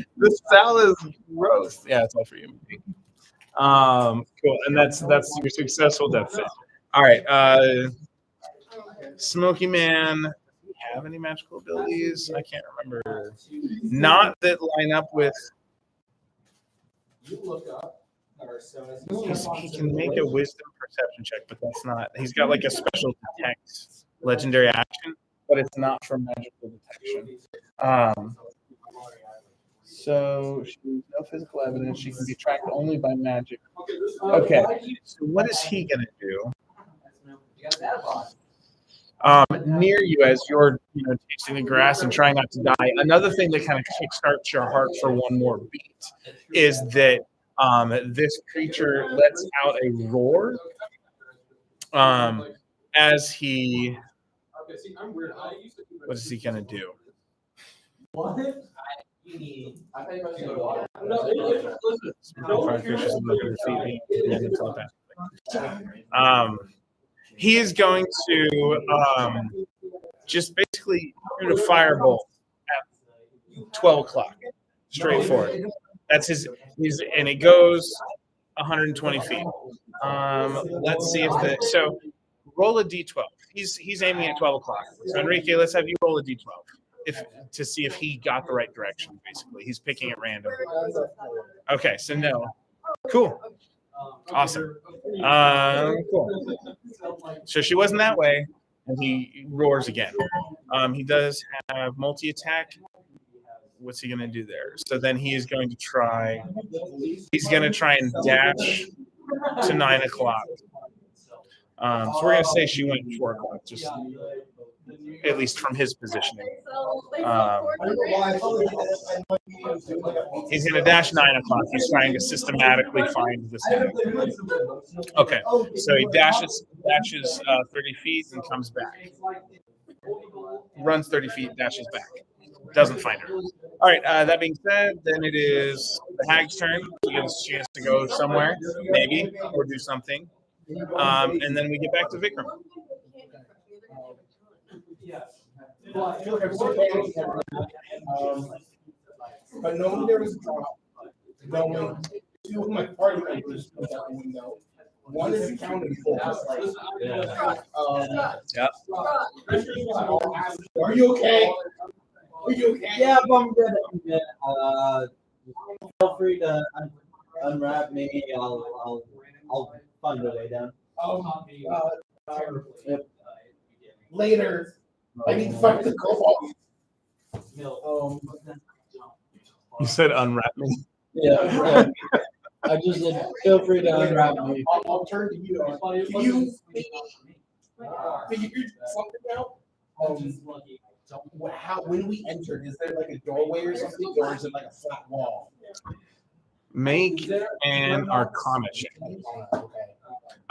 [SPEAKER 1] salad is gross. Yeah, it's all for you. Cool. And that's your successful death save. All right. Smoky Man. Do you have any magical abilities? I can't remember. Not that line up with.
[SPEAKER 8] You look up.
[SPEAKER 1] He can make a wisdom perception check, but that's not. He's got like a special detect legendary action, but it's not for magical detection. So she's no physical evidence. She can be tracked only by magic. Okay. So what is he gonna do? Near you as you're tasting the grass and trying not to die. Another thing that kind of kickstarts your heart for one more beat is that this creature lets out a roar as he. What is he gonna do?
[SPEAKER 8] What?
[SPEAKER 1] He is going to just basically shoot a firebolt at 12 o'clock, straight forward. That's his. And it goes 120 feet. Let's see if so. Roll a d12. He's aiming at 12 o'clock. So Enrique, let's have you roll a d12 to see if he got the right direction. Basically, he's picking at random. Okay, so no. Cool. Awesome. Cool. So she wasn't that way, and he roars again. He does have multi-attack. What's he going to do there? So then he is going to try. He's going to try and dash to 9 o'clock. So we're going to say she went 4 o'clock, just at least from his positioning. He's going to dash 9 o'clock. He's trying to systematically find this guy. Okay, so he dashes 30 feet and comes back. Runs 30 feet, dashes back. Doesn't find her. All right, that being said, then it is the hag's turn. She gets a chance to go somewhere, maybe, or do something. And then we get back to Vikram.
[SPEAKER 2] But knowing there was a drop, knowing two of my party members was out the window. One is accounted for.
[SPEAKER 1] Yeah.
[SPEAKER 2] Are you okay? Are you okay?
[SPEAKER 6] Yeah, I'm good. I'm good. Feel free to unwrap me. I'll find a way down.
[SPEAKER 2] Later, I need to find the cobalt.
[SPEAKER 1] You said unwrap me.
[SPEAKER 6] Yeah. I just said, feel free to unwrap me.
[SPEAKER 2] I'll turn to you. Can you figure something out? When we entered, is there like a doorway or something, or is it like a flat wall?
[SPEAKER 1] Make an Arcana check.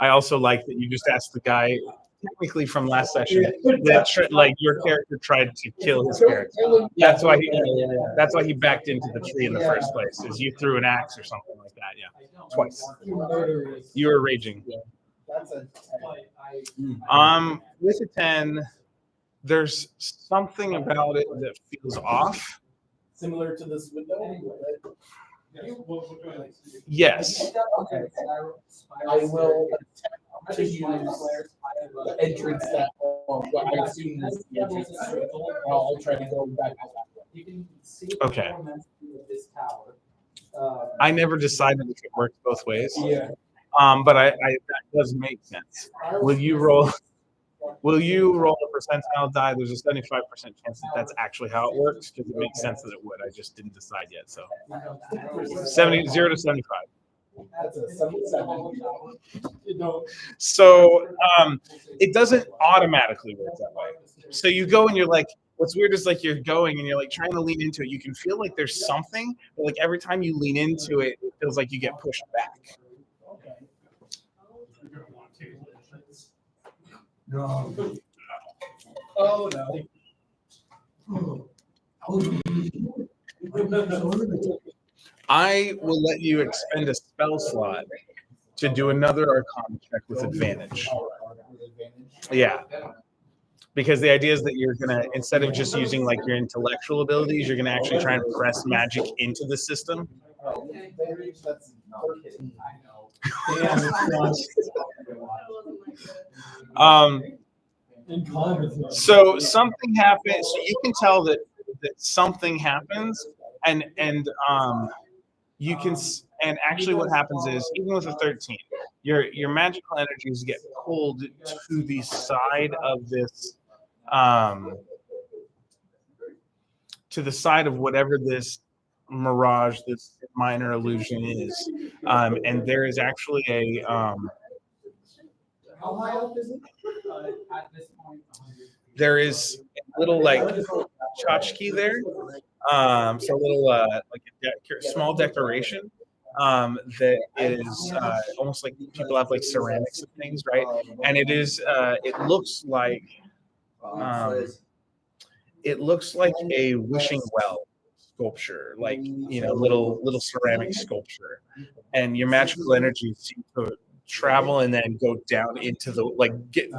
[SPEAKER 1] I also like that you just asked the guy, technically from last session, that like your character tried to kill his character. That's why he backed into the tree in the first place. Is you threw an axe or something like that? Yeah, twice. You were raging.
[SPEAKER 2] That's a
[SPEAKER 1] With a 10, there's something about it that feels off.
[SPEAKER 2] similar to this window.
[SPEAKER 1] Yes.
[SPEAKER 2] I will attempt to use the entrance that what I assume is the entrance. I'll try to go back out that way.
[SPEAKER 1] Okay. I never decided if it worked both ways.
[SPEAKER 2] Yeah.
[SPEAKER 1] But that does make sense. Will you roll? Will you roll a percentile die? There's a 75% chance that that's actually how it works because it makes sense that it would. I just didn't decide yet. So 0 to 75.
[SPEAKER 2] That's a 77.
[SPEAKER 1] So it doesn't automatically work that way. So you go and you're like, what's weird is like you're going and you're like trying to lean into it. You can feel like there's something, but like every time you lean into it, it feels like you get pushed back.
[SPEAKER 2] No. Oh no.
[SPEAKER 1] I will let you expend a spell slot to do another Arcana check with advantage. Yeah. Because the idea is that you're going to, instead of just using like your intellectual abilities, you're going to actually try and press magic into the system. So something happens. So you can tell that something happens, and you can, and actually what happens is even with a 13, your magical energies get pulled to the side of this, to the side of whatever this mirage, this minor illusion is, and there is actually a
[SPEAKER 2] How high up is it?
[SPEAKER 8] At this point,
[SPEAKER 1] there is a little like tchotchke there, so a little like a small decoration that is almost like people have like ceramics and things, right? And it is it looks like a wishing well sculpture, like little ceramic sculpture, and your magical energy seems to travel and then go down into the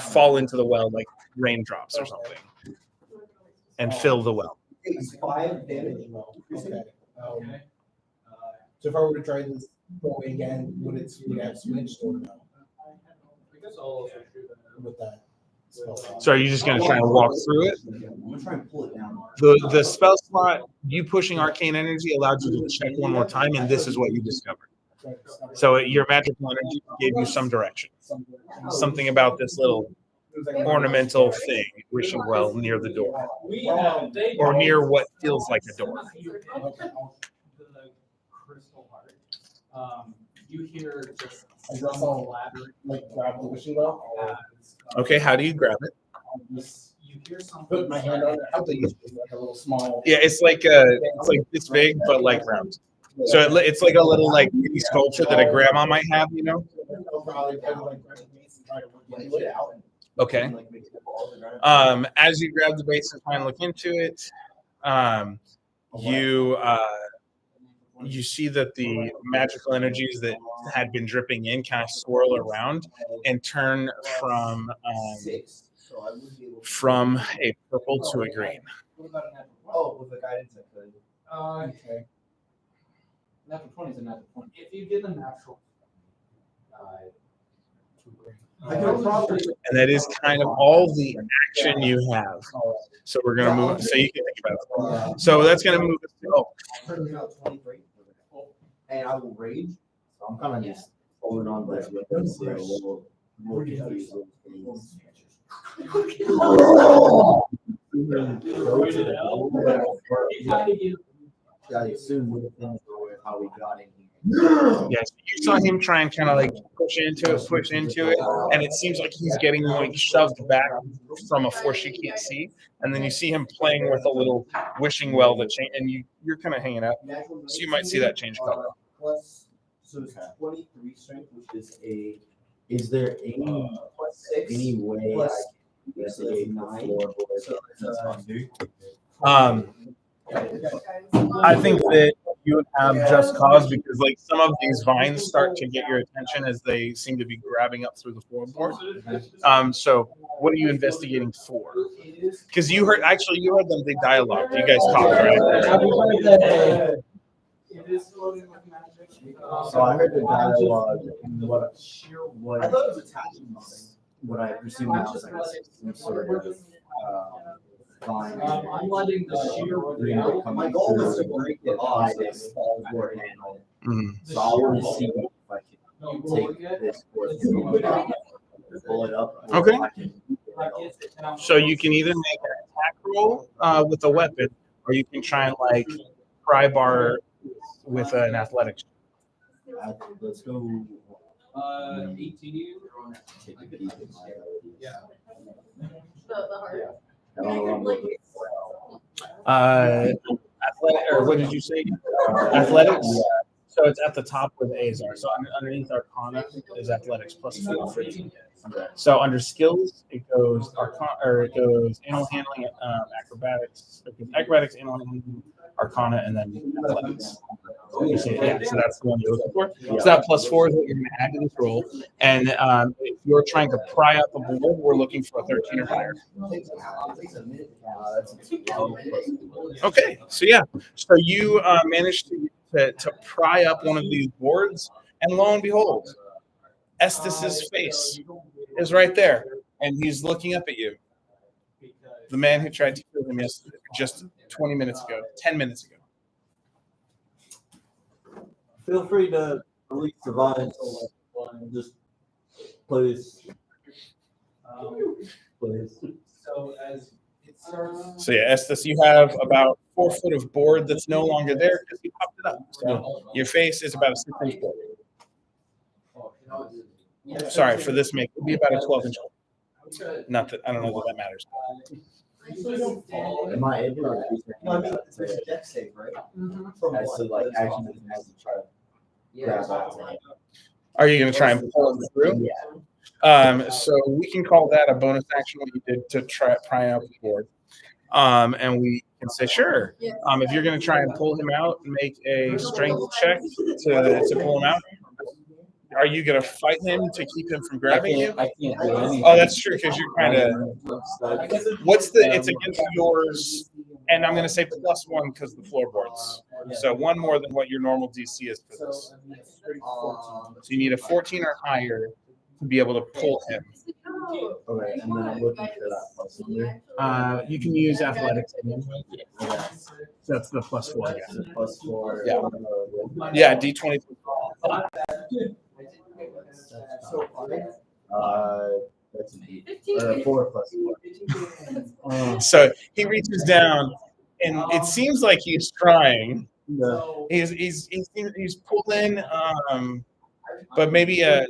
[SPEAKER 1] fall into the well like raindrops or something, and fill the well.
[SPEAKER 4] Takes 5 damage.
[SPEAKER 2] Okay. So if I were to try this going again, would it have switched or no?
[SPEAKER 8] I guess I'll also shoot
[SPEAKER 2] With that spell.
[SPEAKER 1] So are you just going to try and walk through it?
[SPEAKER 9] I'm gonna try and pull it down.
[SPEAKER 1] The spell slot, you pushing arcane energy allowed you to check one more time, and this is what you discovered. So your magical energy gave you some direction, something about this little ornamental thing, wishing well near the door, or near what feels like a door.
[SPEAKER 8] the crystal heart. You hear just
[SPEAKER 2] I just saw like grab the wishing well.
[SPEAKER 1] Okay, how do you grab it?
[SPEAKER 8] You hear something.
[SPEAKER 2] Put my hand on it. How big is it? Like a little small.
[SPEAKER 1] Yeah, it's like this big, but like round. So it's like a little like mini sculpture that a grandma might have, Okay. As you grab the base and try and look into it, you see that the magical energies that had been dripping in kind of swirl around and turn from a purple to a green.
[SPEAKER 9] Oh, with the guidance I could.
[SPEAKER 2] Okay.
[SPEAKER 8] Natural 20 is a natural 20. If you get a natural,
[SPEAKER 1] And that is kind of all the action you have. So we're going to move. So you can think about it. So that's going to move us to
[SPEAKER 9] 23. And I will rage. So I'm kind of just holding on to this weapon. So a little confused. I assume with how we got in here.
[SPEAKER 1] Yes, you saw him try and kind of like push into it, and it seems like he's getting like shoved back from a force you can't see. And then you see him playing with a little wishing well that change, and you're kind of hanging out, so you might see that change color.
[SPEAKER 9] Plus, so it's 23 strength, which is a. Is there any way I can investigate 9?
[SPEAKER 1] I think that you would have just cause because like some of these vines start to get your attention as they seem to be grabbing up through the floorboard. So what are you investigating for? Because you heard them, they dialogue. You guys talked, right?
[SPEAKER 9] So I heard the dialogue and what I thought it was attaching what I presume now is like some sort of vine.
[SPEAKER 8] I'm letting the sheer
[SPEAKER 9] My goal was to break it off before it handled. So I want to see if I can take this course, pull it up.
[SPEAKER 1] Okay. So you can either make an attack roll with a weapon, or you can try and like pry bar with an athletics.
[SPEAKER 9] Let's go.
[SPEAKER 8] 18.
[SPEAKER 9] Take a peek at my abilities.
[SPEAKER 8] Yeah.
[SPEAKER 7] The heart.
[SPEAKER 9] I don't know what I'm looking
[SPEAKER 1] Athletic, or what did you say? Athletics. So it's at the top where the A's are. So underneath Arcana is athletics plus 4 for you. So under skills, it goes Arcana, or it goes animal handling, acrobatics, animal handling, Arcana, and then athletics. You say, yeah, so that's the one you're looking for. So that plus 4 is what you're going to add to this roll. And if you're trying to pry up a board, we're looking for a 13 or higher. Okay, so yeah, so you managed to pry up one of these boards, and lo and behold, Estes' face is right there, and he's looking up at you. The man who tried to kill him just 20 minutes ago, 10 minutes ago.
[SPEAKER 6] Feel free to release the vines. Just please. Please.
[SPEAKER 3] So as it starts.
[SPEAKER 1] So yeah, Estes, you have about 4 foot of board that's no longer there because you popped it up. So your face is about a 6-inch board. Sorry for this make. It'll be about a 12-inch board. Not that I don't know that matters.
[SPEAKER 9] Am I able to do
[SPEAKER 4] No, I mean, it's a deck save, right? From
[SPEAKER 9] as to
[SPEAKER 4] what?
[SPEAKER 9] like actually has to try to grab that?
[SPEAKER 1] Are you going to try and pull it through?
[SPEAKER 9] Yeah.
[SPEAKER 1] So we can call that a bonus action what you did to pry out the board. And we can say, sure. If you're going to try and pull him out, make a strength check to pull him out. Are you going to fight him to keep him from grabbing you?
[SPEAKER 6] I can't do anything.
[SPEAKER 1] Oh, that's true, because you're kind of. What's the? It's against yours, and I'm going to say +1 because the floorboards. So 1 more than what your normal DC is for this. So you need a 14 or higher to be able to pull him.
[SPEAKER 9] Okay, and then I'm looking for that plus number.
[SPEAKER 1] You can use athletics again. So that's the +4 again.
[SPEAKER 9] So plus 4.
[SPEAKER 1] Yeah. Yeah, D20.
[SPEAKER 9] That's an 8. Or a 4 plus 4.
[SPEAKER 1] So he reaches down, and it seems like he's trying. He's pulling, but maybe what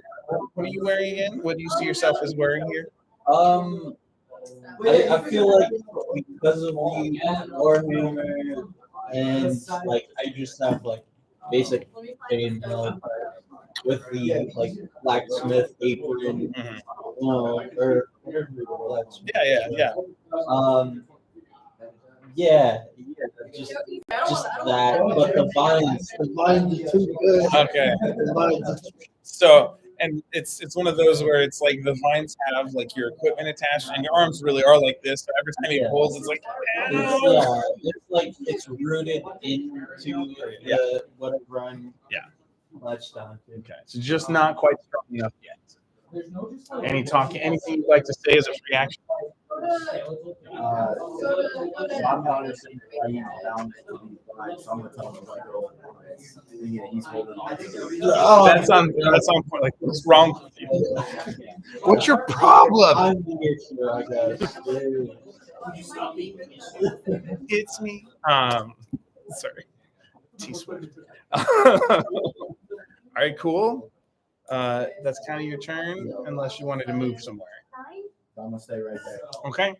[SPEAKER 1] are you wearing again? What do you see yourself as wearing here?
[SPEAKER 6] I feel like because of the Warhammer and like I just have like basic chainmail with the like blacksmith apron, or
[SPEAKER 1] Yeah.
[SPEAKER 6] Yeah, just that. But the vines are too good.
[SPEAKER 1] Okay.
[SPEAKER 6] The vines are
[SPEAKER 1] So, and it's one of those where it's like the vines have like your equipment attached, and your arms really are like this. So every time he pulls, it's like,
[SPEAKER 6] it's like it's rooted into the whatever I'm latched on.
[SPEAKER 1] Okay, so just not quite strong enough yet. Anything you'd like to say as a free action?
[SPEAKER 9] I'm not understanding why he's down to the line, so I'm gonna tell him to let go. Yeah, he's holding on.
[SPEAKER 1] That's on point. Like, what's wrong with you? What's your problem?
[SPEAKER 6] I'm the issue, I guess.
[SPEAKER 1] It's me. Sorry. T-Swift. All right, cool. That's kind of your turn, unless you wanted to move somewhere.
[SPEAKER 9] So I'm gonna stay right there.
[SPEAKER 1] Okay.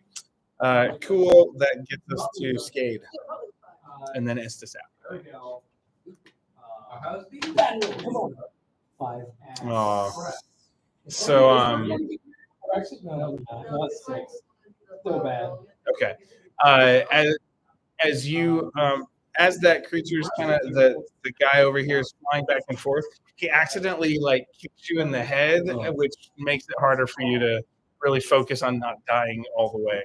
[SPEAKER 1] Cool. That gets us to Skade, and then Estes out. Oh. So
[SPEAKER 5] Actually, no, not 6. Still bad.
[SPEAKER 1] okay. As you as that creature's kind of the guy over here is flying back and forth, he accidentally like kicks you in the head, which makes it harder for you to really focus on not dying all the way.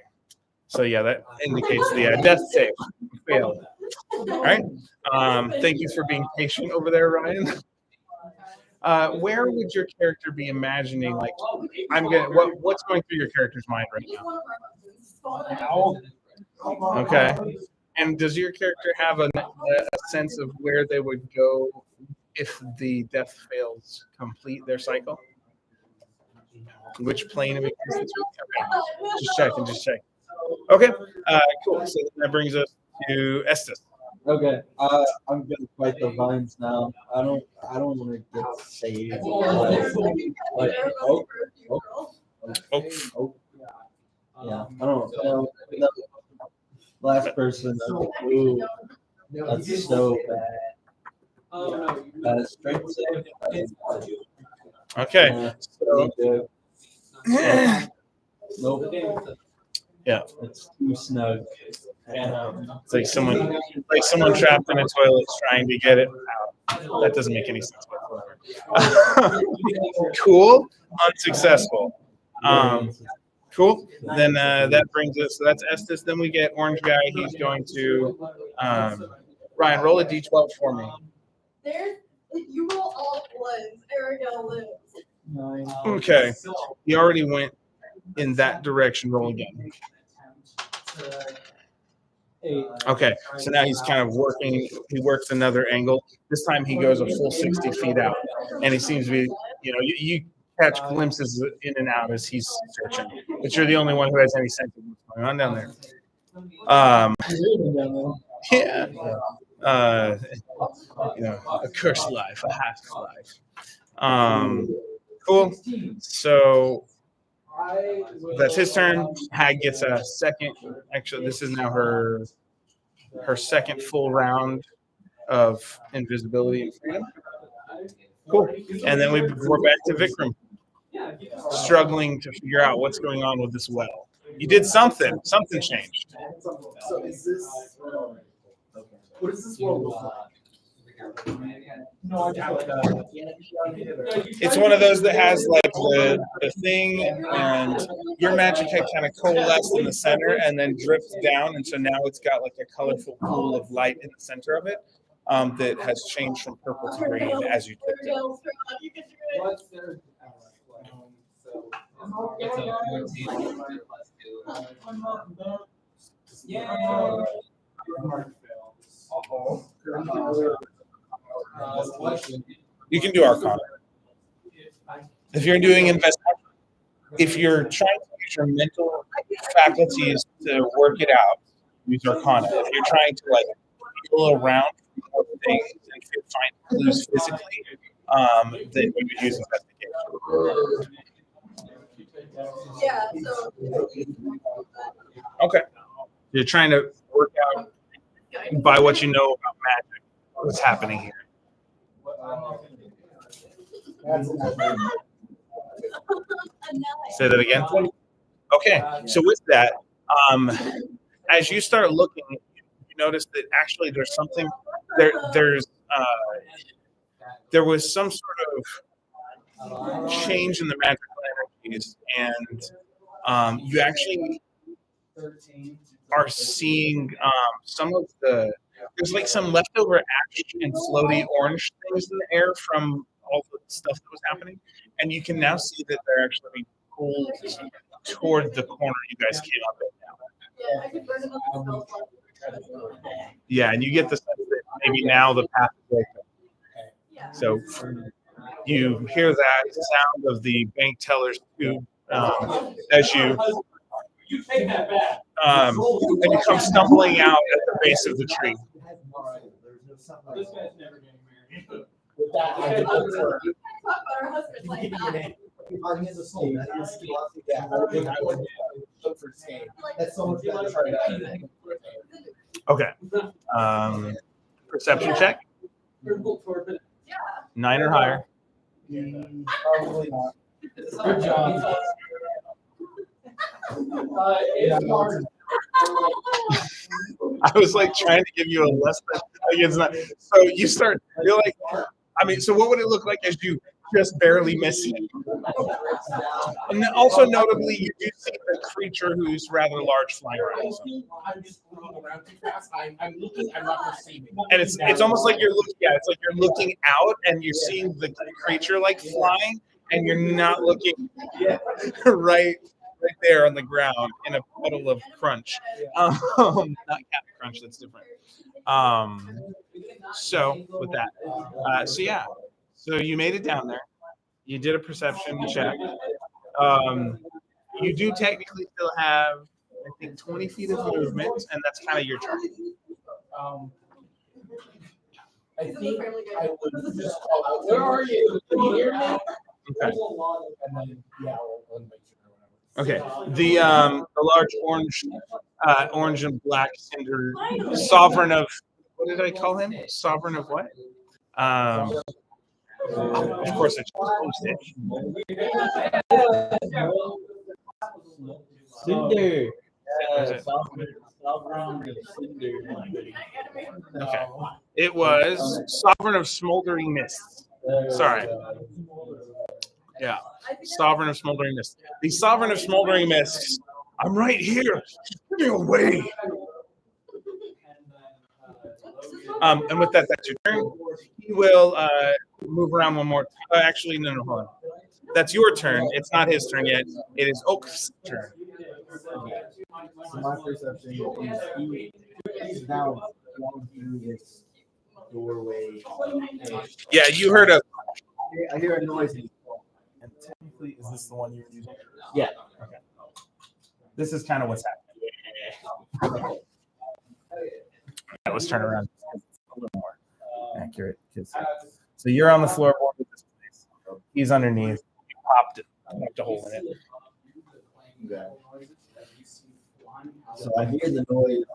[SPEAKER 1] So yeah, that indicates the death save failed. All right. Thank you for being patient over there, Ryan. Where would your character be imagining? Like, what's going through your character's mind right now? Okay. And does your character have a sense of where they would go if the death fails complete their cycle. Which plane of existence? Okay. Just check. Okay, cool. So that brings us to Estes.
[SPEAKER 6] Okay, I'm gonna fight the vines now. I don't want to get saved. Yeah, I don't know. No. Last person. Ooh, that's so bad. Strength save.
[SPEAKER 1] Okay, so
[SPEAKER 6] nope.
[SPEAKER 1] yeah,
[SPEAKER 6] It's too snug.
[SPEAKER 1] it's like someone trapped in a toilet trying to get it out. That doesn't make any sense whatsoever. Cool, unsuccessful. Cool. Then that brings us. So that's Estes. Then we get Orange Guy. He's going to Ryan. Roll a d12 for me.
[SPEAKER 7] There's you roll all ones. Ariel lives.
[SPEAKER 1] Okay. He already went in that direction. Roll again. Okay, so now he's kind of working. He works another angle. This time he goes a full 60 feet out, and he seems to be, you catch glimpses in and out as he's searching. But you're the only one who has any sense of what's going on down there. Yeah. A cursed life, a half life. Cool. So that's his turn. Hag gets a second. Actually, this is now her second full round of invisibility and freedom. Cool. And then we're back to Vikram, struggling to figure out what's going on with this well. You did something. Something changed.
[SPEAKER 4] So is this? What is this world look like?
[SPEAKER 1] It's one of those that has like the thing, and your magic had kind of coalesced in the center and then dripped down, and so now it's got like a colorful pool of light in the center of it that has changed from purple to green as you dipped it. You can do Arcana. If you're doing investment, if you're trying to use your mental faculties to work it out, use Arcana. If you're trying to like feel around for things and find clues physically, then you would use investigation.
[SPEAKER 7] Yeah, so
[SPEAKER 1] Okay. You're trying to work out by what you know about magic what's happening here. Say that again. Okay, so with that, as you start looking, you notice that actually there's something there was some sort of change in the magical energies, and you actually are seeing some of there's like some leftover ash and floaty orange things in the air from all the stuff that was happening, and you can now see that they're actually being pulled toward the corner you guys came up in now.
[SPEAKER 7] yeah, I could burn them up.
[SPEAKER 1] Yeah, and you get the sense that maybe now the path is open.
[SPEAKER 7] Yeah.
[SPEAKER 1] So you hear that sound of the bank teller's tube as you
[SPEAKER 5] take that back.
[SPEAKER 1] and you come stumbling out at the base of the tree.
[SPEAKER 5] This guy's never getting married.
[SPEAKER 4] With that, I can
[SPEAKER 7] Talk about our husbands like that.
[SPEAKER 4] He has a soul. That is yeah. I would look for escape. That's so much better.
[SPEAKER 1] Okay. Perception check.
[SPEAKER 7] Yeah.
[SPEAKER 1] 9 or higher.
[SPEAKER 4] Probably not.
[SPEAKER 5] Good job.
[SPEAKER 1] I was like trying to give you a less than. Like it's not. So you start. You're like. I mean, so what would it look like as you just barely miss it? And also notably, you do see the creature who's rather large flying around.
[SPEAKER 2] I'm just moving around too fast. I'm looking. I'm not perceiving.
[SPEAKER 1] And it's almost like you're looking. Yeah, it's like you're looking out and you're seeing the creature like flying, and you're not looking right there on the ground in a puddle of crunch. Not Captain Crunch. That's different. So with that, so you made it down there. You did a perception check. You do technically still have, I think, 20 feet of movement, and that's kind of your turn.
[SPEAKER 2] I think I would just call out, where are you? Can you hear me?
[SPEAKER 1] Okay.
[SPEAKER 2] And then, yeah, I'll make sure.
[SPEAKER 1] Okay. The large orange and black cinder, sovereign of, what did I call him? Sovereign of what? Of course, I just posted.
[SPEAKER 6] Cinder.
[SPEAKER 1] Is it?
[SPEAKER 6] Sovereign of Cinder.
[SPEAKER 1] Okay. It was Sovereign of Smoldering Mist. Sorry. Yeah. Sovereign of Smoldering Mist. The Sovereign of Smoldering Mist. I'm right here. Give me away. And with that, that's your turn. He will move around one more. Actually, no, hold on. That's your turn. It's not his turn yet. It is Oak's turn.
[SPEAKER 9] So my perception is he's now going through this doorway.
[SPEAKER 1] Yeah, you heard a.
[SPEAKER 9] I hear a noise.
[SPEAKER 1] And technically, is this the one you were using?
[SPEAKER 6] Yeah.
[SPEAKER 1] Okay. This is kind of what's happening. Let's turn around. A little more accurate. So you're on the floorboard with this place. He's underneath. You popped a hole in it.
[SPEAKER 9] Okay. So I hear the noise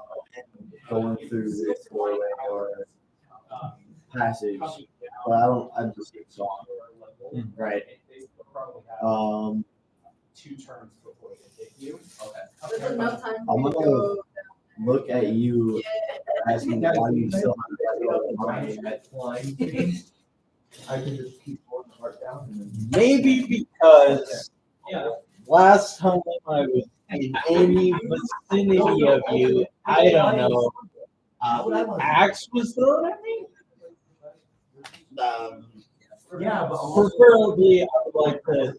[SPEAKER 9] going through this doorway or passage, but I just saw it. Right.
[SPEAKER 3] 2 turns before they hit you.
[SPEAKER 7] There's enough time
[SPEAKER 9] I'm
[SPEAKER 7] for you to
[SPEAKER 9] gonna
[SPEAKER 7] go.
[SPEAKER 9] look at you, ask me why you still I can just keep pulling the heart down. And then...
[SPEAKER 6] Maybe because last time I was in any vicinity of you, I don't know, axe was thrown at me? Preferably, I would like to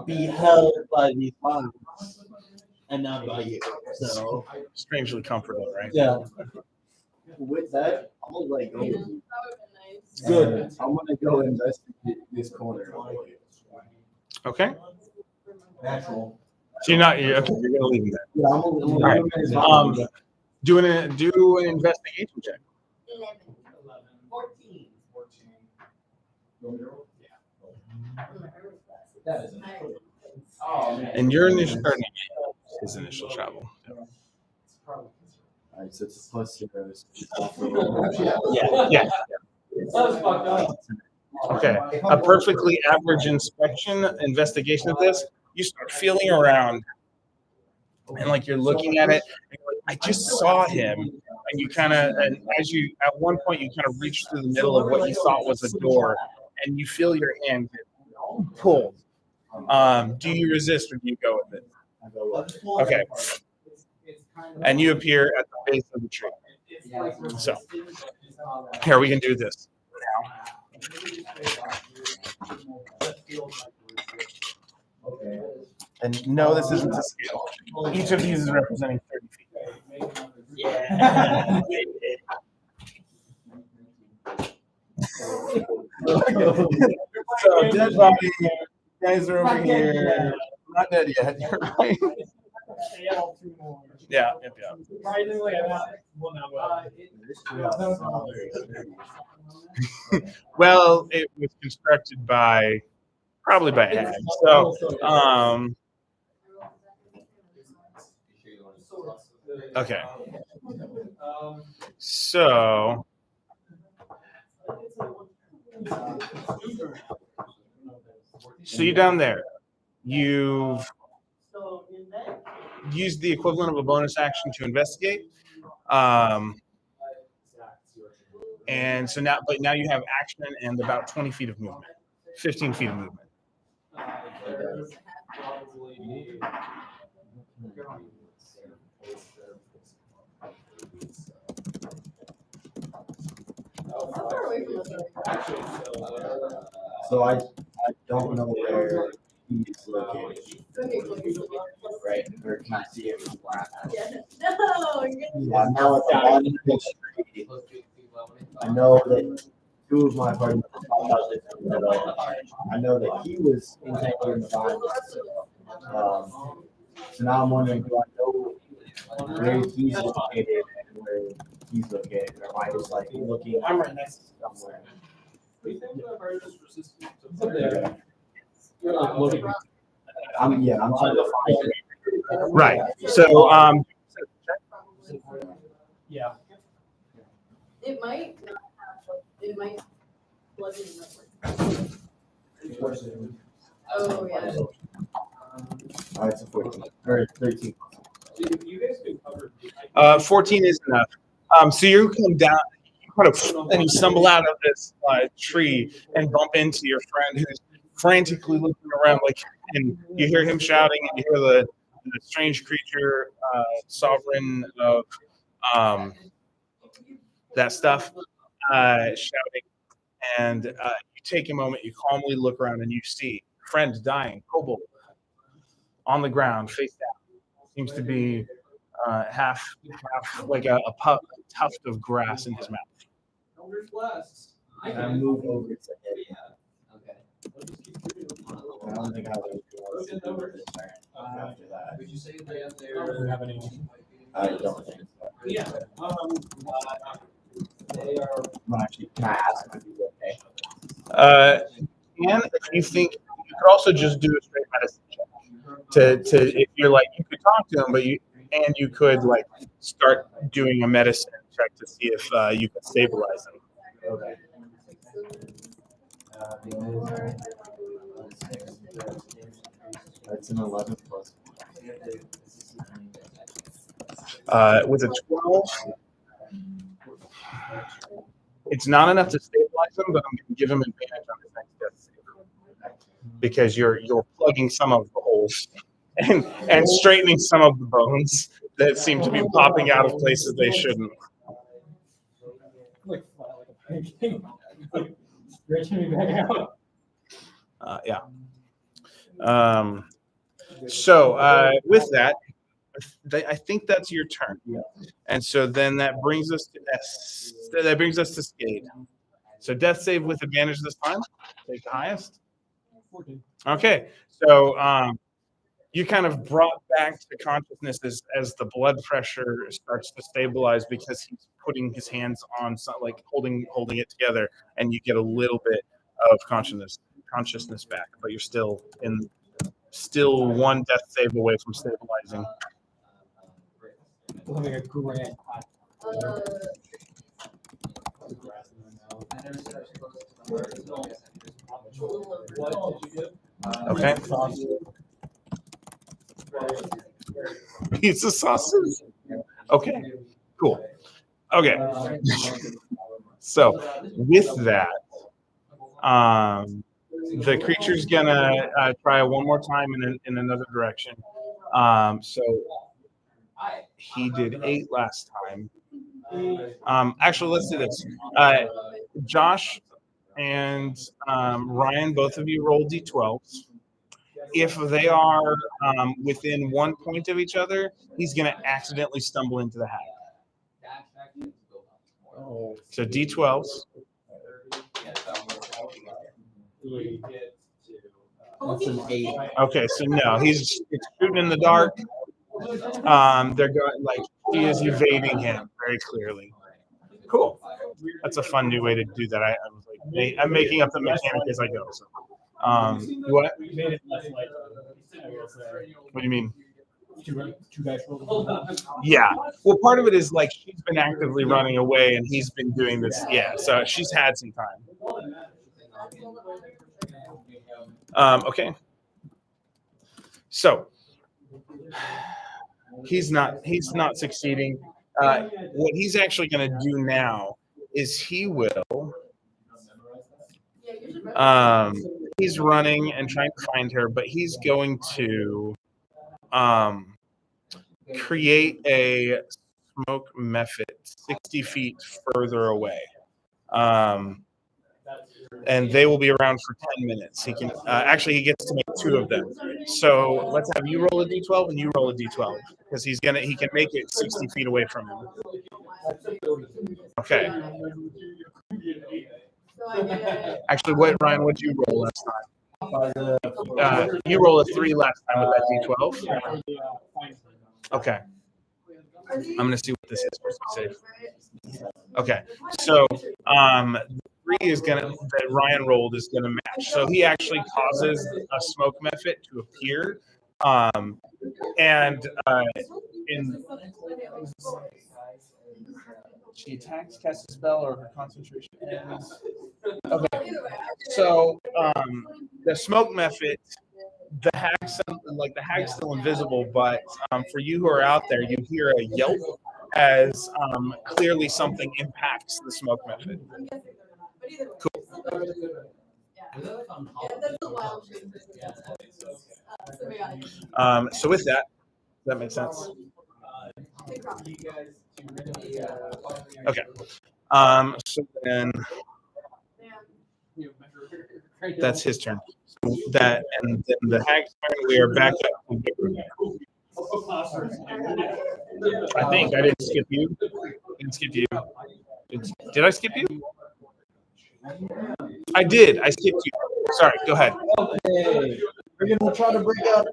[SPEAKER 6] be held by these bonds and not by you. So,
[SPEAKER 1] Strangely comfortable, right?
[SPEAKER 6] yeah.
[SPEAKER 9] With that, I'm gonna like go.
[SPEAKER 7] That would have been nice.
[SPEAKER 9] Good. I'm gonna go investigate this corner.
[SPEAKER 1] Okay.
[SPEAKER 9] Natural.
[SPEAKER 1] So you're not. Okay. You're gonna leave him there.
[SPEAKER 9] Yeah, I'm
[SPEAKER 1] All right. Do an investigation check.
[SPEAKER 7] 11. 14.
[SPEAKER 3] That is
[SPEAKER 1] And your initial, or his initial travel.
[SPEAKER 9] All right, so it's a plus 0.
[SPEAKER 1] Yeah. Okay. A perfectly average investigation of this. You start feeling around, and like you're looking at it, and you're like, I just saw him, and you kind of, and as you at one point you kind of reach through the middle of what you thought was a door, and you feel your hand get pulled. Do you resist or do you go with it? Okay. And you appear at the base of the tree. So here we can do this now.
[SPEAKER 9] Okay.
[SPEAKER 1] And no, this isn't to scale. Each of these is representing 30 feet.
[SPEAKER 6] Yeah.
[SPEAKER 1] So dead body, you guys are over here. Not dead yet. Right? Yeah.
[SPEAKER 5] Surprisingly, I'm not. Well, not well.
[SPEAKER 1] Well, it was constructed probably by A Hag. So, okay. So, you're down there. You've used the equivalent of a bonus action to investigate. And so now you have action and about 20 feet of movement, 15 feet of movement.
[SPEAKER 7] How far away from us are we?
[SPEAKER 9] So I don't know where he's located. Right, or can I see him?
[SPEAKER 7] Yeah. No, you're gonna.
[SPEAKER 9] Yeah, now it's on the street. I know that two of my party members popped out this middle. I know that he was entangled in the vines. So now I'm wondering, do I know where he's located and where he's located? Or am I just like looking
[SPEAKER 5] I'm right next
[SPEAKER 9] somewhere?
[SPEAKER 3] We think the hardest resistance to
[SPEAKER 5] He's up there. You're like looking.
[SPEAKER 9] I'm trying to find it.
[SPEAKER 1] Right. So
[SPEAKER 5] Yeah.
[SPEAKER 7] It might not have, it might plug in network. Oh, yeah.
[SPEAKER 9] It's a 14 or 13.
[SPEAKER 3] You guys can cover.
[SPEAKER 1] 14 is enough. So you come down, and you stumble out of this tree and bump into your friend who's frantically looking around, like, and you hear him shouting, and you hear the strange creature, sovereign of that stuff, shouting. And you take a moment, you calmly look around, and you see friend dying, kobold, on the ground, face down. Seems to be half like a tuft of grass in his mouth.
[SPEAKER 3] Elders blessed.
[SPEAKER 9] And I move over to him.
[SPEAKER 8] Okay.
[SPEAKER 9] I don't think I would do after that.
[SPEAKER 8] Would you say they have
[SPEAKER 5] I don't have any.
[SPEAKER 9] I don't think so.
[SPEAKER 5] Yeah. They are.
[SPEAKER 9] Can I ask him if he's okay?
[SPEAKER 1] And if you think you could also just do a straight medicine check to if you're like you could talk to him, but you could like start doing a medicine check to see if you could stabilize him.
[SPEAKER 9] Okay. That's an 11 plus.
[SPEAKER 1] With a 12, it's not enough to stabilize him, but I'm going to give him advantage on his next death save because you're plugging some of the holes and straightening some of the bones that seem to be popping out of places they shouldn't.
[SPEAKER 5] Like flat like a pancake. Like stretching me back out.
[SPEAKER 1] Yeah. So with that, I think that's your turn. And so then that brings us to Skade. So death save with advantage this time. Take the highest.
[SPEAKER 5] 14.
[SPEAKER 1] Okay. So you kind of brought back to consciousness as the blood pressure starts to stabilize because he's putting his hands on like holding it together, and you get a little bit of consciousness back, but you're still one death save away from stabilizing.
[SPEAKER 5] Having a grand hot
[SPEAKER 7] Uh,
[SPEAKER 5] grass in my mouth.
[SPEAKER 3] What did you do?
[SPEAKER 1] Okay. Pizza sausage. Okay. Cool. Okay. So with that, the creature's gonna try one more time in another direction. So he did 8 last time. Actually, let's do this. Josh and Ryan, both of you roll d12s. If they are within 1 point of each other, he's going to accidentally stumble into the hag. So d12s.
[SPEAKER 6] That's an 8.
[SPEAKER 1] Okay, so no, it's shooting in the dark. They're going like he is evading him very clearly. Cool. That's a fun new way to do that. I was like, I'm making up the mechanic as I go. So, what?
[SPEAKER 5] We made it less likely. I will say.
[SPEAKER 1] What do you mean?
[SPEAKER 5] Two guys rolled.
[SPEAKER 1] Yeah. Well, part of it is like she's been actively running away, and he's been doing this. Yeah. So she's had some time. Okay. So he's not succeeding. What he's actually going to do now is he will. He's running and trying to find her, but he's going to create a smoke method 60 feet further away. and they will be around for 10 minutes. He can actually he gets to make 2 of them. So let's have you roll a d12 and you roll a d12 because he can make it 60 feet away from him. Okay. Actually, Ryan? What'd you roll last time? You rolled a 3 last time with that d12. Okay. I'm gonna see what this is supposed to say. Okay, so 3 is that Ryan rolled is gonna match. So he actually causes a smoke method to appear, and in she attacks, casts a spell, or her concentration ends. Okay, so the smoke method. The hag's still invisible, but for you who are out there, you hear a yelp as clearly something impacts the smoke method. Cool. So with that, does that make sense? Okay. So then that's his turn. So that and then the hag's turn. We are back up. I think I didn't skip you. Did I skip you? I did. I skipped you. Sorry. Go ahead.
[SPEAKER 6] Okay. We're gonna try to break out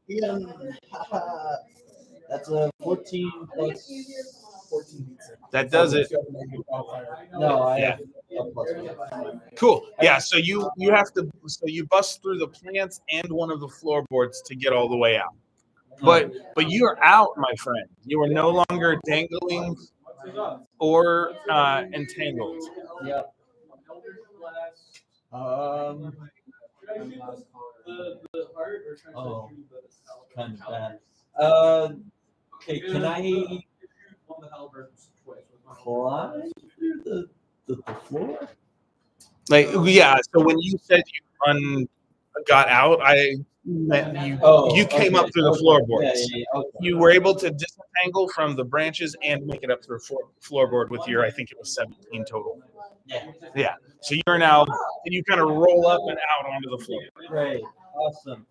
[SPEAKER 6] again. That's a 14 plus 14.
[SPEAKER 1] That does it.
[SPEAKER 6] No, I
[SPEAKER 1] Yeah.
[SPEAKER 6] have a plus 1.
[SPEAKER 1] Cool. Yeah. So you have to. So you bust through the plants and one of the floorboards to get all the way out. But you're out, my friend. You are no longer dangling or entangled.
[SPEAKER 6] Yep. Oh, kind of bad. Okay, can I climb through the floor?
[SPEAKER 1] Like, yeah. So when you said you got out, I meant you came up through the floorboards.
[SPEAKER 6] Okay.
[SPEAKER 1] You were able to disentangle from the branches and make it up through a floorboard with your, I think it was 17 total. Yeah. So you're now, and you kind of roll up and out onto the floor.
[SPEAKER 6] Great. Awesome.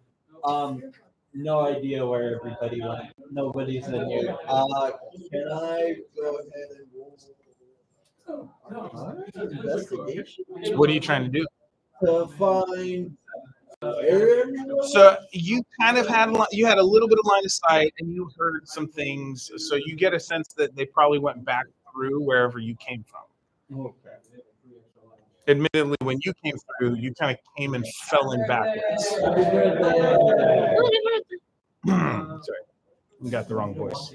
[SPEAKER 6] No idea where everybody went. Nobody's in here. Can I go ahead and roll investigation?
[SPEAKER 1] What are you trying to do?
[SPEAKER 6] To find where?
[SPEAKER 1] So you kind of had a little bit of line of sight, and you heard some things. So you get a sense that they probably went back through wherever you came from.
[SPEAKER 6] Okay.
[SPEAKER 1] Admittedly, when you came through, you kind of came and fell in backwards. Sorry, you got the wrong voice.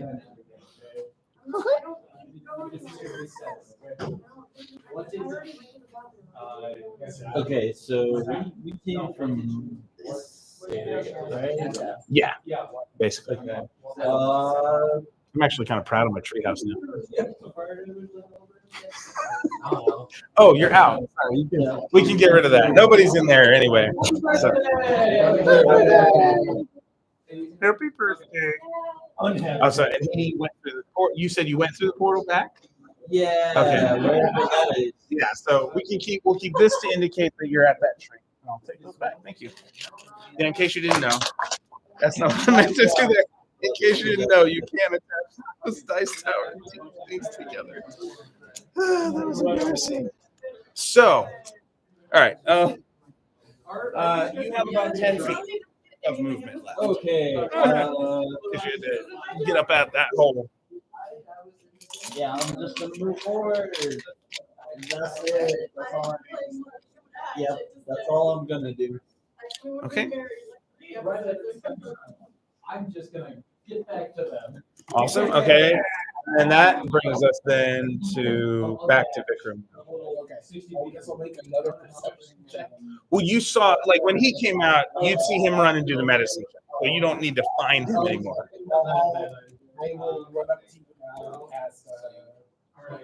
[SPEAKER 6] Okay, so we came from this area, right?
[SPEAKER 1] Yeah, basically.
[SPEAKER 6] Okay.
[SPEAKER 1] I'm actually kind of proud of my treehouse now. Oh, you're out. We can get rid of that. Nobody's in there anyway. So. Happy birthday. Oh, sorry. And he went through the portal. You said you went through the portal back?
[SPEAKER 6] Yeah.
[SPEAKER 1] Okay. Yeah. So we'll keep this to indicate that you're at that tree. I'll take those back. Thank you. Yeah, in case you didn't know, that's not what I meant to do there. In case you didn't know, you can't attach this dice tower and keep things together. That was embarrassing. So, all right. You have about 10 feet of movement left.
[SPEAKER 6] Okay.
[SPEAKER 1] If you had to get up at that hole.
[SPEAKER 6] Yeah, I'm just gonna move forward. That's it. That's all. Yep, that's all I'm gonna do.
[SPEAKER 1] Okay.
[SPEAKER 2] I'm just gonna get back to them.
[SPEAKER 1] Awesome. Okay. And that brings us then back to Vikram.
[SPEAKER 2] Okay, 60 feet. I guess I'll make another perception check.
[SPEAKER 1] Well, you saw, like, when he came out, you'd see him run and do the medicine check. So you don't need to find him anymore.
[SPEAKER 2] I will run up to you now and cast. All right.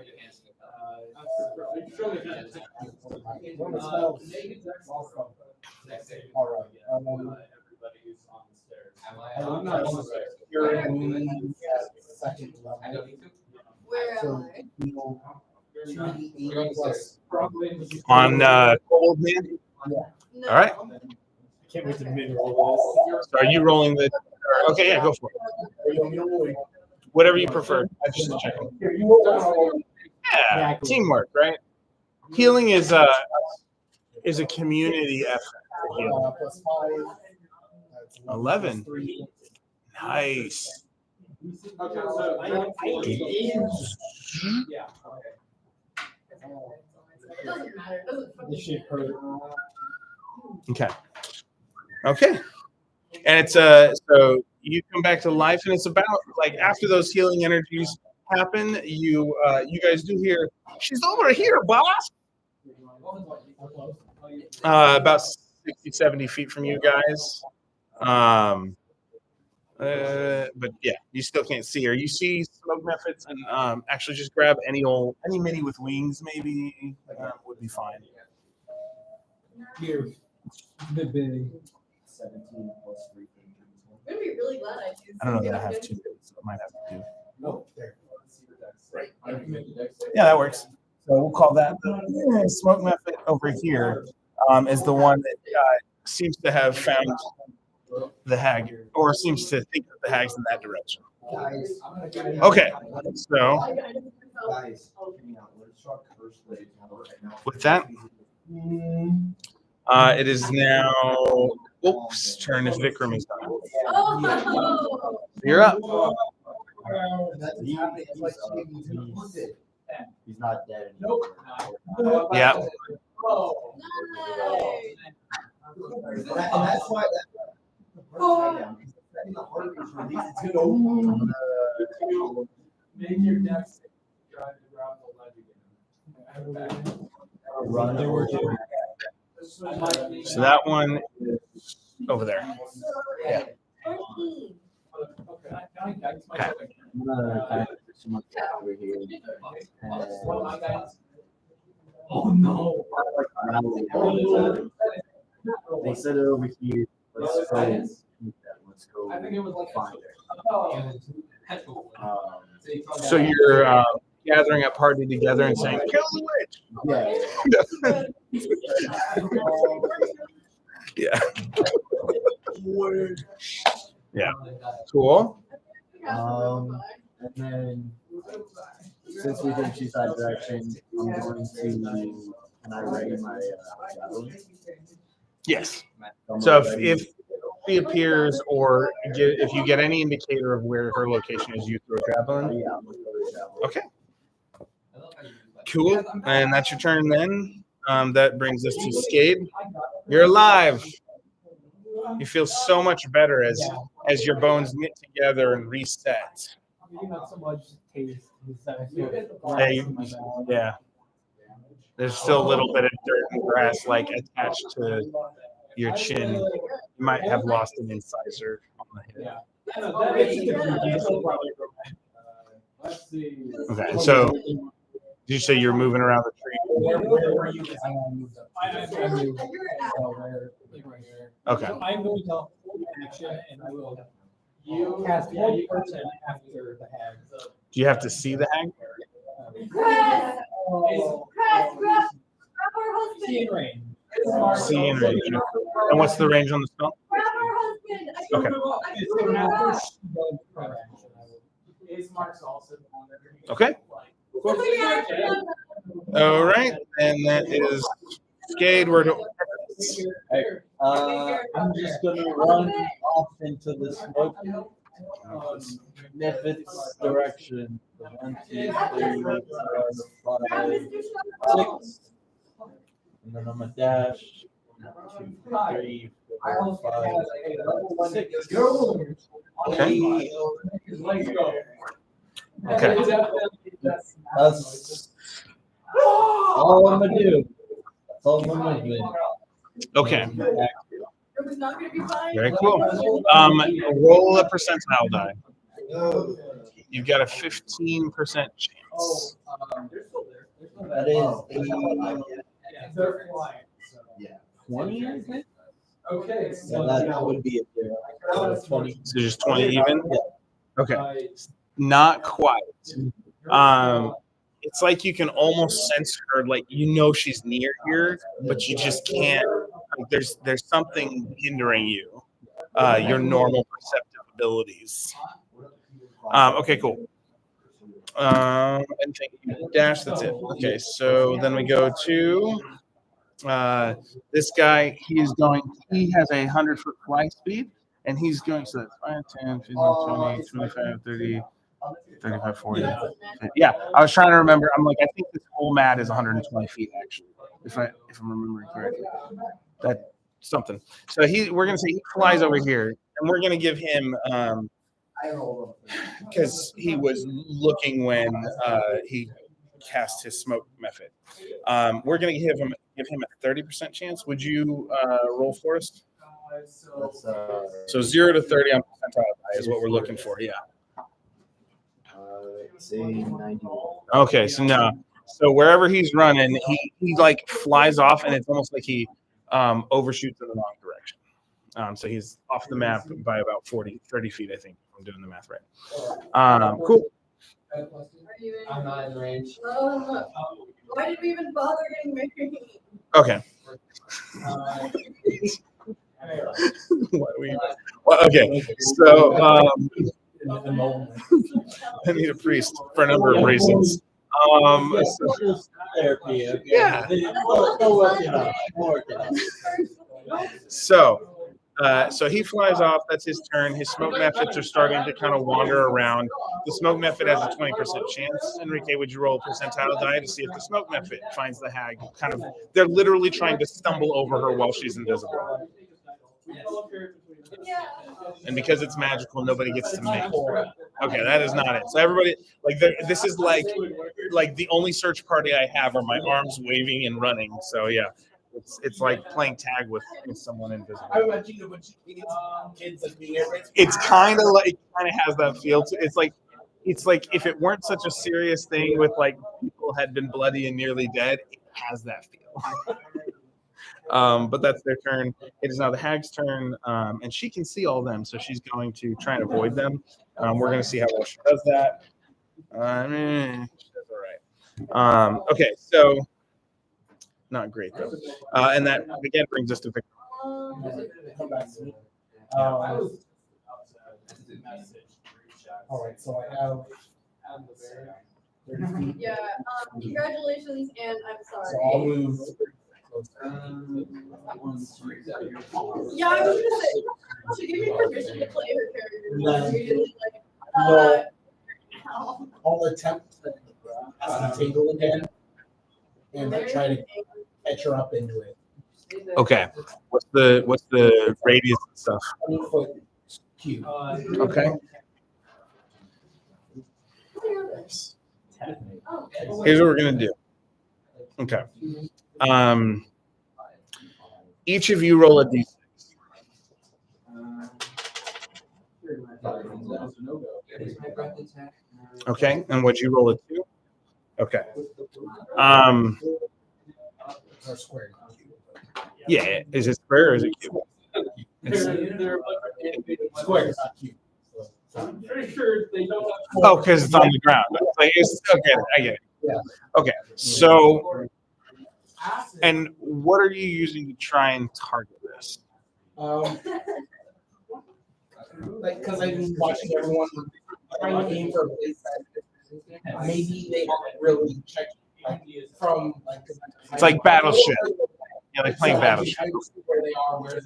[SPEAKER 3] Everybody's on the stairs.
[SPEAKER 2] I'm not on the stairs. You're in the second level.
[SPEAKER 7] Where
[SPEAKER 2] So
[SPEAKER 7] am I?
[SPEAKER 1] On Cold Man?
[SPEAKER 7] No.
[SPEAKER 1] All right.
[SPEAKER 5] I can't wait to mid-roll
[SPEAKER 1] So are you rolling the? Okay, yeah, go for it. Whatever you prefer. I just checking. Yeah, teamwork, right? Healing is a community effort. To heal.
[SPEAKER 2] Plus 5.
[SPEAKER 1] 11. Nice.
[SPEAKER 3] Okay, so yeah.
[SPEAKER 7] It doesn't matter. It doesn't fucking
[SPEAKER 5] This shit hurt.
[SPEAKER 1] Okay. Okay. And it's so you come back to life, and it's about like after those healing energies happen, you guys do hear she's over here, boss. About 60, 70 feet from you guys. But yeah, you still can't see her. You see smoke methods, and actually just grab any mini with wings, maybe would be fine.
[SPEAKER 5] Here. Big.
[SPEAKER 9] 17 plus 3.
[SPEAKER 7] I'm gonna be really glad I choose.
[SPEAKER 1] I don't know that I have two, so I might have to do.
[SPEAKER 2] No, there.
[SPEAKER 1] Right. Yeah, that works. So we'll call that the smoke method over here. Is the one that seems to have found the hag, or seems to think that the hag's in that direction. Okay, so
[SPEAKER 9] Guys, let's talk curse blades right now.
[SPEAKER 1] with that, it is now turn if Vikram is done.
[SPEAKER 7] Oh,
[SPEAKER 1] You're up.
[SPEAKER 9] He's not dead anymore.
[SPEAKER 1] Yeah.
[SPEAKER 7] nice.
[SPEAKER 4] And that's why the heart is released. It's gonna
[SPEAKER 3] Make your deck drive to grab the ledge again.
[SPEAKER 6] Run over to.
[SPEAKER 1] So that one is over there. Yeah.
[SPEAKER 7] 14.
[SPEAKER 3] Okay.
[SPEAKER 6] I'm gonna kind of put some over here.
[SPEAKER 3] Oh no.
[SPEAKER 6] They set it over here. Let's go. Let's go.
[SPEAKER 3] I think it was like
[SPEAKER 6] find
[SPEAKER 1] So you're gathering a party together and saying, "Kill the witch."
[SPEAKER 6] Yeah.
[SPEAKER 1] Yeah. Yeah. Cool.
[SPEAKER 6] And then since we think she's that direction, I'm going to. Can I ready my javelin?
[SPEAKER 1] Yes. So if she appears, or if you get any indicator of where her location is, you throw javelin.
[SPEAKER 6] Yeah, I'm gonna throw a javelin.
[SPEAKER 1] Okay. Cool. And that's your turn then. That brings us to Skade. You're alive. You feel so much better as your bones knit together and reset.
[SPEAKER 5] Maybe not so much taste. I feel
[SPEAKER 1] Hey, yeah. There's still a little bit of dirt and grass like attached to your chin. You might have lost an incisor on the head.
[SPEAKER 3] Let's see.
[SPEAKER 1] Okay, so did you say you're moving around the tree?
[SPEAKER 5] I moved right here.
[SPEAKER 1] Okay.
[SPEAKER 5] So I'm going to hold action and I will cast 1% after the hag.
[SPEAKER 1] Do you have to see the hag?
[SPEAKER 7] Press! Grab our husband!
[SPEAKER 5] See in range.
[SPEAKER 1] See in range. And what's the range on the spell?
[SPEAKER 7] Grab our husband!
[SPEAKER 1] Okay.
[SPEAKER 5] So after she goes for action, I will.
[SPEAKER 3] Is Mark's also on there?
[SPEAKER 1] Okay. All right. And that is Skade. We're to
[SPEAKER 6] I'm just gonna run off into the smoke. If it's direction. 1, 2, 3, 4, 5, 6. And then I'm a dash. 1, 2, 3, 4, 5, 6.
[SPEAKER 1] Okay. Okay.
[SPEAKER 6] That's all I'm gonna do. That's all I'm gonna do.
[SPEAKER 1] Okay.
[SPEAKER 7] It was not gonna be fine.
[SPEAKER 1] Very cool. Roll a percentile die. You've got a 15% chance.
[SPEAKER 6] That is
[SPEAKER 3] They're flying.
[SPEAKER 6] 20, I think.
[SPEAKER 3] Okay.
[SPEAKER 6] So that would be it there. 20.
[SPEAKER 1] So just 20 even?
[SPEAKER 6] Yeah.
[SPEAKER 1] Okay. Not quite. it's like you can almost sense her, like you know she's near here, but you just can't. Like, there's something hindering you, your normal perceptive abilities. Okay, cool. And thank you, Dash. That's it. Okay, so then we go to this guy. He has a 100-foot fly speed, and he's going, so that's 5, 10, 15, 20, 25, 30, 35, 40. 50. Yeah, I was trying to remember. I'm like, I think this whole mat is 120 feet, actually, if I'm remembering correctly. That's something. So we're gonna say he flies over here, and we're gonna give him because he was looking when he cast his smoke method. We're going to give him a 30% chance. Would you roll for us? So 0 to 30 on percentile die is what we're looking for. Yeah.
[SPEAKER 9] Say 91.
[SPEAKER 1] Okay, so no. So wherever he's running, he like flies off, and it's almost like he overshoots in the wrong direction. So he's off the map by about 30 feet, I think. I'm doing the math right. Cool.
[SPEAKER 8] I'm not in the range.
[SPEAKER 7] Why did we even bother getting married?
[SPEAKER 1] Okay. Okay. So I need a priest for a number of reasons.
[SPEAKER 6] Therapy. Okay.
[SPEAKER 1] Yeah.
[SPEAKER 6] We'll work it out.
[SPEAKER 1] So he flies off. That's his turn. His smoke methods are starting to kind of wander around. The smoke method has a 20% chance. Enrique, would you roll a percentile die to see if the smoke method finds the hag? They're literally trying to stumble over her while she's invisible.
[SPEAKER 7] Yeah.
[SPEAKER 1] And because it's magical, nobody gets to make it. Okay, that is not it. So everybody, like, this is like the only search party I have are my arms waving and running. So yeah. It's like playing tag with someone invisible. It's kind of has that feel to it's like if it weren't such a serious thing with like people had been bloody and nearly dead, it has that feel. But that's their turn. It is now the hag's turn, and she can see all of them, so she's going to try and avoid them. We're going to see how well she does that. She does all right. Okay, so. Not great though, and that again brings us to Victor.
[SPEAKER 2] All right, so I have.
[SPEAKER 7] Yeah. Congratulations, and I'm sorry.
[SPEAKER 2] So I'll move.
[SPEAKER 7] Yeah, I was gonna say she gave me permission to play her character. Usually, like,
[SPEAKER 2] I'll attempt to pass the table again and try to catch her up into it.
[SPEAKER 1] Okay, what's the radius and stuff?
[SPEAKER 2] 20-foot cube.
[SPEAKER 1] Okay. Here's what we're gonna do. Okay. Each of you roll a d6. Okay, and would you roll a 2? Okay. Yeah, is it square or is it cube?
[SPEAKER 2] They're square, not cube.
[SPEAKER 5] I'm pretty sure they don't.
[SPEAKER 1] Oh, because it's on the ground. Okay, I get it.
[SPEAKER 2] Yeah.
[SPEAKER 1] Okay, so, and what are you using to try and target this?
[SPEAKER 2] Like, because I've been watching everyone trying to aim for a place that maybe they haven't really checked from like.
[SPEAKER 1] It's like Battleship. Yeah, like playing Battleship.
[SPEAKER 2] I see where they are, where they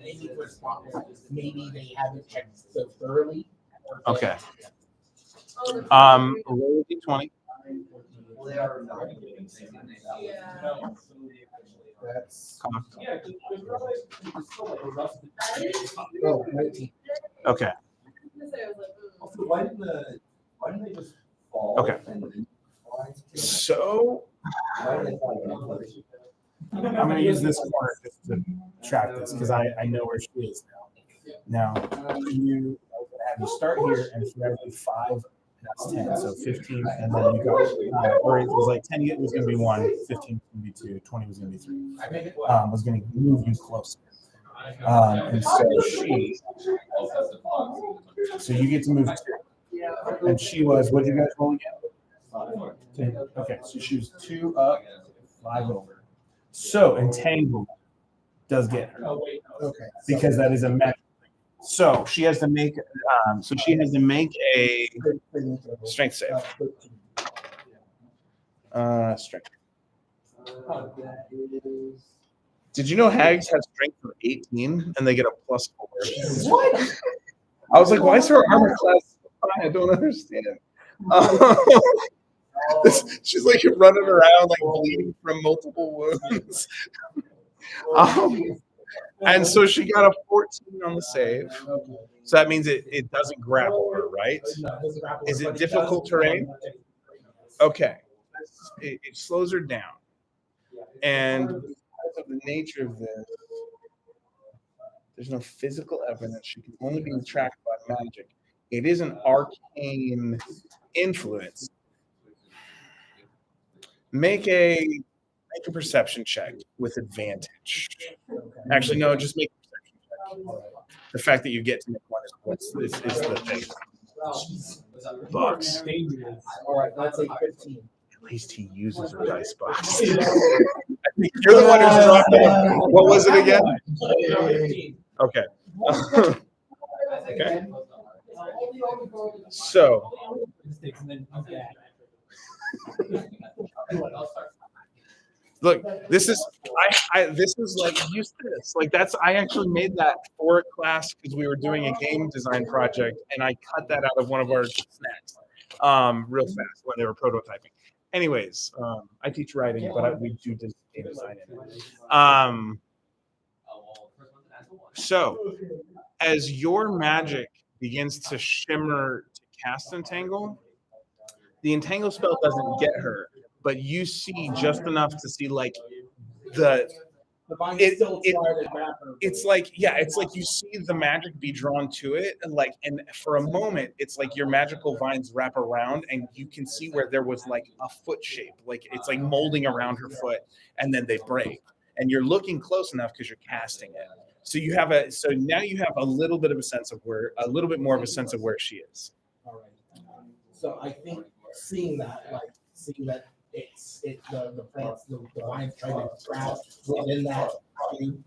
[SPEAKER 2] aiming for a spot where maybe they haven't checked so thoroughly.
[SPEAKER 1] Okay. Roll a d20.
[SPEAKER 2] That's
[SPEAKER 7] Oh,
[SPEAKER 2] 19.
[SPEAKER 1] Okay.
[SPEAKER 9] Why didn't they just fall?
[SPEAKER 1] Okay. So I'm going to use this corner just to track this because I know where she is now. Now, you have you start here, and for every 5, that's 10. So 15, and then you go, or it was like 10 was going to be 1, 15 was going to be 2, 20 was going to be 3. Was going to move you closer. And so so you get to move 2. And she was, what did you guys roll again? Okay, so she was 2 up, 5 over. So entangled does get her
[SPEAKER 2] Okay.
[SPEAKER 1] because that is a magic. So she has to make. A strength save. Strength. Did you know hags have strength of 18 and they get a +4?
[SPEAKER 2] What?
[SPEAKER 1] I was like, why is her armor class so high? I don't understand. She's like running around like bleeding from multiple wounds. And so she got a 14 on the save. So that means it doesn't grapple her, right? Is it difficult terrain? Okay. It slows her down. And because of the nature of this, there's no physical evidence. She can only be tracked by magic. It is an arcane influence. Make a perception check with advantage. Actually, no, just make a perception check. The fact that you get to make one is the thing. Bucks.
[SPEAKER 2] All right, that's a 15.
[SPEAKER 1] At least he uses a dice box. I think you're the one who's dropped it. What was it again? Okay. Okay. So. Look, this is this is like use this. Like I actually made that for a class because we were doing a game design project and I cut that out of one of our snacks real fast when they were prototyping. Anyways, I teach writing, but we do game design in it. So as your magic begins to shimmer to cast Entangle, the Entangle spell doesn't get her, but you see just enough to see like it's like you see the magic be drawn to it, and for a moment it's like your magical vines wrap around and you can see where there was like a foot shape, like it's like molding around her foot, and then they break, and you're looking close enough because you're casting it. So now you have a little bit more of a sense of where she is.
[SPEAKER 2] All right. So I think seeing that the plants, the vines trying to trap within that tree,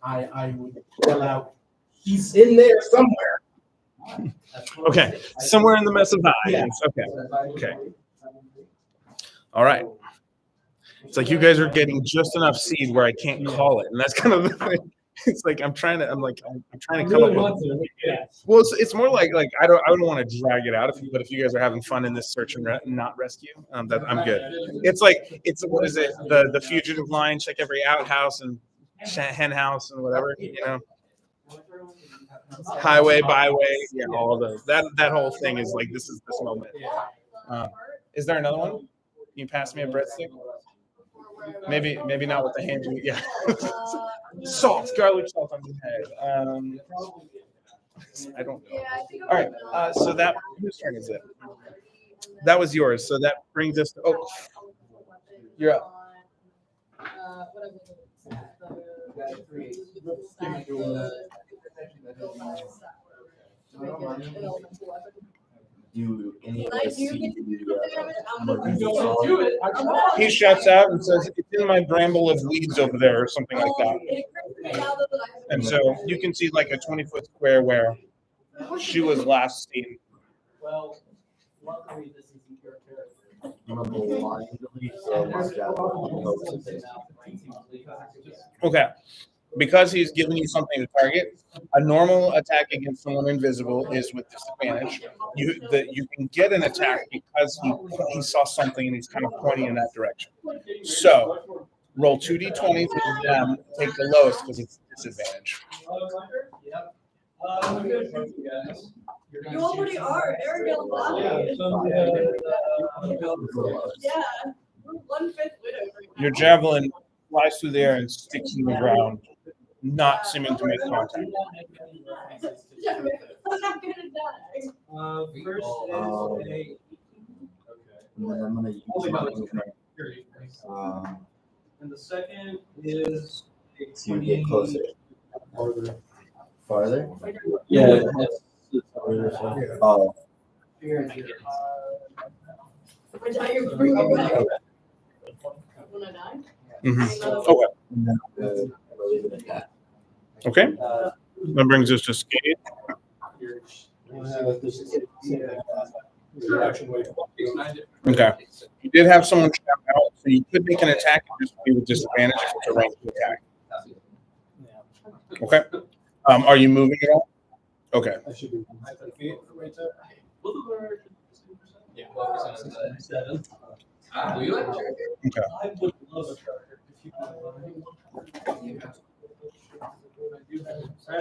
[SPEAKER 2] I would yell out, he's in there somewhere.
[SPEAKER 1] Okay, somewhere in the mess of vines. Okay. All right. It's like you guys are getting just enough seed where I can't call it, and that's kind of the thing. It's like I'm trying to come up with. Well, it's more like I don't want to drag it out. But if you guys are having fun in this search and not rescue, that I'm good. It's what is it? The fugitive line. Check every outhouse and hen house and whatever, highway, byway, all of those. That whole thing is like this is this moment. Is there another one? Can you pass me a breadstick? Maybe not with the hand. Yeah. Salt, garlic salt on the head. I don't know. All right. So whose turn is it? That was yours. So that brings us to. You're up.
[SPEAKER 9] Do any of us see
[SPEAKER 1] He shouts out and says, "It's in my bramble of weeds over there," or something like that. And so you can see like a 20-foot square where she was last seen.
[SPEAKER 5] Well, luckily this isn't your character.
[SPEAKER 1] Okay. Because he's giving you something to target, a normal attack against someone invisible is with disadvantage. You can get an attack because he saw something and he's kind of pointing in that direction. So roll 2d20s with them, take the lowest because it's disadvantage.
[SPEAKER 7] You already are. Aragorn Bobby. Yeah. 1/5 widow.
[SPEAKER 1] Your javelin flies through the air and sticks in the ground, not seeming to make contact.
[SPEAKER 7] I'm not good at that.
[SPEAKER 5] First
[SPEAKER 9] and then I'm gonna use
[SPEAKER 5] and the second is
[SPEAKER 9] to get closer. Farther?
[SPEAKER 6] Yeah.
[SPEAKER 9] Oh.
[SPEAKER 7] I die, you're bringing me back. When I die?
[SPEAKER 1] Mhm. Okay.
[SPEAKER 6] And then we'll leave it at that.
[SPEAKER 1] Okay. That brings us to skate. Okay. You did have someone trap out, so you could make an attack and just be with disadvantage if it's a ranged attack. Okay. Are you moving at all? Okay.
[SPEAKER 5] I should be.
[SPEAKER 8] Yeah, 12% do you like character?
[SPEAKER 1] Okay.
[SPEAKER 5] I would love a character if you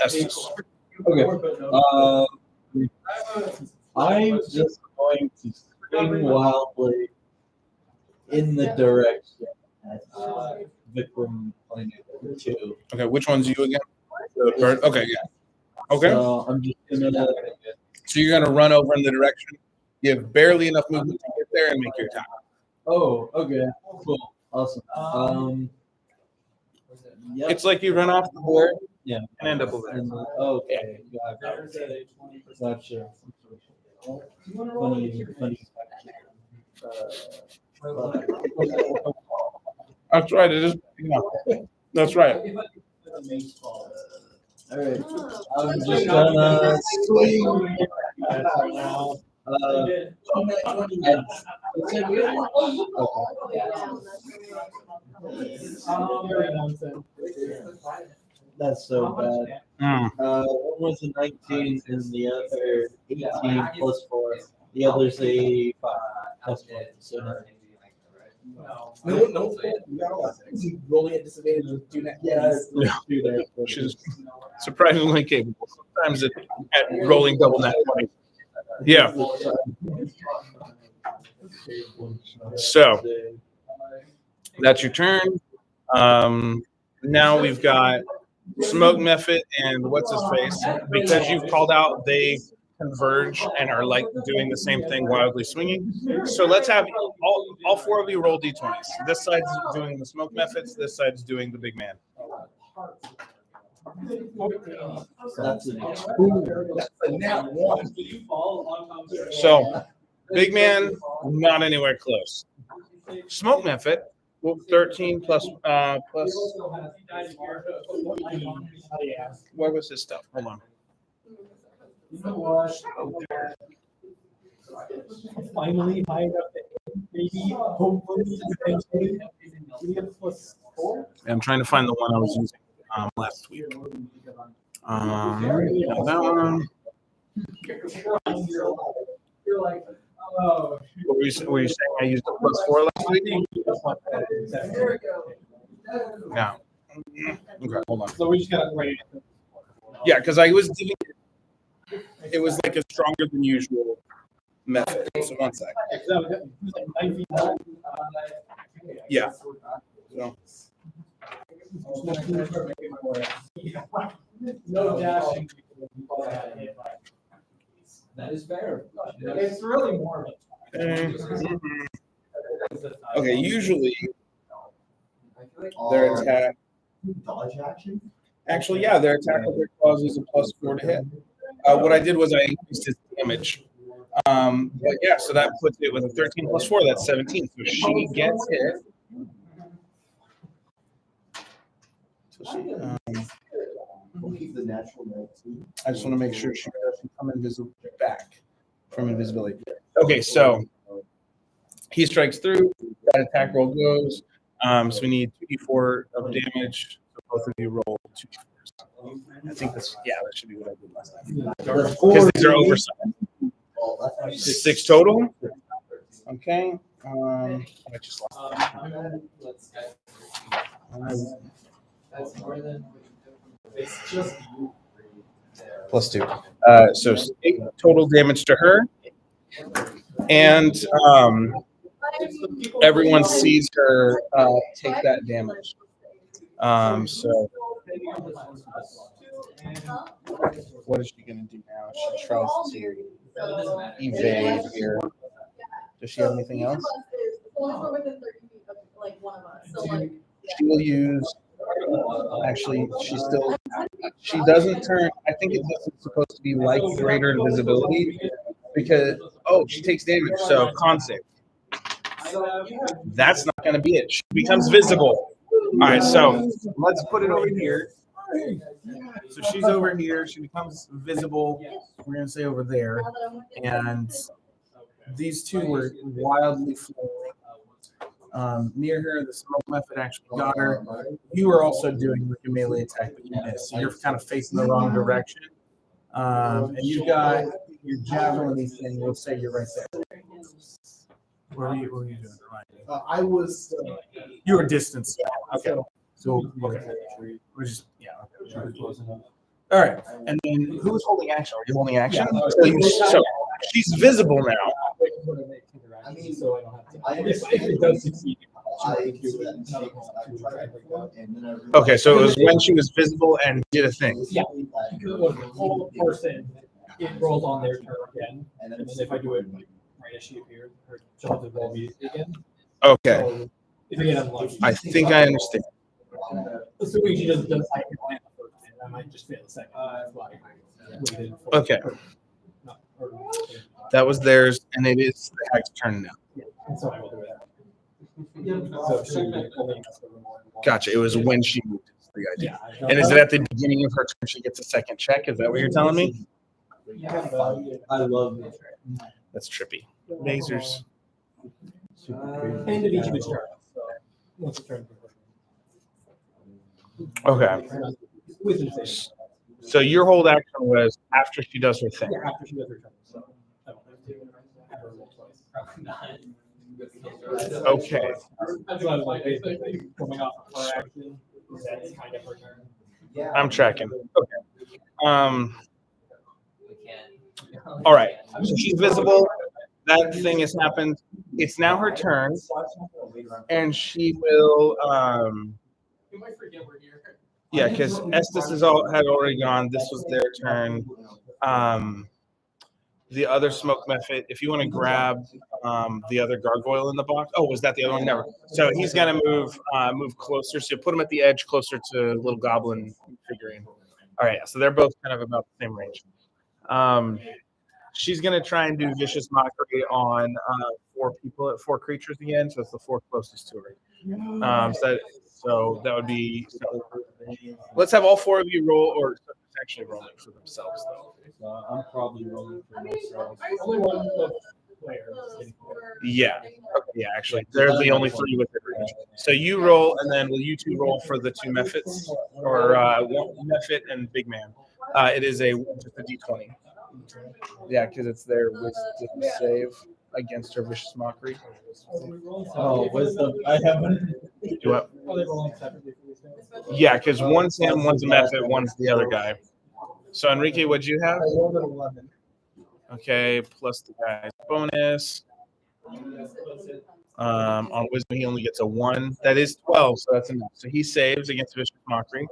[SPEAKER 1] Estes.
[SPEAKER 6] Okay. I'm just going to swing wildly in the direction that Vikram pointed to.
[SPEAKER 1] Okay. Which one's you again? The bird? Okay. Yeah. Okay.
[SPEAKER 6] So I'm just gonna.
[SPEAKER 1] So you're gonna run over in the direction. You have barely enough movement to get there and make your attack.
[SPEAKER 6] Oh, okay. Cool. Awesome. Yep.
[SPEAKER 1] It's like you run off the board.
[SPEAKER 6] Yeah.
[SPEAKER 1] And end up over there.
[SPEAKER 6] Okay. Gotcha. Funny.
[SPEAKER 1] That's right. It is. Yeah. That's right.
[SPEAKER 6] All right. I'm just gonna swing. That's so bad. One was a 19 and the other 18 plus 4. The other's a 5 plus 1. So
[SPEAKER 2] No. You rolling at disadvantage with do that.
[SPEAKER 6] yeah,
[SPEAKER 1] Yeah.
[SPEAKER 6] do that.
[SPEAKER 1] She's surprisingly capable. Sometimes at rolling double net 20. Yeah. So that's your turn. Now we've got Smoke Method and what's his face. Because you've called out, they converge and are like doing the same thing, wildly swinging. So let's have all four of you roll d20s. This side's doing the Smoke Methods. This side's doing the big man.
[SPEAKER 6] That's a
[SPEAKER 1] So big man, not anywhere close. Smoke Method. Well, 13 plus. Where was his stuff? Hold on.
[SPEAKER 5] You know what? Finally, high enough that maybe, hopefully, potentially, we get +4.
[SPEAKER 1] I'm trying to find the one I was using last week. That one.
[SPEAKER 5] You're like, oh.
[SPEAKER 1] Were you saying I used a +4 last week? Yeah. Okay, hold on.
[SPEAKER 5] So we just gotta wait.
[SPEAKER 1] Yeah, because I was giving it was like a stronger than usual method. So one sec. Yeah. So.
[SPEAKER 5] No dashing.
[SPEAKER 8] That is fair.
[SPEAKER 5] It's really more.
[SPEAKER 1] Okay, usually their attack.
[SPEAKER 9] Dodge action?
[SPEAKER 1] Actually, yeah, their attack with their claws is a +4 to hit. What I did was I increased his damage. But yeah, so that puts it with a 13 plus 4, that's 17. So she gets hit. So she,
[SPEAKER 9] We'll keep the natural 19.
[SPEAKER 1] I just want to make sure she doesn't come invisible back from invisibility. Okay, so he strikes through. That attack roll goes. So we need 2d4 of damage. So both of you roll 2d4s. I think that should be what I did last time. Because these are over 6 total. Okay. I just lost.
[SPEAKER 8] That's more than.
[SPEAKER 3] It's just you.
[SPEAKER 1] +2. So 8 total damage to her. And everyone sees her take that damage. So what is she going to do now? She tries to evade here. Does she have anything else? She will use. Actually, she doesn't turn. I think it's supposed to be like greater invisibility because she takes damage. So con save. That's not going to be it. She becomes visible. All right, so let's put it over here. So she's over here. She becomes visible. We're going to say over there. And these two were wildly flowing. Near her, the smoke method actually got her. You were also doing like a melee attack, but you missed. So you're kind of facing the wrong direction. And you've got your javelin thing. We'll say you're right there. What were you doing?
[SPEAKER 2] I was.
[SPEAKER 1] You were distance. Okay. So okay. We're just All right. And then who's holding action? Are you holding action? So she's visible now.
[SPEAKER 2] I mean,
[SPEAKER 5] So I don't have to.
[SPEAKER 4] I
[SPEAKER 5] If it does succeed,
[SPEAKER 1] Okay, so it was when she was visible and did a thing.
[SPEAKER 5] yeah, the whole person, it rolls on their turn again, and then if I do it like right as she appeared, she'll have to roll immediately again.
[SPEAKER 1] Okay.
[SPEAKER 5] So if I get unlucky,
[SPEAKER 1] I think I understand.
[SPEAKER 5] assuming she does I can land the first time, I might just fail the second. That's why I waited for
[SPEAKER 1] Okay. That was theirs, and it is the Hag's turn now.
[SPEAKER 5] Yeah, and so I will do it. So she only has to roll one.
[SPEAKER 1] Gotcha. It was when she moved. Is the idea.
[SPEAKER 5] Yeah.
[SPEAKER 1] And is it at the beginning of her turn she gets a second check? Is that what you're telling me?
[SPEAKER 6] I love it.
[SPEAKER 1] That's trippy. Lasers.
[SPEAKER 5] End of each of its turns. So once it's turn.
[SPEAKER 1] Okay.
[SPEAKER 5] With the same.
[SPEAKER 1] So your hold action was after she does her thing.
[SPEAKER 5] Yeah, after she does her turn. So I don't have to have her roll twice.
[SPEAKER 1] Okay.
[SPEAKER 5] That's what I was like, basically coming off of her action. That's kind of her turn.
[SPEAKER 1] I'm tracking. Okay. All right. So she's visible. That thing has happened. It's now her turn, and she will.
[SPEAKER 2] You might forget we're here.
[SPEAKER 1] Yeah, because Estes had already gone. This was their turn. The other smoke method. If you want to grab the other gargoyle in the box. Oh, was that the other one? Never. So he's gonna move closer. So put him at the edge, closer to little goblin figurine. All right. So they're both kind of about the same range. She's gonna try and do vicious mockery on 4 creatures again. So it's the 4 closest to her. So that would be. Let's have all 4 of you roll, or it's actually rolling for themselves though.
[SPEAKER 6] I'm probably rolling for myself.
[SPEAKER 5] Only one of the players.
[SPEAKER 1] Yeah. Okay, yeah, actually, they're the only 3 with it. So you roll, and then will you 2 roll for the 2 methods, or one method and big man? It is just a D20. Yeah, because it's their wisdom save against her vicious mockery.
[SPEAKER 6] Oh, wisdom. I haven't.
[SPEAKER 1] Do what?
[SPEAKER 5] Are they rolling separately for these guys?
[SPEAKER 1] Yeah, because one's him, one's a method, one's the other guy. So Enrique, what'd you have?
[SPEAKER 2] I rolled an 11.
[SPEAKER 1] Okay, plus the guy's bonus. On wisdom, he only gets a 1. That is 12, so that's enough. So he saves against vicious mockery.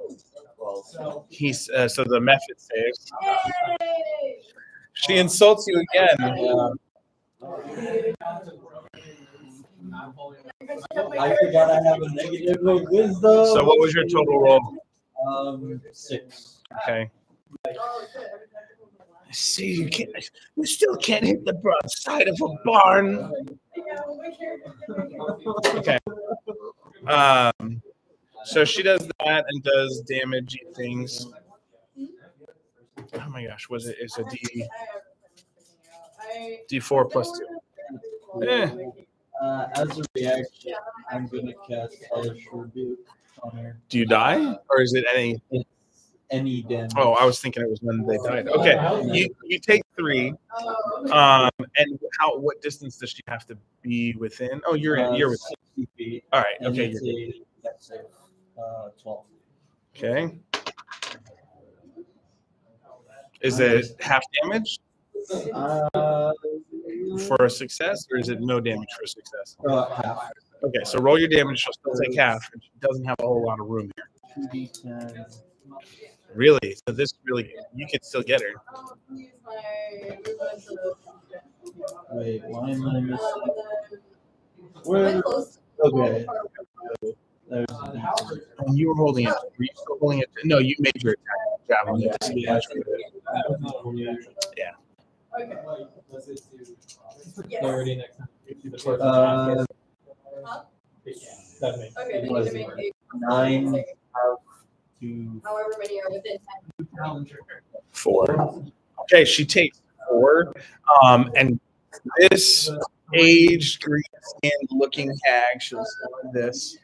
[SPEAKER 1] He's so the method saves. She insults you again.
[SPEAKER 6] I forgot I have a negative of wisdom.
[SPEAKER 1] So what was your total roll?
[SPEAKER 6] 6.
[SPEAKER 1] Okay. See, you still can't hit the broad side of a barn. Okay. So she does that and does damage things. Oh my gosh, it's a D4 plus 2.
[SPEAKER 6] As a reaction, I'm gonna cast Hellish Rebuke on her.
[SPEAKER 1] Do you die, or is it any?
[SPEAKER 6] Any damage.
[SPEAKER 1] Oh, I was thinking it was when they died. Okay, you take 3. And what distance does she have to be within? Oh, you're within
[SPEAKER 6] 60 feet.
[SPEAKER 1] All right.
[SPEAKER 6] And
[SPEAKER 1] Okay.
[SPEAKER 6] it's a 12.
[SPEAKER 1] Okay. Is it half damage for a success, or is it no damage for a success?
[SPEAKER 6] Half.
[SPEAKER 1] Okay, so roll your damage. She'll still take half, and she doesn't have a whole lot of room here.
[SPEAKER 6] 2d10.
[SPEAKER 1] Really? So this really, you could still get her.
[SPEAKER 6] Wait, why am I missing? Where? Okay. There's a D10.
[SPEAKER 1] And you were holding it. Were you still holding it? No, you made your attack javelin. Yeah.
[SPEAKER 5] Clarity next time.
[SPEAKER 7] Huh?
[SPEAKER 5] That makes.
[SPEAKER 7] Okay, they need to make a.
[SPEAKER 6] 9 out to
[SPEAKER 7] However many are within 10.
[SPEAKER 1] 4. Okay, she takes 4. And this aged, green-skinned looking hag, she'll say this,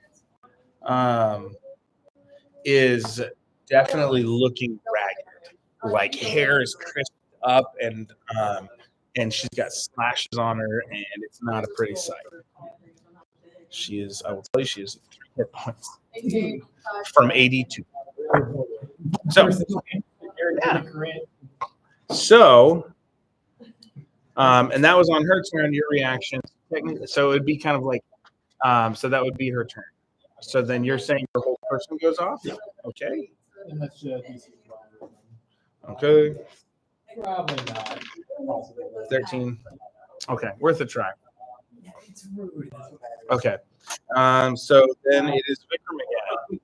[SPEAKER 1] is definitely looking ragged. Like hair is crisped up and she's got slashes on her, and it's not a pretty sight. She is, I will tell you, she is 3 hit points from 82. So, yeah. So, and that was on her turn, your reaction. So it would be kind of like, so that would be her turn. So then you're saying your whole person goes off? Okay.
[SPEAKER 5] And that's
[SPEAKER 1] Okay.
[SPEAKER 5] probably not possible.
[SPEAKER 1] 13. Okay, worth a try.
[SPEAKER 5] It's rude.
[SPEAKER 1] Okay. So then it is Vikram again.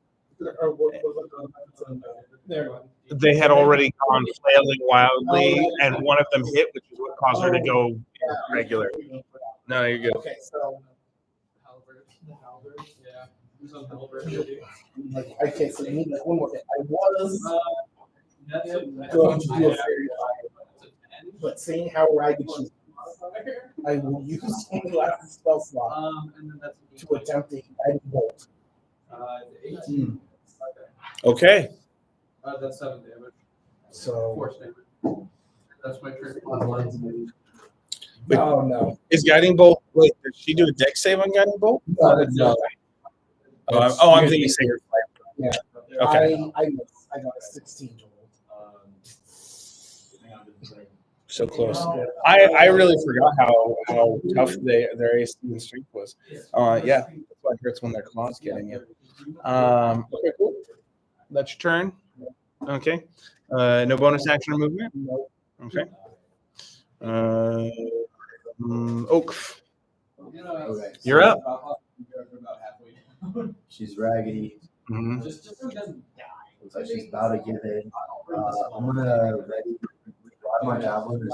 [SPEAKER 5] There.
[SPEAKER 1] They had already gone flailing wildly, and one of them hit, which is what caused her to go regular. No, you're good.
[SPEAKER 5] Okay, so. Okay, so you need like one more thing. I was going to do a fairy fire, but seeing how ragged she is, I will use one last spell slot to attempt a guiding bolt.
[SPEAKER 3] 18.
[SPEAKER 1] Okay.
[SPEAKER 3] That's 7 damage.
[SPEAKER 5] So.
[SPEAKER 3] Force damage. That's my trick.
[SPEAKER 5] Oh no.
[SPEAKER 1] Is Guiding Bolt, wait, did she do a dex save on Guiding Bolt?
[SPEAKER 5] No.
[SPEAKER 1] I'm thinking Sacred Flame.
[SPEAKER 5] Yeah.
[SPEAKER 1] Okay.
[SPEAKER 5] I missed. I got a 16 total.
[SPEAKER 1] So close. I really forgot how tough their AC and strength was. Yeah, that's why it hurts when their claws getting you. Okay, cool. That's your turn. Okay. No bonus action or movement? Okay. Oak. You're up.
[SPEAKER 9] She's raggedy.
[SPEAKER 1] Mhm.
[SPEAKER 9] Looks like she's about to give in. I'm gonna ready my javelin.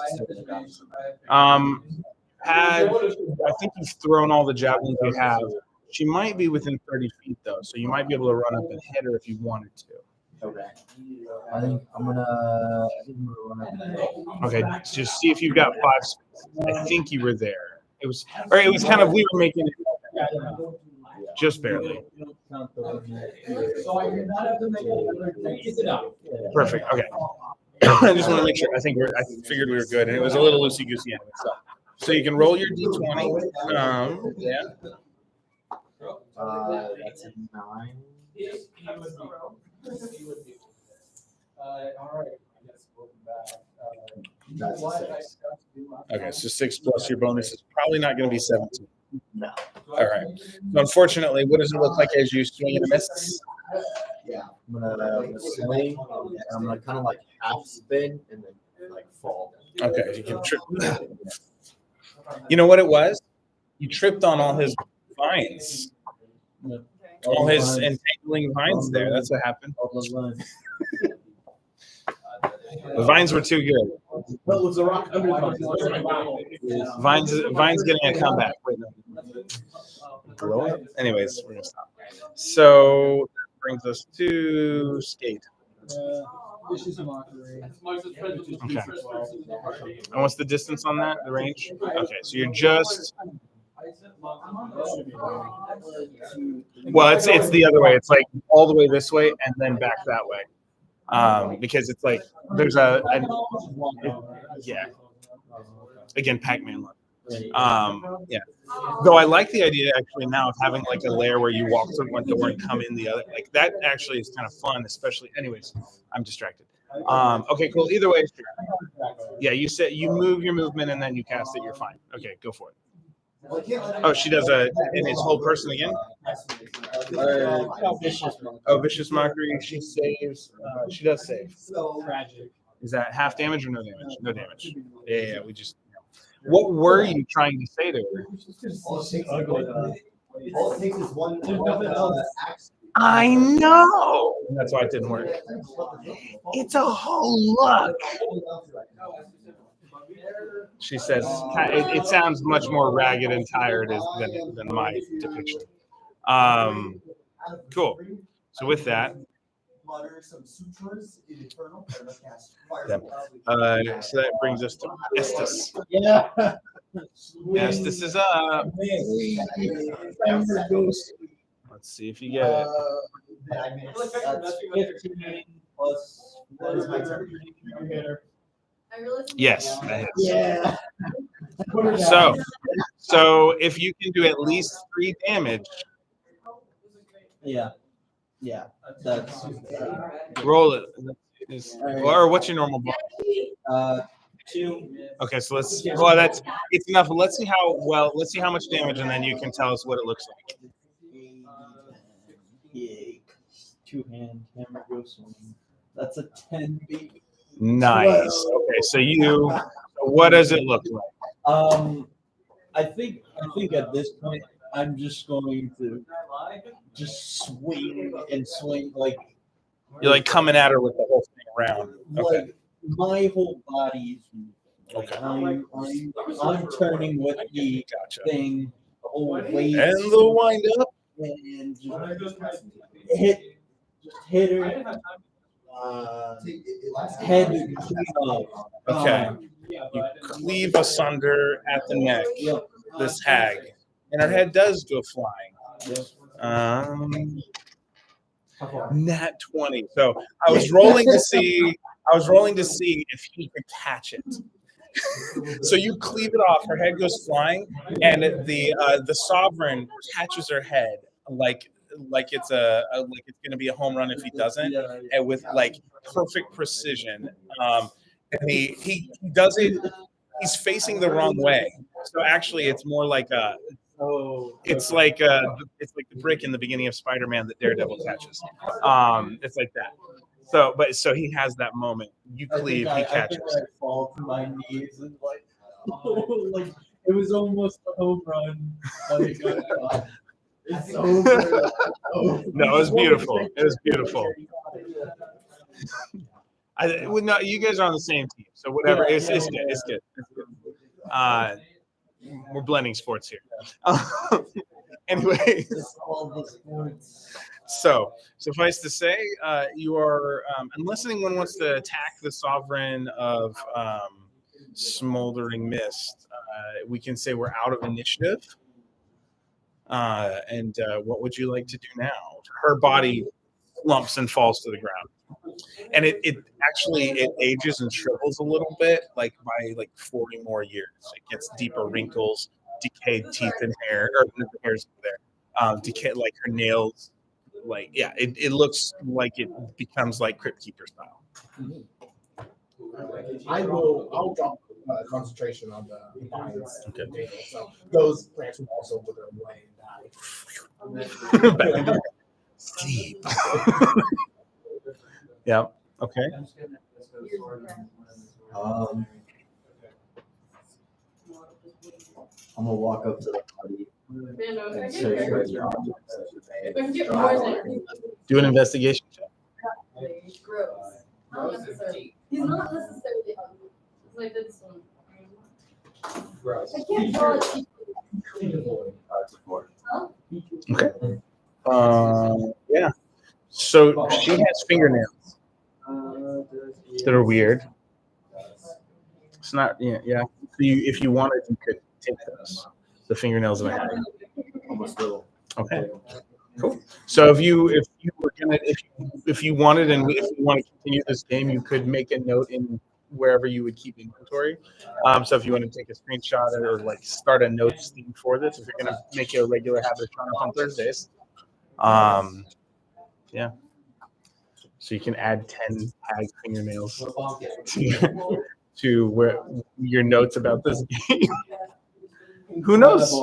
[SPEAKER 1] I think you've thrown all the javelins you have. She might be within 30 feet though, so you might be able to run up and hit her if you wanted to.
[SPEAKER 9] Okay. I think I'm gonna run up and
[SPEAKER 1] Okay, just see if you've got 5 spaces. I think you were there. It was kind of, we were making it just barely. Perfect. Okay. I just want to make sure. I figured we were good, and it was a little loosey goosey anyway. So you can roll your d20. Yeah.
[SPEAKER 9] That's a 9.
[SPEAKER 3] All right. I guess we'll be back.
[SPEAKER 9] That's a 6.
[SPEAKER 1] Okay, so 6 plus your bonus is probably not going to be 17.
[SPEAKER 9] No.
[SPEAKER 1] All right. So unfortunately, what does it look like as you swing and miss?
[SPEAKER 9] Yeah. I'm gonna swing, and I'm gonna kind of like half spin and then like fall.
[SPEAKER 1] Okay, you can trip. You know what it was? You tripped on all his vines. All his entangling vines there. That's what happened.
[SPEAKER 9] All those lines.
[SPEAKER 1] The vines were too good.
[SPEAKER 5] Well, it was a rock under the
[SPEAKER 1] Vines getting a comeback. Wait, no. Anyways, we're gonna stop. So that brings us to skate.
[SPEAKER 5] Vicious mockery.
[SPEAKER 1] Okay. And what's the distance on that? The range? Okay, so you're just. Well, it's the other way. It's like all the way this way and then back that way. Because it's like there's yeah. Again, Pac-Man look. Yeah. Though I like the idea actually now of having like a layer where you walk through one door and come in the other. Like that actually is kind of fun, especially. Anyways, I'm distracted. Okay, cool. Either way, sure. Yeah, you said you move your movement and then you cast it. You're fine. Okay, go for it. Oh, she does in his whole person again. Vicious mockery. She saves. She does save.
[SPEAKER 5] Tragic.
[SPEAKER 1] Is that half damage or no damage? No damage. Yeah. We just. What were you trying to say to her?
[SPEAKER 4] All it takes is one.
[SPEAKER 1] I know. That's why it didn't work. It's a whole look. She says it sounds much more ragged and tired than my depiction. Cool. So with that,
[SPEAKER 4] Mutter some sutras in Infernal.
[SPEAKER 1] so that brings us to Estes.
[SPEAKER 6] Yeah.
[SPEAKER 1] Estes is up. Let's see if you get it.
[SPEAKER 6] That's 15 plus.
[SPEAKER 4] That is my turn.
[SPEAKER 7] I realized.
[SPEAKER 1] Yes, that hits.
[SPEAKER 6] Yeah.
[SPEAKER 1] So if you can do at least 3 damage,
[SPEAKER 6] Yeah. Yeah. That's
[SPEAKER 1] roll it. Or what's your normal bar?
[SPEAKER 6] 2.
[SPEAKER 1] Okay, so let's. Well, it's enough. Let's see how much damage, and then you can tell us what it looks like.
[SPEAKER 6] Yeah. 2-hand hammer goes swing. That's a 10 baby.
[SPEAKER 1] Nice. Okay, so what does it look like?
[SPEAKER 6] I think at this point I'm just going to just swing and swing like
[SPEAKER 1] You're like coming at her with the whole thing around. Okay.
[SPEAKER 6] like my whole body's moving. Like,
[SPEAKER 1] Okay.
[SPEAKER 6] I'm turning with the
[SPEAKER 1] Gotcha.
[SPEAKER 6] thing, the whole weight,
[SPEAKER 1] And the wind up.
[SPEAKER 6] and just hit her. Head clean off.
[SPEAKER 1] Okay. You cleave asunder at the neck
[SPEAKER 6] Yep.
[SPEAKER 1] this hag, and her head does go flying. Nat 20. So I was rolling to see if he could catch it. So you cleave it off. Her head goes flying, and the sovereign catches her head like it's like it's gonna be a home run if he doesn't, and with like perfect precision. And he does it. He's facing the wrong way. So actually, it's more like it's like the brick in the beginning of Spider-Man that Daredevil catches. It's like that. So he has that moment. You cleave, he catches.
[SPEAKER 6] I fall to my knees and like, like it was almost a home run. Like, it's over.
[SPEAKER 1] No, it was beautiful. It was beautiful. No, you guys are on the same team, so whatever. It's good. It's good. We're blending sports here. Anyway, so suffice to say, you are, unless anyone wants to attack the Sovereign of Smoldering Mist, we can say we're out of initiative. And what would you like to do now? Her body lumps and falls to the ground. And it actually ages and shrivels a little bit, like by like 40 more years. It gets deeper wrinkles, decayed teeth and hair, or the hairs there, decay, like her nails. Like, yeah, it looks like it becomes like Crypt Keeper style.
[SPEAKER 5] I'll drop concentration on the vines.
[SPEAKER 1] Okay.
[SPEAKER 5] So those plants will also wither away and die.
[SPEAKER 1] Sleep. Yeah. Okay.
[SPEAKER 9] I'm gonna walk up to the body and search for any objects that may
[SPEAKER 1] Do an investigation check.
[SPEAKER 7] Gross. Not necessarily. He's not necessarily ugly. It's like this one. I can't draw it.
[SPEAKER 1] Okay. Yeah. So she has fingernails that are weird. It's not. Yeah. So if you wanted, you could take those. The fingernails of a hag.
[SPEAKER 9] almost little.
[SPEAKER 1] Okay. Cool. So if you wanted, and if you want to continue this game, you could make a note in wherever you would keep inventory. So if you want to take a screenshot or like start a notes theme for this, if you're going to make it a regular habit of showing up on Thursdays, yeah. So you can add 10 hag fingernails to where your notes about this game. Who knows?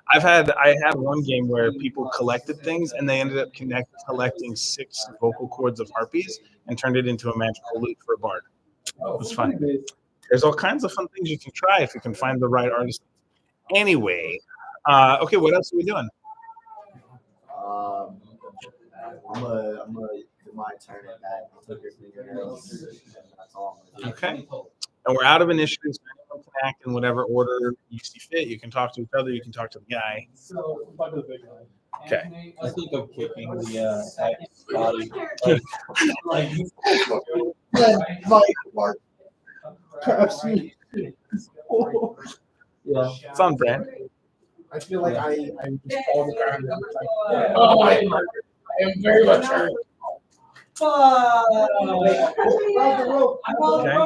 [SPEAKER 1] I had one game where people collected things and they ended up collecting 6 vocal cords of harpies and turned it into a magical lute for a bard. It was fun. There's all kinds of fun things you can try if you can find the right artist. Anyway, okay, what else are we doing?
[SPEAKER 9] I'm gonna do my turn at that. I'll take your fingernails. That's all.
[SPEAKER 1] Okay. And we're out of initiatives. act in whatever order you see fit. You can talk to each other. You can talk to the guy.
[SPEAKER 2] So, talk to the big guy.
[SPEAKER 1] Okay.
[SPEAKER 6] I think I'm kicking the Hag's body.
[SPEAKER 2] Like,
[SPEAKER 5] Mark, perhaps you.
[SPEAKER 6] Yeah.
[SPEAKER 1] It's on brand.
[SPEAKER 5] I feel like I just fall the ground. Oh, I am very much hurt.
[SPEAKER 1] Okay.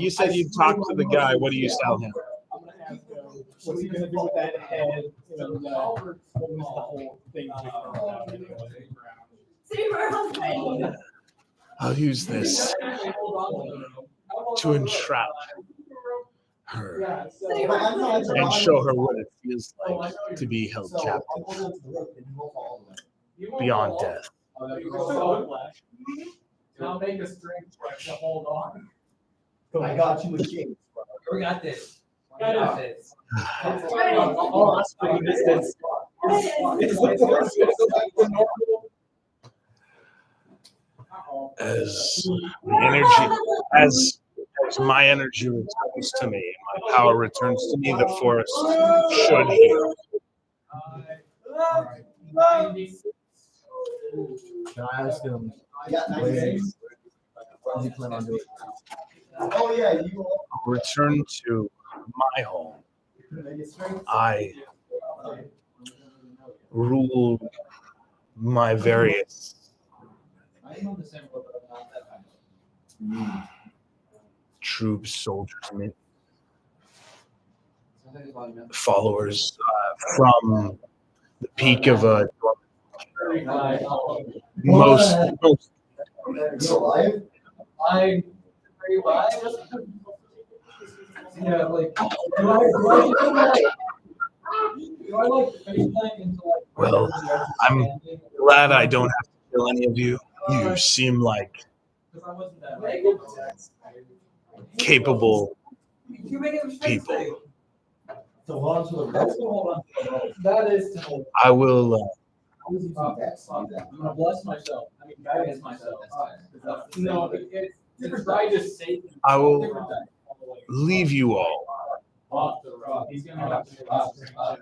[SPEAKER 1] You said you talked to the guy. What do you tell him?
[SPEAKER 2] I'm gonna have to. What's he gonna do with that head? You know, the whole thing.
[SPEAKER 7] Save her husband.
[SPEAKER 1] I'll use this to entrap her
[SPEAKER 7] Save her husband.
[SPEAKER 1] and show her what it feels like to be held captive beyond death.
[SPEAKER 2] Now make a strength check to hold on.
[SPEAKER 4] I got you a king.
[SPEAKER 8] We got this. We got this.
[SPEAKER 2] Oh, that's pretty distance.
[SPEAKER 1] As the energy, as my energy returns to me, my power returns to me, the forest should heal.
[SPEAKER 9] Can I ask him?
[SPEAKER 4] Yeah,
[SPEAKER 9] Where
[SPEAKER 4] nice.
[SPEAKER 9] does he plan on doing?
[SPEAKER 4] Oh, yeah, you all.
[SPEAKER 1] Return to my home. I rule my various troops, soldiers, followers from the peak of a most
[SPEAKER 4] Alive?
[SPEAKER 2] I'm pretty live. Yeah, like, do I like face plant into like?
[SPEAKER 1] Well, I'm glad I don't have to kill any of you. You seem like capable people.
[SPEAKER 4] So hold on to the rest.
[SPEAKER 2] That is.
[SPEAKER 1] I will
[SPEAKER 2] I'm gonna bless myself. I mean, guidance myself. No, it's try to save.
[SPEAKER 1] I will leave you all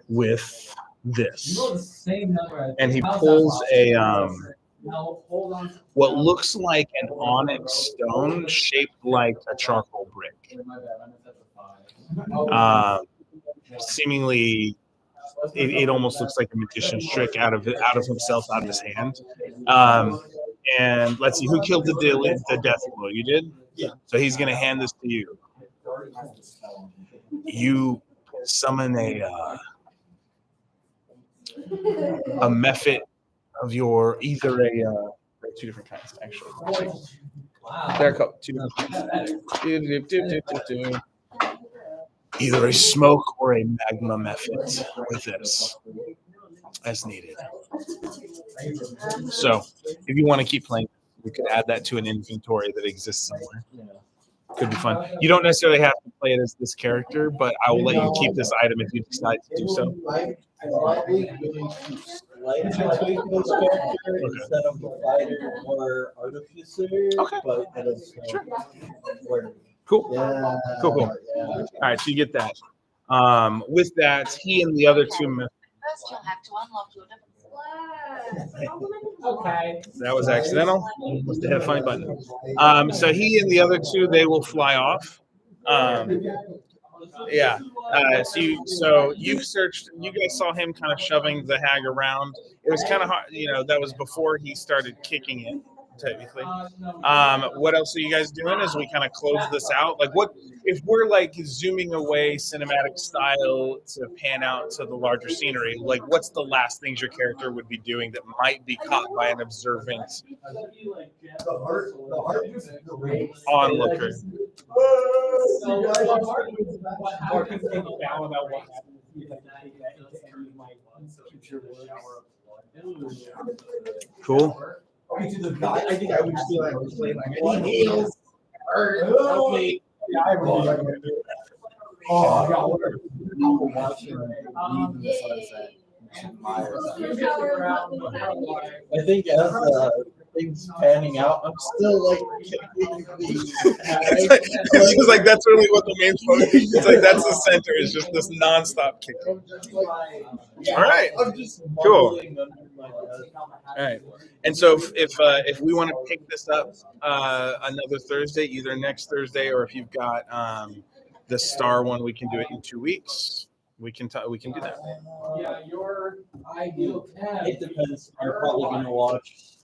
[SPEAKER 1] with this. And he pulls a what looks like an onyx stone shaped like a charcoal brick. Seemingly, it almost looks like a magician's trick out of himself, out of his hand. And let's see, who killed the death blow? You did?
[SPEAKER 5] Yeah.
[SPEAKER 1] So he's going to hand this to you. You summon a method of your either two different kinds actually. There are a couple, two. Either a smoke or a magma method with this as needed. So if you want to keep playing, we could add that to an inventory that exists somewhere. Could be fun. You don't necessarily have to play it as this character, but I will let you keep this item if you decide to do so.
[SPEAKER 6] I'm probably going to slightly tweak this character instead of the fighter or artificer.
[SPEAKER 1] Okay.
[SPEAKER 6] But it is
[SPEAKER 1] Cool.
[SPEAKER 6] Yeah.
[SPEAKER 1] Cool.
[SPEAKER 6] Yeah.
[SPEAKER 1] All right, so you get that. With that, he and the other two.
[SPEAKER 10] First, you'll have to unlock your device.
[SPEAKER 2] Okay.
[SPEAKER 1] That was accidental. Must have hit a funny button. So he and the other two, they will fly off. Yeah. So you've searched. You guys saw him kind of shoving the hag around. It was kind of hard. That was before he started kicking it. Technically. What else are you guys doing as we kind of close this out? Like, what if we're like zooming away cinematic style to pan out to the larger scenery? Like, what's the last things your character would be doing that might be caught by an observant onlooker? Cool.
[SPEAKER 5] I think I would feel like I was playing like one heals. Help me. I
[SPEAKER 6] think as things panning out, I'm still like kicking
[SPEAKER 1] It's like, it's just like that's really what the main focus. It's like that's the center. Is just this nonstop kicking. All right.
[SPEAKER 6] I'm just
[SPEAKER 1] Cool.
[SPEAKER 6] mumbling under my breath.
[SPEAKER 1] All right. And so if we want to pick this up another Thursday, either next Thursday or if you've got the Star one, we can do it in 2 weeks. We can do that.
[SPEAKER 2] Yeah, your ideal
[SPEAKER 6] It depends. I'm probably gonna watch